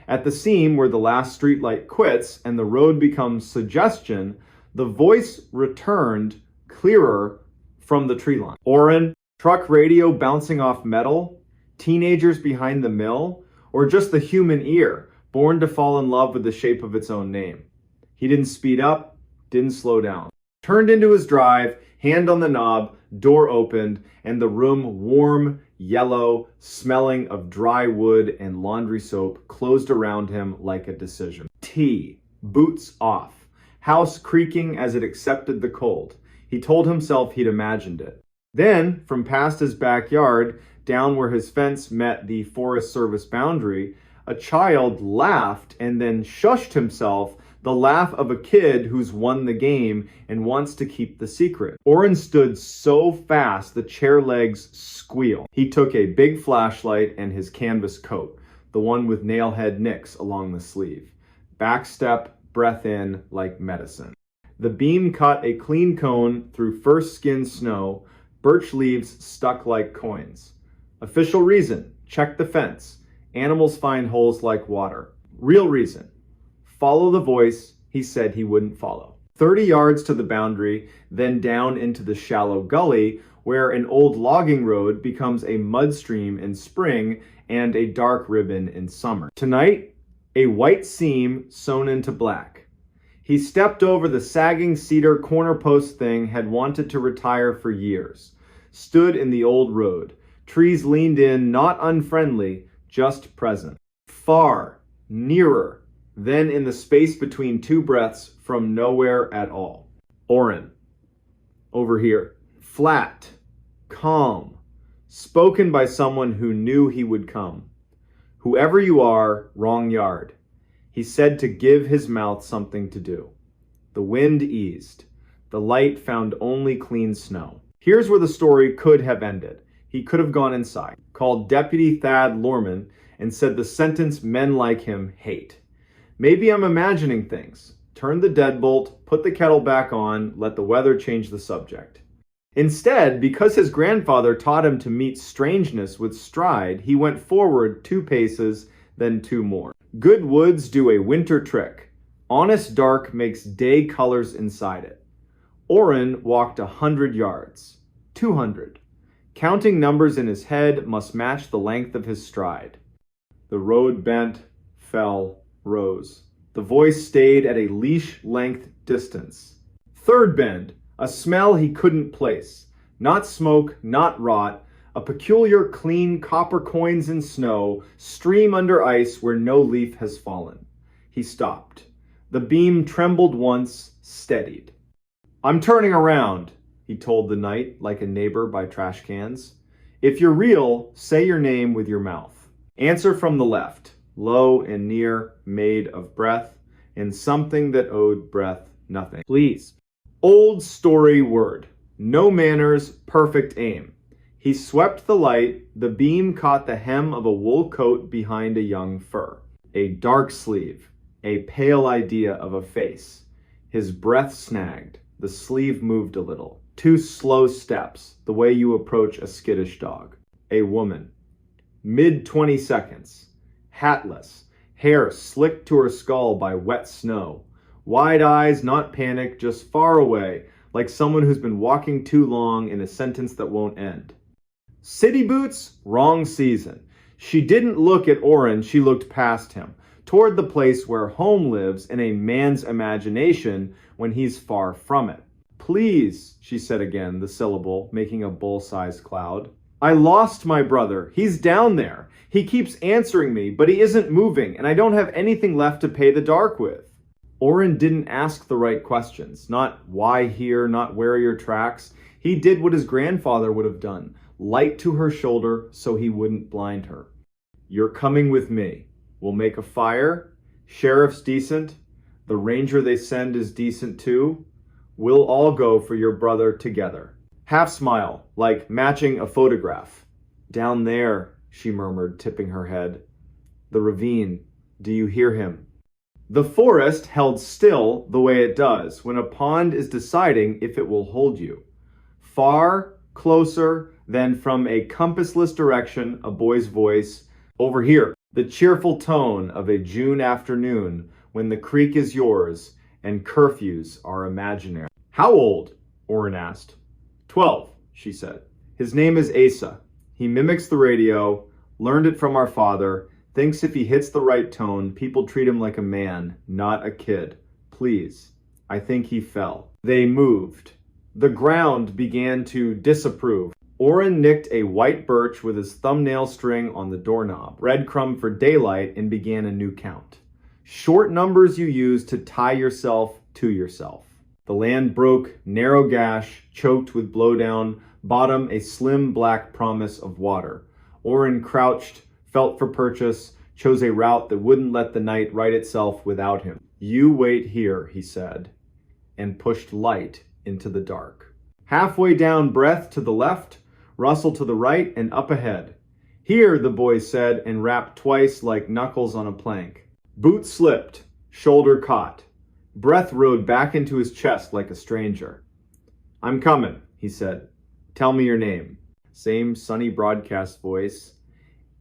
At the seam where the last streetlight quits and the road becomes suggestion, the voice returned clearer from the tree line. Oren, truck radio bouncing off metal, teenagers behind the mill, or just the human ear, born to fall in love with the shape of its own name. He didn't speed up, didn't slow down. Turned into his drive, hand on the knob, door opened, and the room warm, yellow, smelling of dry wood and laundry soap closed around him like a decision. Tea, boots off, house creaking as it accepted the cold. He told himself he'd imagined it. Then, from past his backyard, down where his fence met the Forest Service boundary, a child laughed and then shushed himself, the laugh of a kid who's won the game and wants to keep the secret. Oren stood so fast the chair legs squealed. He took a big flashlight and his canvas coat, the one with nailhead nicks along the sleeve. Back step, breath in like medicine. The beam cut a clean cone through first skinned snow, birch leaves stuck like coins. Official reason, check the fence. Animals find holes like water. Real reason, follow the voice he said he wouldn't follow. 30 yards to the boundary, then down into the shallow gully where an old logging road becomes a mud stream in spring and a dark ribbon in summer. Tonight, a white seam sewn into black. He stepped over the sagging cedar corner post thing had wanted to retire for years. Stood in the old road. Trees leaned in, not unfriendly, just present. Far, nearer, then in the space between two breaths from nowhere at all. Oren. Over here. Flat. Calm. Spoken by someone who knew he would come. Whoever you are, wrong yard. He said to give his mouth something to do. The wind eased. The light found only clean snow. Here's where the story could have ended. He could have gone inside, called Deputy Thad Lorman, and said the sentence men like him hate. Maybe I'm imagining things. Turn the deadbolt, put the kettle back on, let the weather change the subject. Instead, because his grandfather taught him to meet strangeness with stride, he went forward 2 paces, then 2 more. Good woods do a winter trick. Honest dark makes day colors inside it. Oren walked 100 yards. 200. Counting numbers in his head must match the length of his stride. The road bent, fell, rose. The voice stayed at a leash-length distance. 3rd bend, a smell he couldn't place. Not smoke, not rot. A peculiar clean copper coins in snow stream under ice where no leaf has fallen. He stopped. The beam trembled once, steadied. I'm turning around, he told the night like a neighbor by trash cans. If you're real, say your name with your mouth. Answer from the left, low and near, made of breath, and something that owed breath nothing. Please. Old story word. No manners, perfect aim. He swept the light. The beam caught the hem of a wool coat behind a young fur. A dark sleeve, a pale idea of a face. His breath snagged. The sleeve moved a little. 2 slow steps, the way you approach a skittish dog. A woman. Mid-20 seconds. Hatless. Hair slicked to her skull by wet snow. Wide eyes, not panic, just far away, like someone who's been walking too long in a sentence that won't end. City boots? Wrong season. She didn't look at Oren, she looked past him, toward the place where home lives in a man's imagination when he's far from it. Please, she said again, the syllable making a bull-sized cloud. I lost my brother. He's down there. He keeps answering me, but he isn't moving, and I don't have anything left to pay the dark with. Oren didn't ask the right questions. Not why here, not where are your tracks. He did what his grandfather would have done. Light to her shoulder so he wouldn't blind her. You're coming with me. We'll make a fire. Sheriff's decent. The ranger they send is decent too. We'll all go for your brother together. Half smile, like matching a photograph. Down there, she murmured, tipping her head. The ravine. Do you hear him? The forest held still the way it does when a pond is deciding if it will hold you. Far, closer, then from a compassless direction, a boy's voice. Over here, the cheerful tone of a June afternoon when the creek is yours and curfews are imaginary. How old? Oren asked. 12, she said. His name is Asa. He mimics the radio, learned it from our father, thinks if he hits the right tone, people treat him like a man, not a kid. Please. I think he fell. They moved. The ground began to disapprove. Oren nicked a white birch with his thumbnail string on the doorknob, breadcrumb for daylight, and began a new count. Short numbers you use to tie yourself to yourself. The land broke, narrow gash, choked with blowdown, bottom a slim black promise of water. Oren crouched, felt for purchase, chose a route that wouldn't let the night right itself without him. You wait here, he said, and pushed light into the dark. Halfway down, breath to the left, rustle to the right, and up ahead. Here, the boy said, and rapped twice like knuckles on a plank. Boot slipped, shoulder caught. Breath rode back into his chest like a stranger. I'm coming, he said. Tell me your name. Same sunny broadcast voice.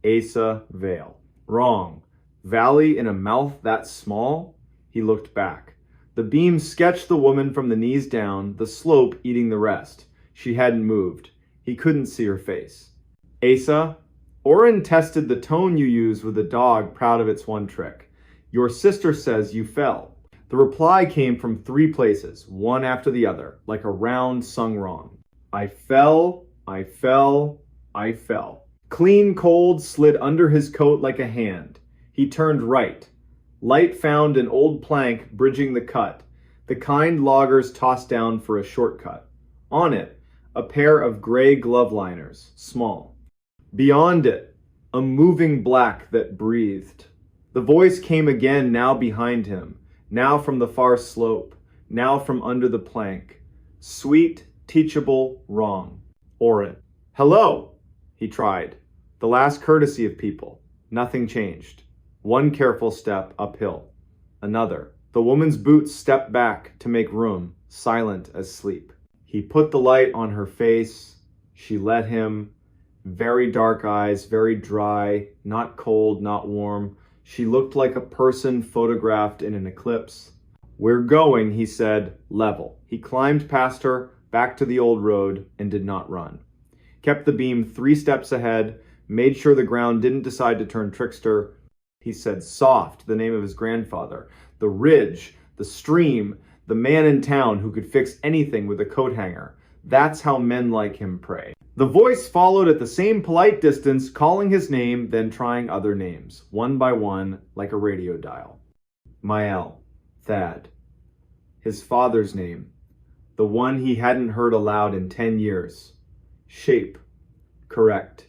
Asa Vale. Wrong. Valley in a mouth that small? He looked back. The beam sketched the woman from the knees down, the slope eating the rest. She hadn't moved. He couldn't see her face. Asa, Oren tested the tone you use with a dog proud of its one trick. Your sister says you fell. The reply came from 3 places, one after the other, like a round sung wrong. I fell, I fell, I fell. Clean cold slid under his coat like a hand. He turned right. Light found an old plank bridging the cut, the kind loggers tossed down for a shortcut. On it, a pair of gray glove liners, small. Beyond it, a moving black that breathed. The voice came again, now behind him, now from the far slope, now from under the plank. Sweet, teachable, wrong. Oren. Hello, he tried. The last courtesy of people. Nothing changed. One careful step uphill. Another. The woman's boots stepped back to make room, silent as sleep. He put the light on her face. She let him. Very dark eyes, very dry, not cold, not warm. She looked like a person photographed in an eclipse. We're going, he said, level. He climbed past her, back to the old road, and did not run. Kept the beam 3 steps ahead, made sure the ground didn't decide to turn trickster. He said soft, the name of his grandfather, the ridge, the stream, the man in town who could fix anything with a coat hanger. That's how men like him pray. The voice followed at the same polite distance, calling his name, then trying other names, one by one, like a radio dial. Mael, Thad. His father's name, the one he hadn't heard aloud in 10 years. Shape, correct.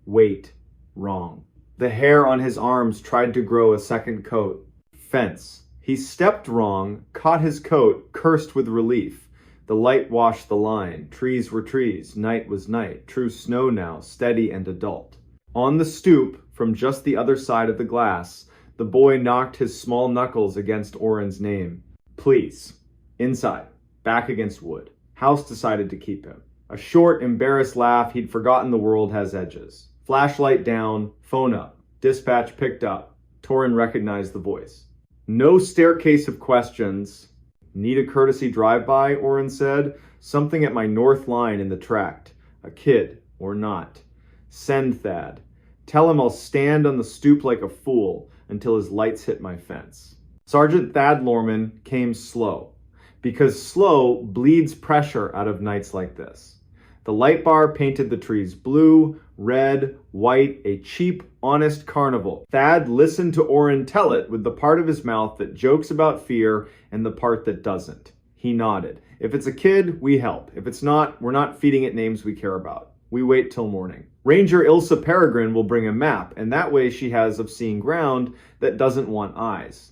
Weight, wrong. The hair on his arms tried to grow a second coat. Fence. He stepped wrong, caught his coat, cursed with relief. The light washed the line. Trees were trees. Night was night. True snow now, steady and adult. On the stoop, from just the other side of the glass, the boy knocked his small knuckles against Oren's name. Please. Inside. Back against wood. House decided to keep him. A short, embarrassed laugh. He'd forgotten the world has edges. Flashlight down. Phone up. Dispatch picked up. Torin recognized the voice. No staircase of questions. Need a courtesy drive-by, Oren said. Something at my north line in the tract. A kid, or not. Send Thad. Tell him I'll stand on the stoop like a fool until his lights hit my fence. Sergeant Thad Lorman came slow, because slow bleeds pressure out of nights like this. The light bar painted the trees blue, red, white, a cheap, honest carnival. Thad listened to Oren tell it with the part of his mouth that jokes about fear and the part that doesn't. He nodded. If it's a kid, we help. If it's not, we're not feeding it names we care about. We wait till morning. Ranger Ilsa Peregrine will bring a map, and that way she has of seeing ground that doesn't want eyes.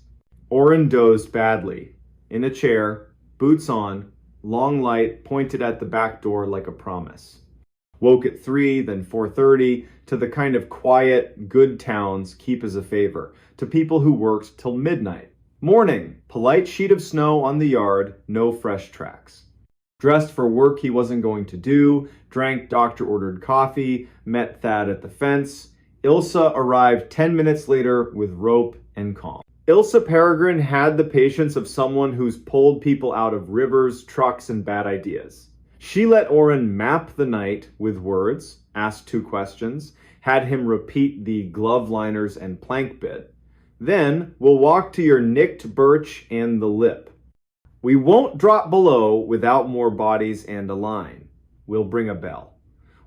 Oren dozed badly. In a chair, boots on, long light pointed at the back door like a promise. Woke at 3, then 4:30, to the kind of quiet, good towns keep as a favor, to people who worked till midnight. Morning, polite sheet of snow on the yard, no fresh tracks. Dressed for work he wasn't going to do, drank doctor-ordered coffee, met Thad at the fence. Ilsa arrived 10 minutes later with rope and calm. Ilsa Peregrine had the patience of someone who's pulled people out of rivers, trucks, and bad ideas. She let Oren map the night with words, asked 2 questions, had him repeat the glove liners and plank bit. Then, we'll walk to your nicked birch and the lip. We won't drop below without more bodies and a line. We'll bring a bell.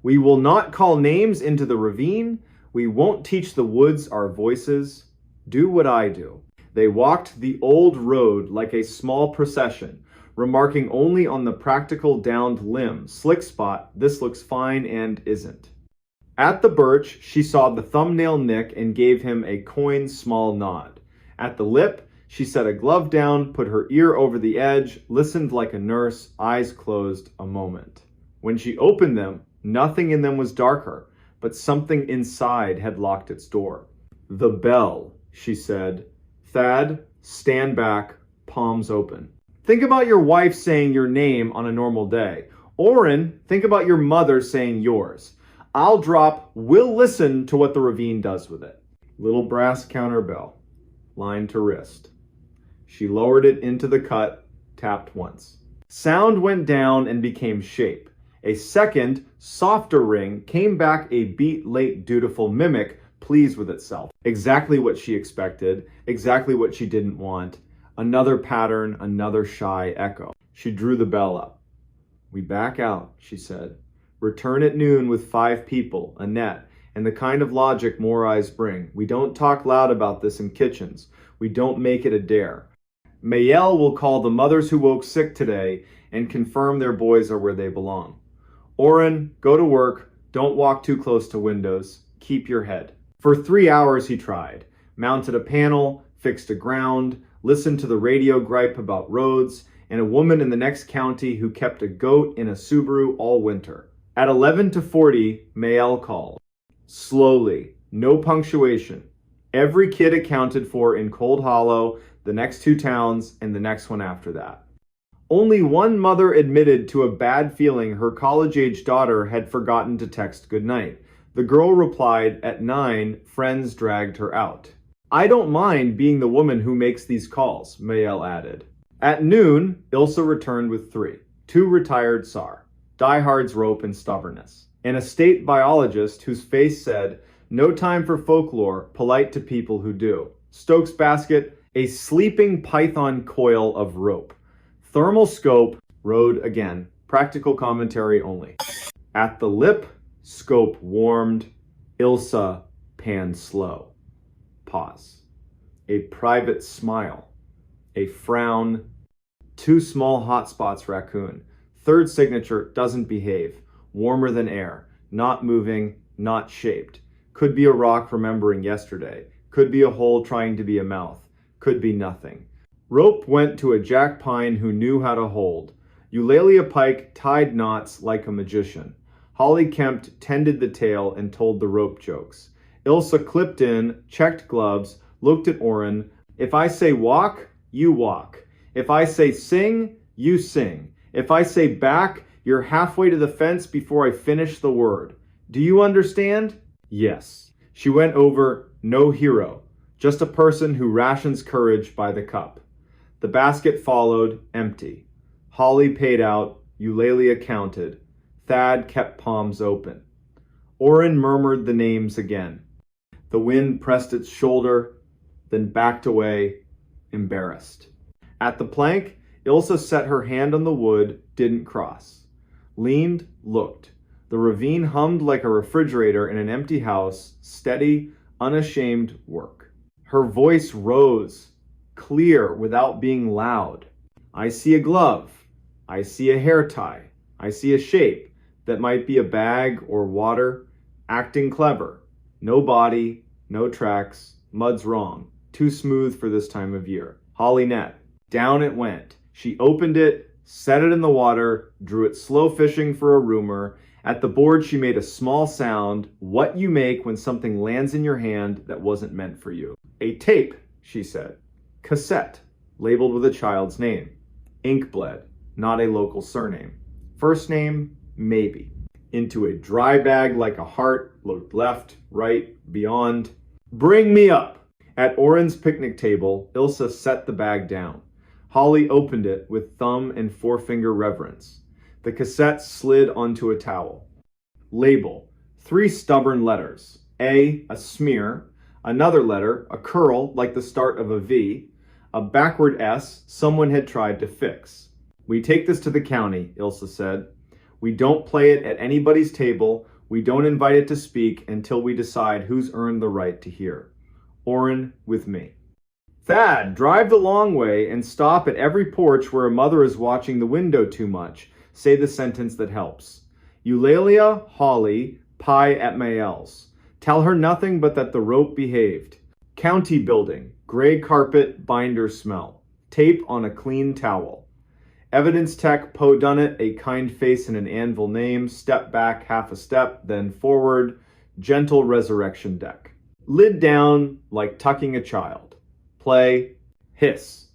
We will not call names into the ravine. We won't teach the woods our voices. Do what I do. They walked the old road like a small procession, remarking only on the practical downed limb, slick spot, this looks fine and isn't. At the birch, she saw the thumbnail nick and gave him a coin small nod. At the lip, she set a glove down, put her ear over the edge, listened like a nurse, eyes closed a moment. When she opened them, nothing in them was darker, but something inside had locked its door. The bell, she said. Thad, stand back, palms open. Think about your wife saying your name on a normal day. Oren, think about your mother saying yours. I'll drop, we'll listen to what the ravine does with it. Little brass counterbell, line to wrist. She lowered it into the cut, tapped once. Sound went down and became shape. A second, softer ring came back, a beat late dutiful mimic, pleased with itself. Exactly what she expected, exactly what she didn't want. Another pattern, another shy echo. She drew the bell up. We back out, she said. Return at noon with 5 people, a net, and the kind of logic more eyes bring. We don't talk loud about this in kitchens. We don't make it a dare. Mayel will call the mothers who woke sick today and confirm their boys are where they belong. Oren, go to work. Don't walk too close to windows. Keep your head. For 3 hours he tried. Mounted a panel, fixed a ground, listened to the radio gripe about roads, and a woman in the next county who kept a goat in a Subaru all winter. At 11:40, Mayel called. Slowly, no punctuation. Every kid accounted for in Cold Hollow, the next 2 towns, and the next one after that. Only one mother admitted to a bad feeling her college-age daughter had forgotten to text goodnight. The girl replied, at 9, friends dragged her out. I don't mind being the woman who makes these calls, Mayel added. At noon, Ilsa returned with 3. 2 retired SAR. Diehard's rope and stubbornness. And a state biologist whose face said, no time for folklore, polite to people who do. Stokes basket, a sleeping python coil of rope. Thermal scope, rode again. Practical commentary only. At the lip, scope warmed. Ilsa panned slow. Pause. A private smile. A frown. 2 small hot spots raccoon. 3rd signature, doesn't behave. Warmer than air. Not moving, not shaped. Could be a rock remembering yesterday. Could be a hole trying to be a mouth. Could be nothing. Rope went to a jack pine who knew how to hold. Eulalia Pike tied knots like a magician. Holly Kempt tended the tail and told the rope jokes. Ilsa clipped in, checked gloves, looked at Orrin. If I say walk, you walk. If I say sing, you sing. If I say back, you're halfway to the fence before I finish the word. Do you understand? Yes. She went over, no hero, just a person who rations courage by the cup. The basket followed, empty. Holly paid out, Eulalia counted. Thad kept palms open. Orrin murmured the names again. The wind pressed its shoulder, then backed away, embarrassed. At the plank, Ilsa set her hand on the wood, didn't cross. Leaned, looked. The ravine hummed like a refrigerator in an empty house, steady, unashamed work. Her voice rose, clear without being loud. I see a glove. I see a hair tie. I see a shape that might be a bag or water. Acting clever. No body, no tracks. Mud's wrong. Too smooth for this time of year. Holly net. Down it went. She opened it, set it in the water, drew it slow fishing for a rumor. At the board she made a small sound, what you make when something lands in your hand that wasn't meant for you. A tape, she said. Cassette, labeled with a child's name. Ink bled, not a local surname. First name, maybe. Into a dry bag like a heart, looked left, right, beyond. Bring me up! At Orrin's picnic table, Ilsa set the bag down. Holly opened it with thumb and forefinger reverence. The cassette slid onto a towel. Label, 3 stubborn letters. A smear. Another letter, a curl like the start of a V. A backward S someone had tried to fix. We take this to the county, Ilsa said. We don't play it at anybody's table. We don't invite it to speak until we decide who's earned the right to hear. Orrin with me. Thad, drive the long way and stop at every porch where a mother is watching the window too much. Say the sentence that helps. Eulalia, Holly, pie at Mayel's. Tell her nothing but that the rope behaved. County building, gray carpet, binder smell. Tape on a clean towel. Evidence tech, Poe Dunnett, a kind face and an anvil name. Step back half a step, then forward. Gentle resurrection deck. Lid down like tucking a child. Play, hiss.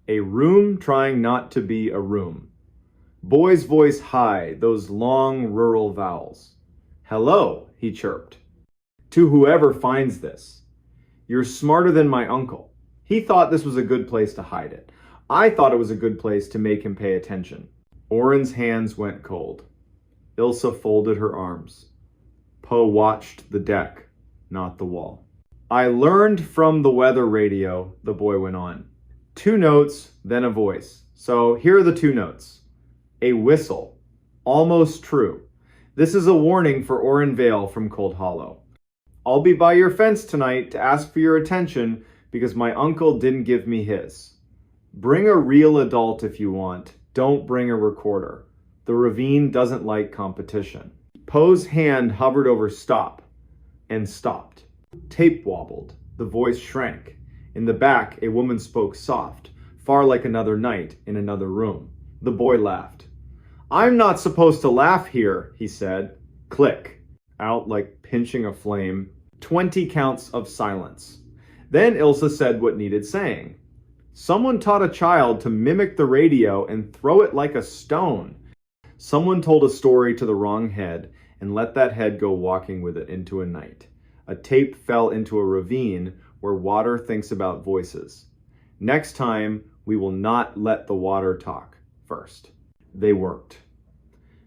A room trying not to be a room. Boy's voice high, those long rural vowels. Hello, he chirped. To whoever finds this. You're smarter than my uncle. He thought this was a good place to hide it. I thought it was a good place to make him pay attention. Orrin's hands went cold. Ilsa folded her arms. Poe watched the deck, not the wall. I learned from the weather radio, the boy went on. 2 notes, then a voice. So here are the 2 notes. A whistle. Almost true. This is a warning for Orrin Vale from Cold Hollow. I'll be by your fence tonight to ask for your attention because my uncle didn't give me his. Bring a real adult if you want. Don't bring a recorder. The ravine doesn't like competition. Poe's hand hovered over stop and stopped. Tape wobbled. The voice shrank. In the back, a woman spoke soft, far like another night in another room. The boy laughed. I'm not supposed to laugh here, he said. Click. Out like pinching a flame. 20 counts of silence. Then Ilsa said what needed saying. Someone taught a child to mimic the radio and throw it like a stone. Someone told a story to the wrong head and let that head go walking with it into a night. A tape fell into a ravine where water thinks about voices. Next time, we will not let the water talk first. They worked.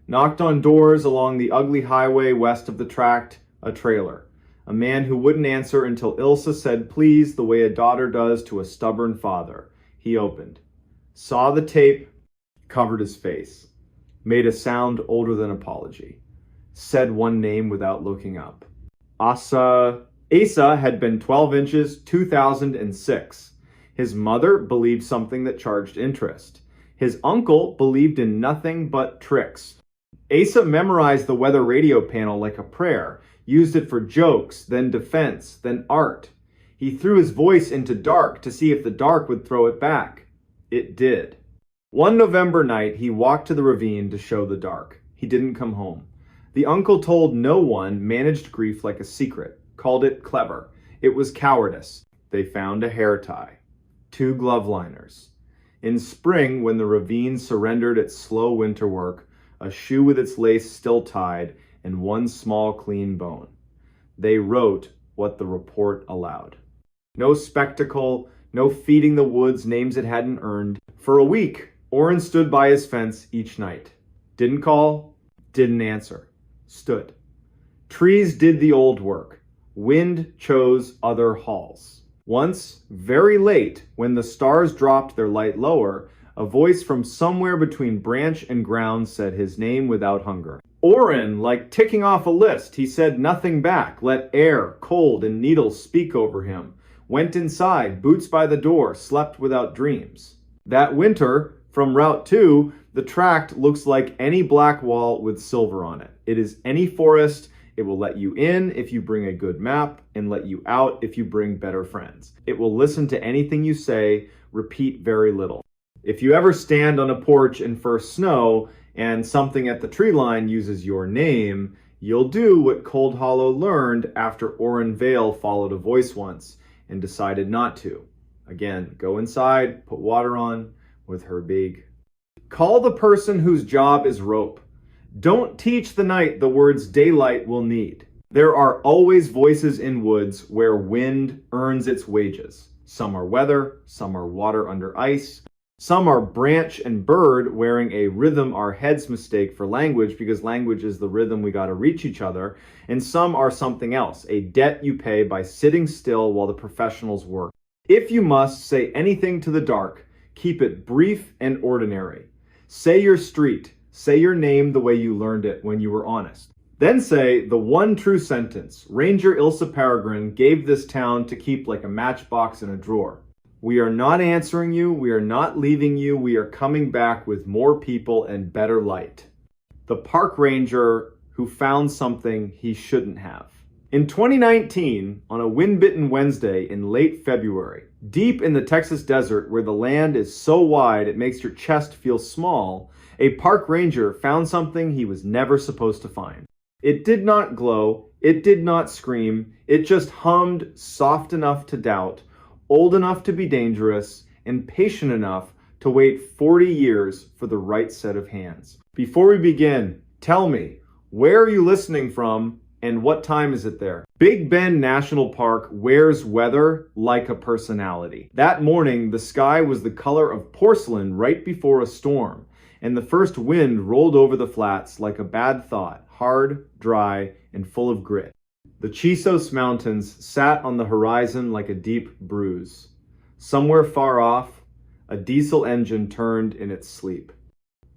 Knocked on doors along the ugly highway west of the tract, a trailer. A man who wouldn't answer until Ilsa said please the way a daughter does to a stubborn father. He opened. Saw the tape, covered his face. Made a sound older than apology. Said one name without looking up. Asa had been 12 inches, 2006. His mother believed something that charged interest. His uncle believed in nothing but tricks. Asa memorized the weather radio panel like a prayer, used it for jokes, then defense, then art. He threw his voice into dark to see if the dark would throw it back. It did. One November night, he walked to the ravine to show the dark. He didn't come home. The uncle told no one, managed grief like a secret, called it clever. It was cowardice. They found a hair tie, 2 glove liners. In spring, when the ravine surrendered its slow winter work, a shoe with its lace still tied, and 1 small clean bone. They wrote what the report allowed. No spectacle, no feeding the woods names it hadn't earned. For a week, Orrin stood by his fence each night. Didn't call, didn't answer. Stood. Trees did the old work. Wind chose other halls. Once, very late, when the stars dropped their light lower, a voice from somewhere between branch and ground said his name without hunger. Orrin, like ticking off a list, he said nothing back, let air, cold, and needles speak over him. Went inside, boots by the door, slept without dreams. That winter, from Route 2, the tract looks like any black wall with silver on it. It is any forest. It will let you in if you bring a good map and let you out if you bring better friends. It will listen to anything you say, repeat very little. If you ever stand on a porch in first snow and something at the tree line uses your name, you'll do what Cold Hollow learned after Orrin Vale followed a voice once and decided not to. Again, go inside, put water on with her big. Call the person whose job is rope. Don't teach the night the words daylight will need. There are always voices in woods where wind earns its wages. Some are weather, some are water under ice. Some are branch and bird wearing a rhythm our heads mistake for language because language is the rhythm we gotta reach each other. And some are something else, a debt you pay by sitting still while the professionals work. If you must say anything to the dark, keep it brief and ordinary. Say your street, say your name the way you learned it when you were honest. Then say the one true sentence, Ranger Ilsa Peregrine gave this town to keep like a matchbox in a drawer. We are not answering you, we are not leaving you, we are coming back with more people and better light. The park ranger who found something he shouldn't have. In 2019, on a wind-bitten Wednesday in late February, deep in the Texas desert where the land is so wide it makes your chest feel small, a park ranger found something he was never supposed to find. It did not glow, it did not scream, it just hummed soft enough to doubt, old enough to be dangerous, and patient enough to wait 40 years for the right set of hands. Before we begin, tell me, where are you listening from and what time is it there? Big Bend National Park wears weather like a personality. That morning, the sky was the color of porcelain right before a storm, and the first wind rolled over the flats like a bad thought, hard, dry, and full of grit. The Chisos Mountains sat on the horizon like a deep bruise. Somewhere far off, a diesel engine turned in its sleep.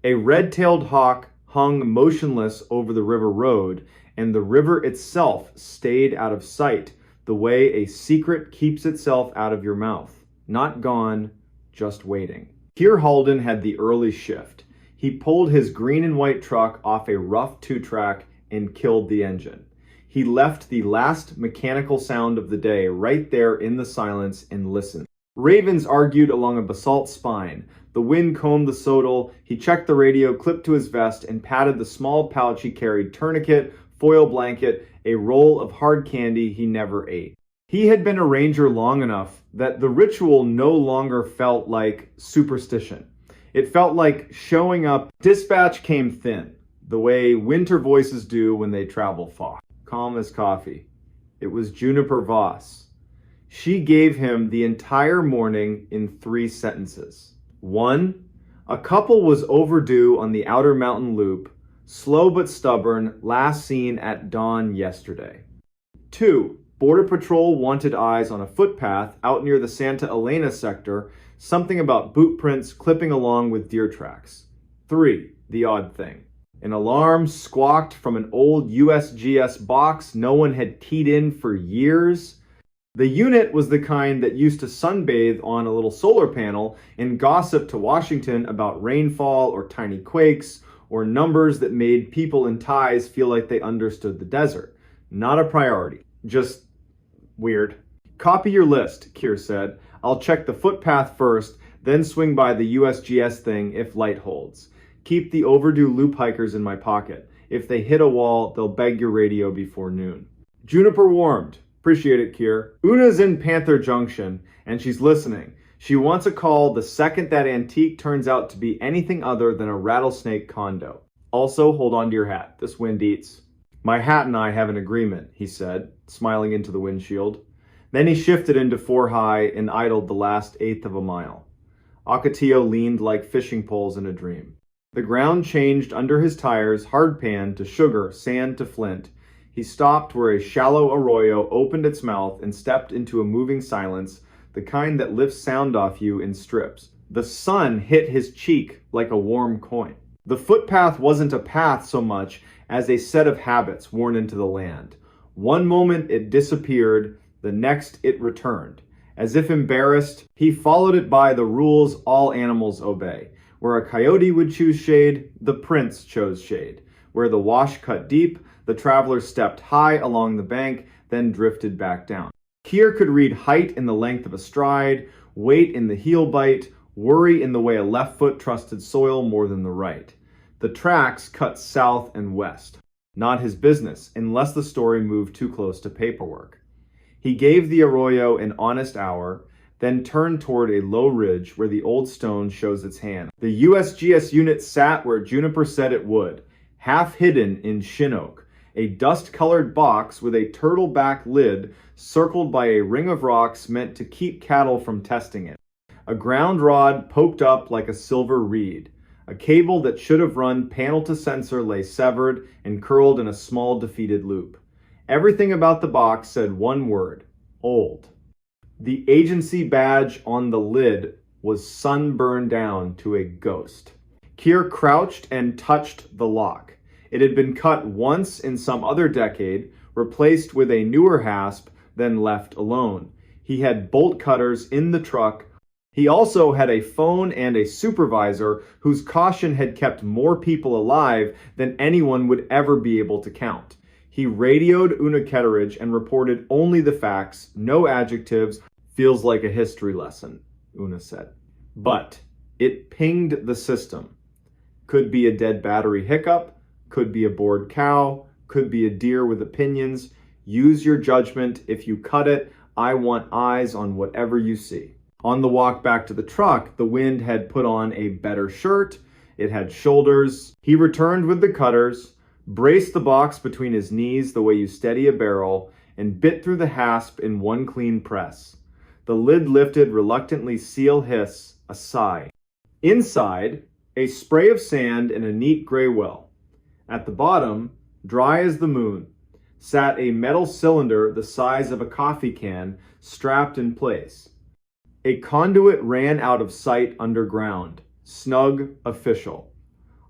A red-tailed hawk hung motionless over the river road, and the river itself stayed out of sight, the way a secret keeps itself out of your mouth. Not gone, just waiting. Here Halden had the early shift. He pulled his green and white truck off a rough 2-track and killed the engine. He left the last mechanical sound of the day right there in the silence and listened. Ravens argued along a basalt spine. The wind combed the sodal. He checked the radio, clipped to his vest, and patted the small pouch he carried, tourniquet, foil blanket, a roll of hard candy he never ate. He had been a ranger long enough that the ritual no longer felt like superstition. It felt like showing up. Dispatch came thin, the way winter voices do when they travel far. Calm as coffee. It was Juniper Voss. She gave him the entire morning in 3 sentences. 1, a couple was overdue on the Outer Mountain Loop, slow but stubborn, last seen at dawn yesterday. 2, Border Patrol wanted eyes on a footpath out near the Santa Elena sector, something about boot prints clipping along with deer tracks. 3, the odd thing. An alarm squawked from an old USGS box no one had keyed in for years. The unit was the kind that used to sunbathe on a little solar panel and gossip to Washington about rainfall or tiny quakes or numbers that made people in ties feel like they understood the desert. Not a priority. Just weird. Copy your list, Keir said. I'll check the footpath first, Then swing by the USGS thing if light holds. Keep the overdue loop hikers in my pocket. If they hit a wall, they'll beg your radio before noon. Juniper warmed. Appreciate it, Kier. Una's in Panther Junction, and she's listening. She wants a call the second that antique turns out to be anything other than a rattlesnake condo. Also, hold on to your hat. This wind eats. My hat and I have an agreement, he said, smiling into the windshield. Then he shifted into 4 high and idled the last eighth of a mile. Ocotillo leaned like fishing poles in a dream. The ground changed under his tires, hard pan to sugar, sand to flint. He stopped where a shallow arroyo opened its mouth and stepped into a moving silence, the kind that lifts sound off you in strips. The sun hit his cheek like a warm coin. The footpath wasn't a path so much as a set of habits worn into the land. One moment it disappeared, the next it returned. As if embarrassed, he followed it by the rules all animals obey. Where a coyote would choose shade, the prince chose shade. Where the wash cut deep, the traveler stepped high along the bank, then drifted back down. Kier could read height in the length of a stride, weight in the heel bite, worry in the way a left foot trusted soil more than the right. The tracks cut south and west. Not his business, unless the story moved too close to paperwork. He gave the arroyo an honest hour, then turned toward a low ridge where the old stone shows its hand. The USGS unit sat where Juniper said it would, half hidden in shin oak, a dust-colored box with a turtle-back lid circled by a ring of rocks meant to keep cattle from testing it. A ground rod poked up like a silver reed. A cable that should have run panel to sensor lay severed and curled in a small defeated loop. Everything about the box said one word: old. The agency badge on the lid was sunburned down to a ghost. Kier crouched and touched the lock. It had been cut once in some other decade, replaced with a newer hasp, then left alone. He had bolt cutters in the truck. He also had a phone and a supervisor whose caution had kept more people alive than anyone would ever be able to count. He radioed Una Ketteridge and reported only the facts, no adjectives. Feels like a history lesson, Una said. But it pinged the system. Could be a dead battery hiccup, could be a bored cow, could be a deer with opinions. Use your judgment. If you cut it, I want eyes on whatever you see. On the walk back to the truck, the wind had put on a better shirt. It had shoulders. He returned with the cutters, braced the box between his knees the way you steady a barrel, and bit through the hasp in one clean press. The lid lifted, reluctantly seal hiss, a sigh. Inside, a spray of sand in a neat gray well. At the bottom, dry as the moon, sat a metal cylinder the size of a coffee can, strapped in place. A conduit ran out of sight underground, snug, official.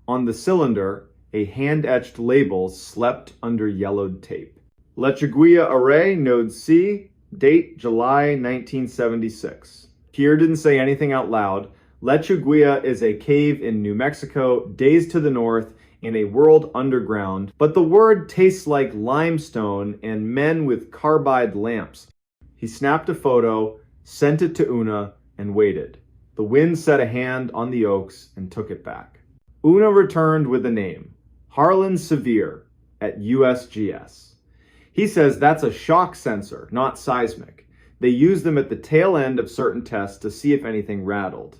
On the cylinder, a hand-etched label slept under yellowed tape. Lechuguilla Array, Node C, date July 1976. Kier didn't say anything out loud. Lechuguilla is a cave in New Mexico, days to the north, in a world underground, but the word tastes like limestone and men with carbide lamps. He snapped a photo, sent it to Una, and waited. The wind set a hand on the oaks and took it back. Una returned with a name, Harlan Sevier, at USGS. He says that's a shock sensor, not seismic. They use them at the tail end of certain tests to see if anything rattled.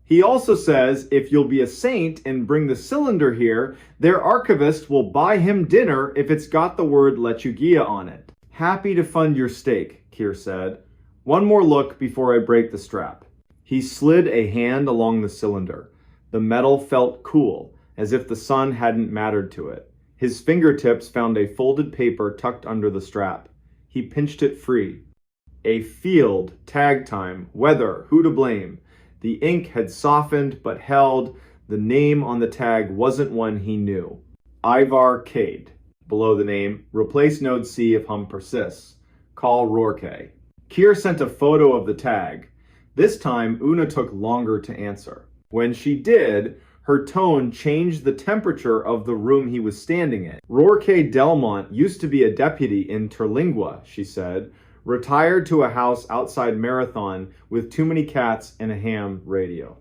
He also says if you'll be a saint and bring the cylinder here, their archivist will buy him dinner if it's got the word Lechuguilla on it. Happy to fund your stake, Kier said. One more look before I break the strap. He slid a hand along the cylinder. The metal felt cool, as if the sun hadn't mattered to it. His fingertips found a folded paper tucked under the strap. He pinched it free. A field, tag time, weather, who to blame. The ink had softened but held. The name on the tag wasn't one he knew. Ivar Cade. Below the name, replace node C if hum persists. Call Rourke. Kier sent a photo of the tag. This time, Una took longer to answer. When she did, her tone changed the temperature of the room he was standing in. Rourke Delmont used to be a deputy in Terlingua, she said. Retired to a house outside Marathon with too many cats and a ham radio.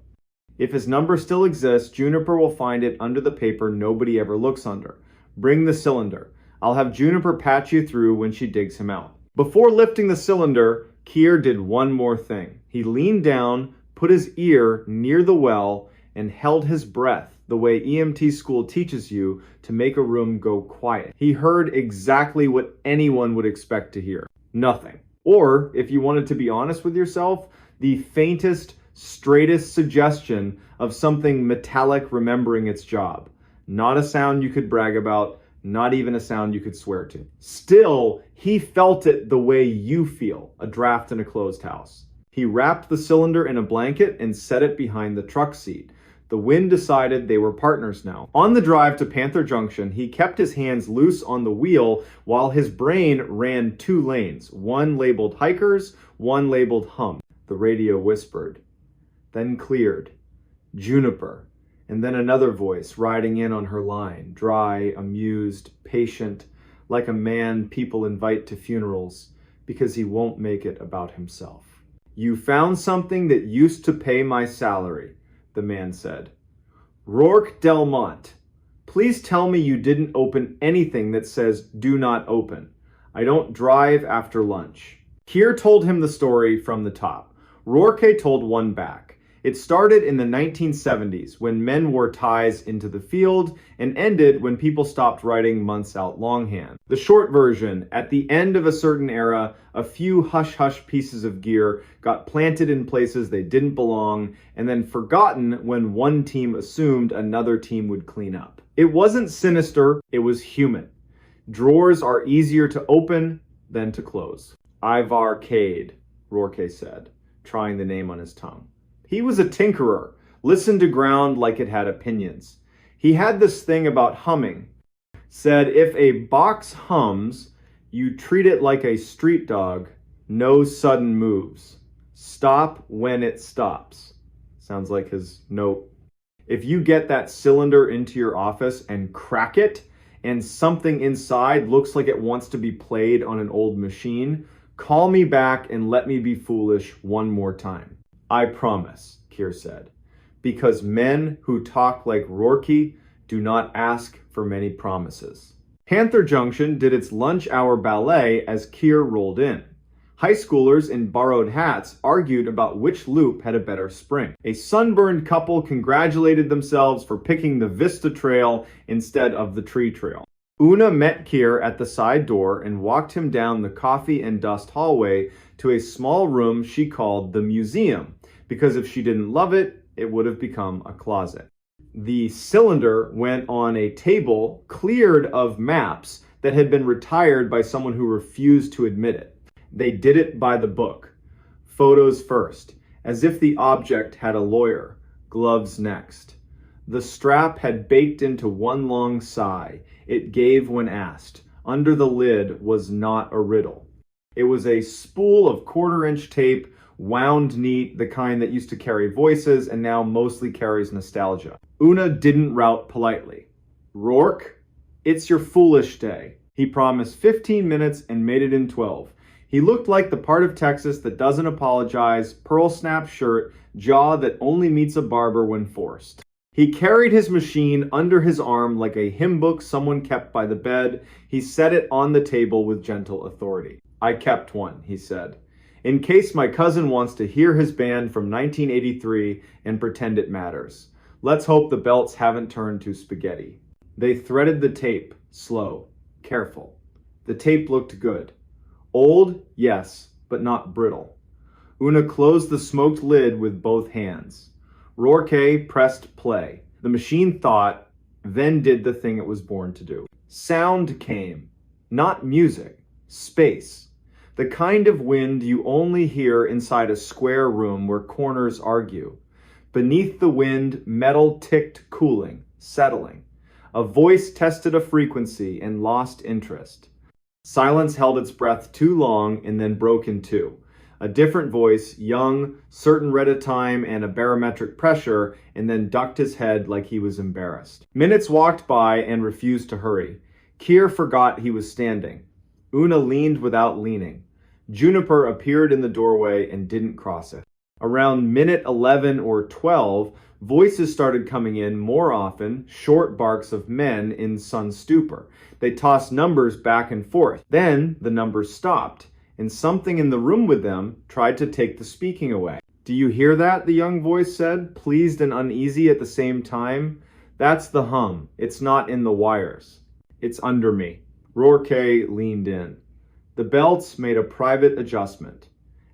If his number still exists, Juniper will find it under the paper nobody ever looks under. Bring the cylinder. I'll have Juniper patch you through when she digs him out. Before lifting the cylinder, Keir did one more thing. He leaned down, put his ear near the well, and held his breath the way EMT school teaches you to make a room go quiet. He heard exactly what anyone would expect to hear. Nothing. Or, if you wanted to be honest with yourself, the faintest, straightest suggestion of something metallic remembering its job. Not a sound you could brag about, not even a sound you could swear to. Still, he felt it the way you feel a draft in a closed house. He wrapped the cylinder in a blanket and set it behind the truck seat. The wind decided they were partners now. On the drive to Panther Junction, he kept his hands loose on the wheel while his brain ran two lanes, one labeled hikers, one labeled hum. The radio whispered, then cleared. Juniper. And then another voice riding in on her line, dry, amused, patient, like a man people invite to funerals because he won't make it about himself. You found something that used to pay my salary, the man said. Rourke Delmont, please tell me you didn't open anything that says do not open. I don't drive after lunch. Keir told him the story from the top. Rourke told one back. It started in the 1970s when men wore ties into the field and ended when people stopped writing months out longhand. The short version, at the end of a certain era, a few hush-hush pieces of gear got planted in places they didn't belong and then forgotten when one team assumed another team would clean up. It wasn't sinister, it was human. Drawers are easier to open than to close. Ivarcade, Rourke said, trying the name on his tongue. He was a tinkerer, listened to ground like it had opinions. He had this thing about humming. Said if a box hums, you treat it like a street dog, no sudden moves. Stop when it stops. Sounds like his note. If you get that cylinder into your office and crack it, and something inside looks like it wants to be played on an old machine, call me back and let me be foolish one more time. I promise, Keir said, because men who talk like Rourke do not ask for many promises. Panther Junction did its lunch hour ballet as Keir rolled in. High schoolers in borrowed hats argued about which loop had a better spring. A sunburned couple congratulated themselves for picking the Vista Trail instead of the Tree Trail. Una met Keir at the side door and walked him down the coffee and dust hallway to a small room she called the museum, because if she didn't love it, it would have become a closet. The cylinder went on a table cleared of maps that had been retired by someone who refused to admit it. They did it by the book. Photos first, as if the object had a lawyer. Gloves next. The strap had baked into one long sigh. It gave when asked. Under the lid was not a riddle. It was a spool of quarter-inch tape, wound neat, the kind that used to carry voices and now mostly carries nostalgia. Una didn't rout politely. Rourke, it's your foolish day. He promised 15 minutes and made it in 12. He looked like the part of Texas that doesn't apologize, pearl snap shirt, jaw that only meets a barber when forced. He carried his machine under his arm like a hymn book someone kept by the bed. He set it on the table with gentle authority. I kept one, he said, in case my cousin wants to hear his band from 1983 and pretend it matters. Let's hope the belts haven't turned to spaghetti. They threaded the tape, slow, careful. The tape looked good. Old, yes, but not brittle. Una closed the smoked lid with both hands. Rourke pressed play. The machine thought, then did the thing it was born to do. Sound came. Not music. Space. The kind of wind you only hear inside a square room where corners argue. Beneath the wind, metal ticked cooling, settling. A voice tested a frequency and lost interest. Silence held its breath too long and then broke in two. A different voice, young, certain read a time and a barometric pressure, and then ducked his head like he was embarrassed. Minutes walked by and refused to hurry. Keir forgot he was standing. Una leaned without leaning. Juniper appeared in the doorway and didn't cross it. Around minute 11 or 12, voices started coming in more often, short barks of men in sun stupor. They tossed numbers back and forth. Then the numbers stopped, and something in the room with them tried to take the speaking away. "Do you hear that?" the young voice said, pleased and uneasy at the same time. "That's the hum. It's not in the wires. It's under me." Rourke leaned in. The belts made a private adjustment.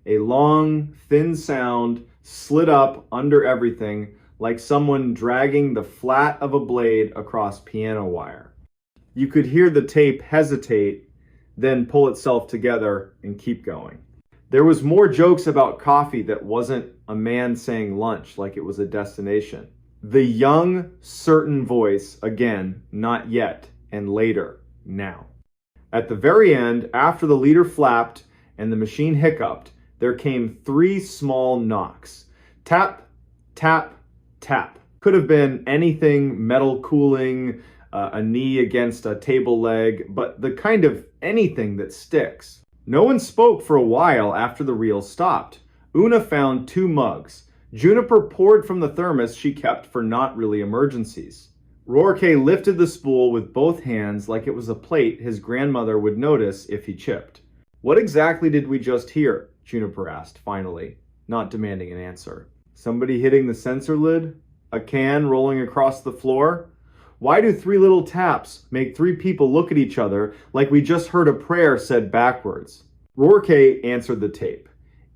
A long, thin sound slid up under everything, like someone dragging the flat of a blade across piano wire. You could hear the tape hesitate, then pull itself together and keep going. There was more jokes about coffee that wasn't a man saying lunch like it was a destination. The young, certain voice, again, not yet, and later, now. At the very end, after the leader flapped and the machine hiccuped, there came 3 small knocks. Tap, tap, tap. Could have been anything, metal cooling, a knee against a table leg, but the kind of anything that sticks. No one spoke for a while after the reel stopped. Una found 2 mugs. Juniper poured from the thermos she kept for not really emergencies. Rourke lifted the spool with both hands like it was a plate his grandmother would notice if he chipped. "What exactly did we just hear?" Juniper asked finally, not demanding an answer. "Somebody hitting the sensor lid? A can rolling across the floor? Why do 3 little taps make 3 people look at each other like we just heard a prayer said backwards?" Rourke answered the tape.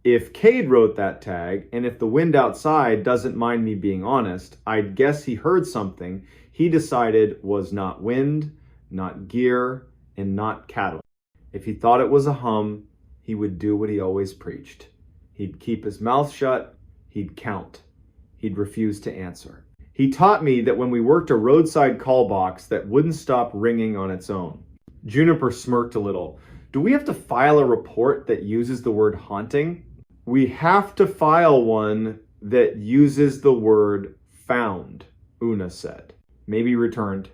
"If Cade wrote that tag, and if the wind outside doesn't mind me being honest, I'd guess he heard something he decided was not wind, not gear, and not cattle. If he thought it was a hum, he would do what he always preached. He'd keep his mouth shut, he'd count. He'd refuse to answer. He taught me that when we worked a roadside call box that wouldn't stop ringing on its own." Juniper smirked a little. "Do we have to file a report that uses the word haunting?" "We have to file one that uses the word found," Una said. Maybe returned.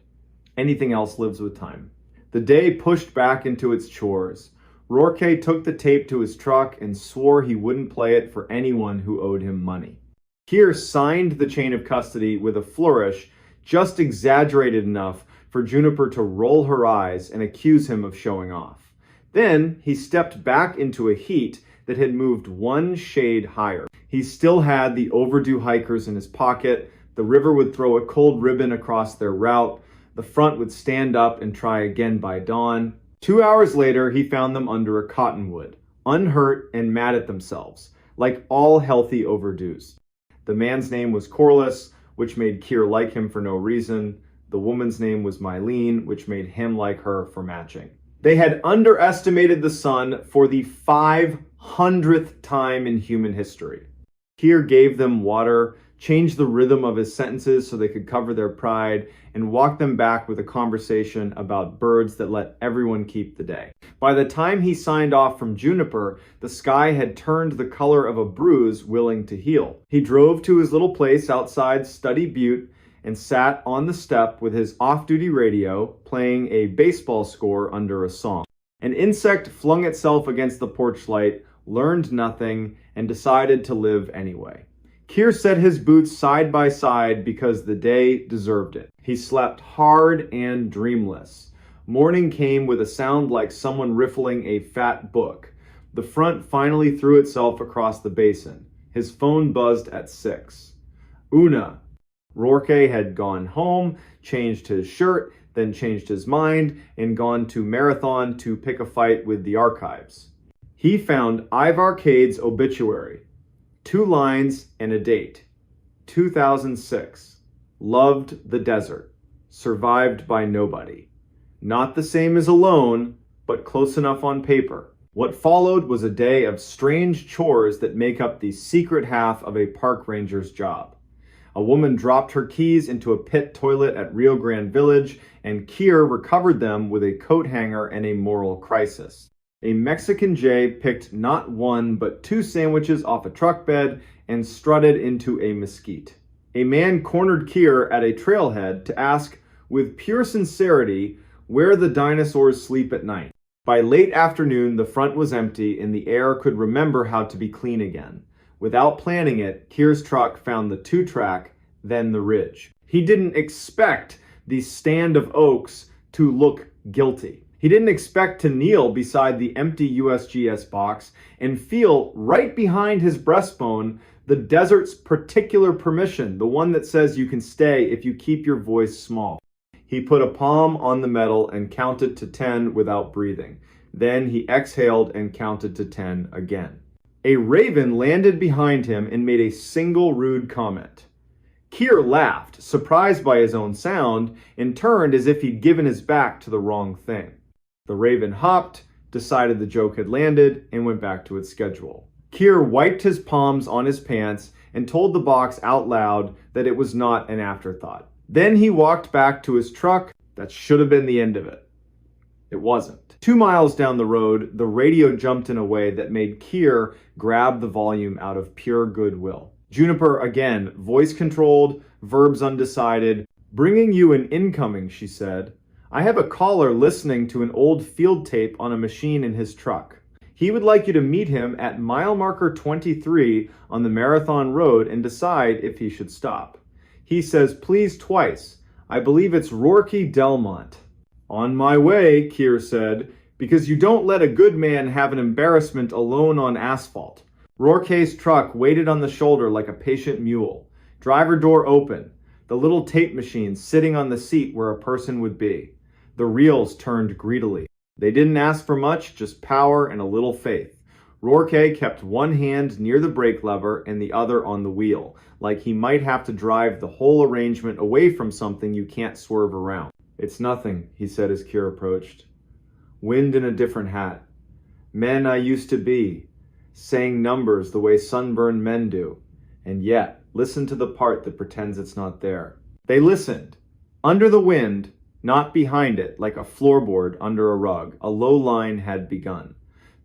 Anything else lives with time. The day pushed back into its chores. Rourke took the tape to his truck and swore he wouldn't play it for anyone who owed him money. Keir signed the chain of custody with a flourish just exaggerated enough for Juniper to roll her eyes and accuse him of showing off. Then he stepped back into a heat that had moved 1 shade higher. He still had the overdue hikers in his pocket. The river would throw a cold ribbon across their route. The front would stand up and try again by dawn. 2 hours later, he found them under a cottonwood, unhurt and mad at themselves, like all healthy overdues. The man's name was Corliss, which made Keir like him for no reason. The woman's name was Mylene, which made him like her for matching. They had underestimated the sun for the 500th time in human history. Keir gave them water, changed the rhythm of his sentences so they could cover their pride, and walked them back with a conversation about birds that let everyone keep the day. By the time he signed off from Juniper, the sky had turned the color of a bruise willing to heal. He drove to his little place outside Study Butte and sat on the step with his off-duty radio, playing a baseball score under a song. An insect flung itself against the porch light, learned nothing, and decided to live anyway. Keir set his boots side by side because the day deserved it. He slept hard and dreamless. Morning came with a sound like someone riffling a fat book. The front finally threw itself across the basin. His phone buzzed at 6. Una. Rourke had gone home, changed his shirt, then changed his mind, and gone to Marathon to pick a fight with the archives. He found Ivar Cade's obituary. 2 lines and a date. 2006. Loved the desert. Survived by nobody. Not the same as alone, but close enough on paper. What followed was a day of strange chores that make up the secret half of a park ranger's job. A woman dropped her keys into a pit toilet at Rio Grande Village, and Keir recovered them with a coat hanger and a moral crisis. A Mexican Jay picked not 1 but 2 sandwiches off a truck bed and strutted into a mesquite. A man cornered Keir at a trailhead to ask, with pure sincerity, where the dinosaurs sleep at night. By late afternoon, the front was empty and the air could remember how to be clean again. Without planning it, Keir's truck found the two-track, then the ridge. He didn't expect the stand of oaks to look guilty. He didn't expect to kneel beside the empty USGS box and feel right behind his breastbone the desert's particular permission, the one that says you can stay if you keep your voice small. He put a palm on the metal and counted to 10 without breathing. Then he exhaled and counted to 10 again. A raven landed behind him and made a single rude comment. Keir laughed, surprised by his own sound, and turned as if he'd given his back to the wrong thing. The raven hopped, decided the joke had landed, and went back to its schedule. Keir wiped his palms on his pants and told the box out loud that it was not an afterthought. Then he walked back to his truck. That should have been the end of it. It wasn't. 2 miles down the road, the radio jumped in a way that made Keir grab the volume out of pure goodwill. Juniper again, voice controlled, verbs undecided. "Bringing you an incoming," she said. "I have a caller listening to an old field tape on a machine in his truck. He would like you to meet him at mile marker 23 on the Marathon Road and decide if he should stop. He says please twice. I believe it's Rourke Delmont." "On my way," Keir said, "because you don't let a good man have an embarrassment alone on asphalt." Rourke's truck waited on the shoulder like a patient mule. Driver door open. The little tape machine sitting on the seat where a person would be. The reels turned greedily. They didn't ask for much, just power and a little faith. Rourke kept one hand near the brake lever and the other on the wheel, like he might have to drive the whole arrangement away from something you can't swerve around. "It's nothing," he said as Keir approached. "Wind in a different hat. Men I used to be, saying numbers the way sunburned men do. And yet, listen to the part that pretends it's not there." They listened. Under the wind, not behind it, like a floorboard under a rug, a low line had begun.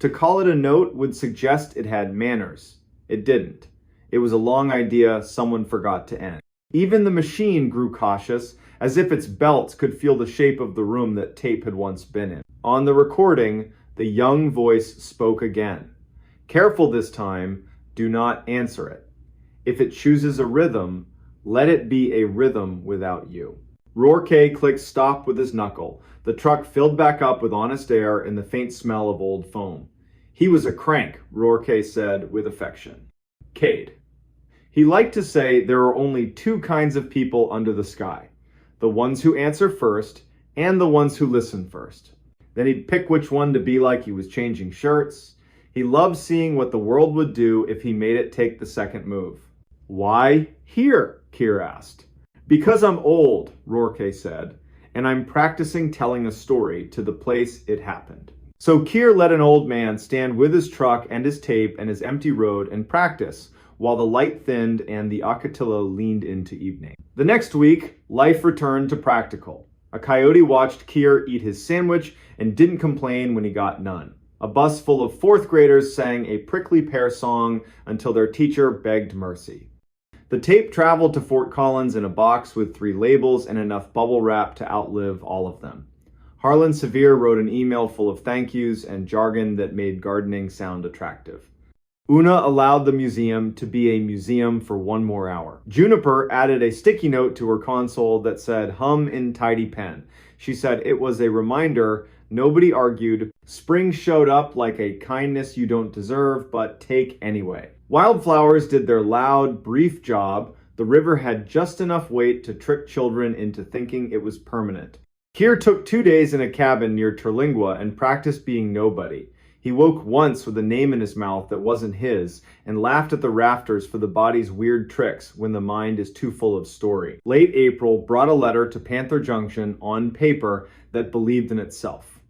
To call it a note would suggest it had manners. It didn't. It was a long idea someone forgot to end. Even the machine grew cautious, as if its belts could feel the shape of the room that tape had once been in. On the recording, the young voice spoke again. "Careful this time, do not answer it. If it chooses a rhythm, let it be a rhythm without you." Rourke clicked stop with his knuckle. The truck filled back up with honest air and the faint smell of old foam. "He was a crank," Rourke said with affection. Cade. He liked to say there are only two kinds of people under the sky. The ones who answer first and the ones who listen first. Then he'd pick which one to be like he was changing shirts. He loved seeing what the world would do if he made it take the second move. "Why here?" Keir asked. "Because I'm old," Rourke said, "and I'm practicing telling a story to the place it happened." So Keir let an old man stand with his truck and his tape and his empty road and practice while the light thinned and the Ocatilla leaned into evening. The next week, life returned to practical. A coyote watched Keir eat his sandwich and didn't complain when he got none. A bus full of fourth graders sang a prickly pear song until their teacher begged mercy. The tape traveled to Fort Collins in a box with 3 labels and enough bubble wrap to outlive all of them. Harlan Sevier wrote an email full of thank yous and jargon that made gardening sound attractive. Una allowed the museum to be a museum for 1 more hour. Juniper added a sticky note to her console that said hum in tidy pen. She said it was a reminder. Nobody argued. Spring showed up like a kindness you don't deserve, but take anyway. Wildflowers did their loud, brief job. The river had just enough weight to trick children into thinking it was permanent. Keir took 2 days in a cabin near Terlingua and practiced being nobody. He woke once with a name in his mouth that wasn't his and laughed at the rafters for the body's weird tricks when the mind is too full of story. Late April brought a letter to Panther Junction on paper that believed in itself.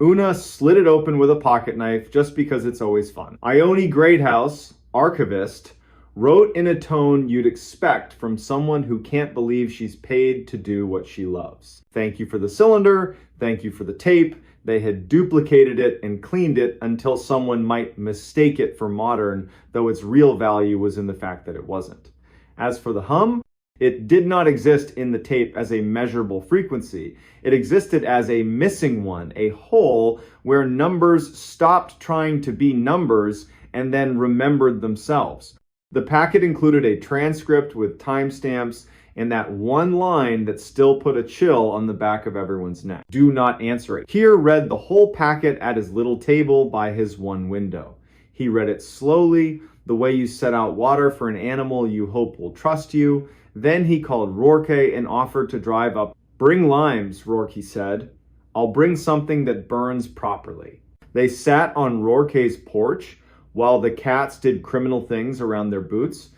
Una slid it open with a pocket knife just because it's always fun. Ione Greathouse, archivist, wrote in a tone you'd expect from someone who can't believe she's paid to do what she loves. Thank you for the cylinder, thank you for the tape. They had duplicated it and cleaned it until someone might mistake it for modern, though its real value was in the fact that it wasn't. As for the hum, It did not exist in the tape as a measurable frequency. It existed as a missing one, a hole where numbers stopped trying to be numbers and then remembered themselves. The packet included a transcript with timestamps and that one line that still put a chill on the back of everyone's neck. Do not answer it. Keir read the whole packet at his little table by his one window. He read it slowly, the way you set out water for an animal you hope will trust you. Then he called Rourke and offered to drive up. "Bring limes," Rourke said. "I'll bring something that burns properly." They sat on Rourke's porch while the cats did criminal things around their boots.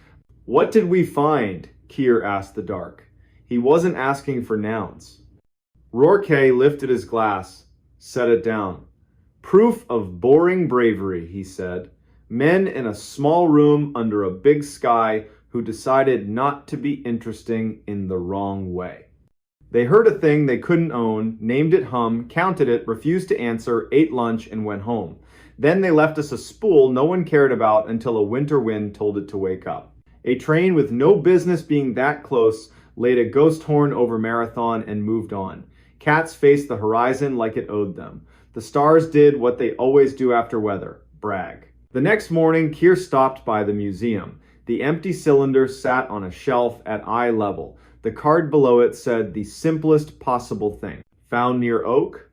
"What did we find?" Keir asked the dark. He wasn't asking for nouns. Rourke lifted his glass, set it down. "Proof of boring bravery," he said. "Men in a small room under a big sky who decided not to be interesting in the wrong way." They heard a thing they couldn't own, named it Hum, counted it, refused to answer, ate lunch, and went home. Then they left us a spool no one cared about until a winter wind told it to wake up. A train with no business being that close laid a ghost horn over Marathon and moved on. Cats faced the horizon like it owed them. The stars did what they always do after weather, brag. The next morning, Keir stopped by the museum. The empty cylinder sat on a shelf at eye level. The card below it said the simplest possible thing. Found near oak,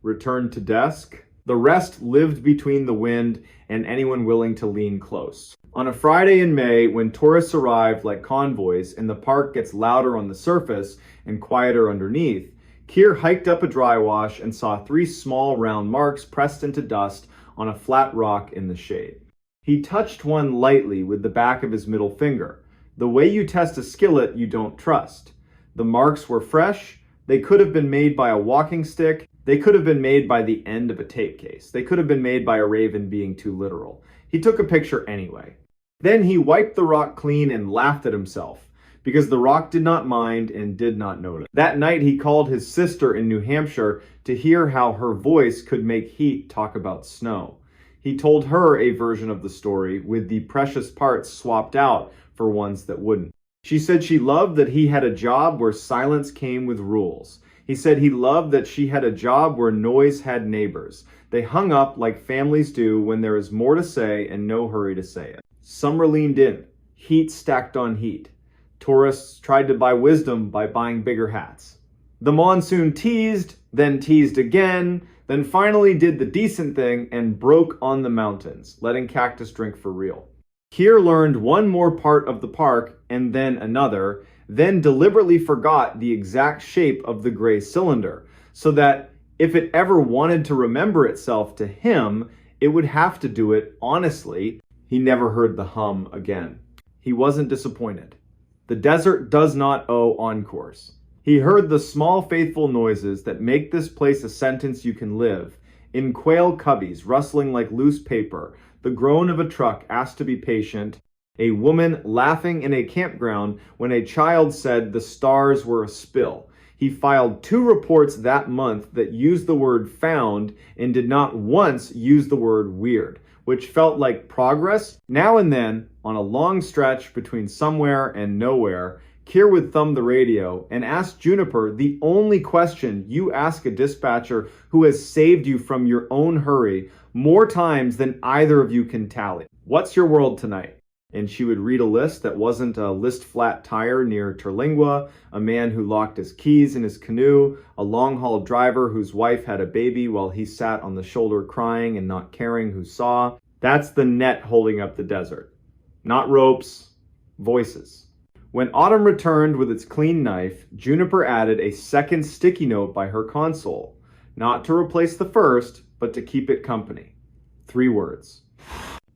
returned to desk. The rest lived between the wind and anyone willing to lean close. On a Friday in May, when tourists arrive like convoys and the park gets louder on the surface and quieter underneath, Keir hiked up a dry wash and saw 3 small round marks pressed into dust on a flat rock in the shade. He touched one lightly with the back of his middle finger. The way you test a skillet you don't trust. The marks were fresh. They could have been made by a walking stick. They could have been made by the end of a tape case. They could have been made by a raven being too literal. He took a picture anyway. Then he wiped the rock clean and laughed at himself, because the rock did not mind and did not notice. That night he called his sister in New Hampshire to hear how her voice could make heat talk about snow. He told her a version of the story with the precious parts swapped out for ones that wouldn't. She said she loved that he had a job where silence came with rules. He said he loved that she had a job where noise had neighbors. They hung up like families do when there is more to say and no hurry to say it. Summer leaned in, heat stacked on heat. Tourists tried to buy wisdom by buying bigger hats. The monsoon teased, then teased again, then finally did the decent thing and broke on the mountains, letting cactus drink for real. Keir learned one more part of the park and then another, then deliberately forgot the exact shape of the gray cylinder, so that if it ever wanted to remember itself to him, it would have to do it honestly. He never heard the hum again. He wasn't disappointed. The desert does not owe encores. He heard the small faithful noises that make this place a sentence you can live. In quail cubbies rustling like loose paper, the groan of a truck asked to be patient, a woman laughing in a campground when a child said the stars were a spill. He filed 2 reports that month that used the word found and did not once use the word weird, which felt like progress. Now and then, on a long stretch between somewhere and nowhere, Keir would thumb the radio and ask Juniper the only question you ask a dispatcher who has saved you from your own hurry more times than either of you can tally. "What's your world tonight?" And she would read a list that wasn't a list flat tire near Terlingua, a man who locked his keys in his canoe, a long-haul driver whose wife had a baby while he sat on the shoulder crying and not caring who saw. That's the net holding up the desert. Not ropes, voices. When autumn returned with its clean knife, Juniper added a second sticky note by her console, not to replace the first, but to keep it company. 3 words.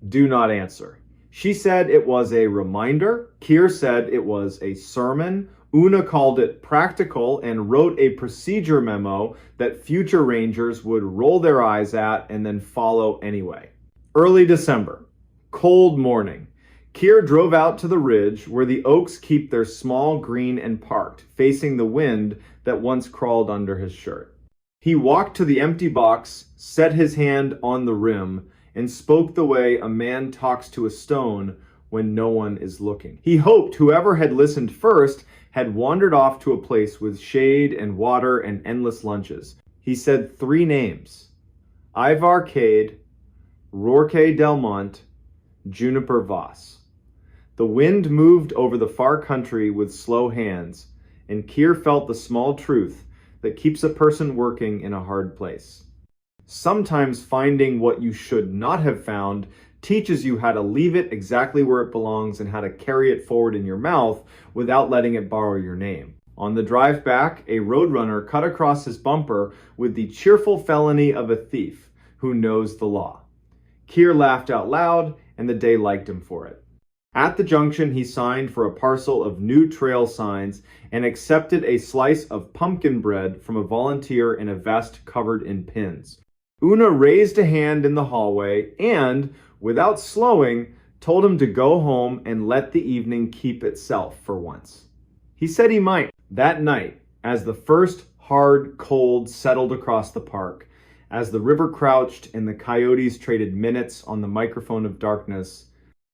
Do not answer. She said it was a reminder. Keir said it was a sermon. Una called it practical and wrote a procedure memo that future rangers would roll their eyes at and then follow anyway. Early December. Cold morning. Keir drove out to the ridge where the oaks keep their small green and parked, facing the wind that once crawled under his shirt. He walked to the empty box, set his hand on the rim, and spoke the way a man talks to a stone when no one is looking. He hoped whoever had listened first had wandered off to a place with shade and water and endless lunches. He said 3 names: Ivar Cade, Rourke Delmont, Juniper Voss. The wind moved over the far country with slow hands, and Keir felt the small truth that keeps a person working in a hard place. Sometimes finding what you should not have found teaches you how to leave it exactly where it belongs and how to carry it forward in your mouth without letting it borrow your name. On the drive back, a roadrunner cut across his bumper with the cheerful felony of a thief who knows the law. Keir laughed out loud, and the day liked him for it. At the junction, he signed for a parcel of new trail signs and accepted a slice of pumpkin bread from a volunteer in a vest covered in pins. Una raised a hand in the hallway and, without slowing, told him to go home and let the evening keep itself for once. He said he might. That night, as the first hard cold settled across the park, as the river crouched and the coyotes traded minutes on the microphone of darkness,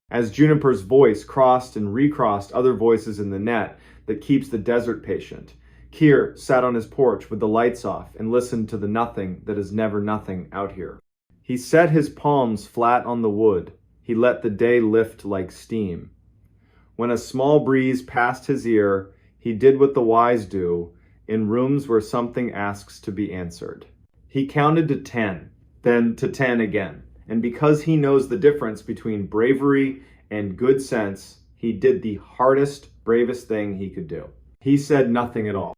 as Juniper's voice crossed and recrossed other voices in the net that keeps the desert patient, Keir sat on his porch with the lights off and listened to the nothing that is never nothing out here. He set his palms flat on the wood. He let the day lift like steam. When a small breeze passed his ear, he did what the wise do in rooms where something asks to be answered. He counted to 10, then to 10 again. And because he knows the difference between bravery and good sense, he did the hardest, bravest thing he could do. He said nothing at all.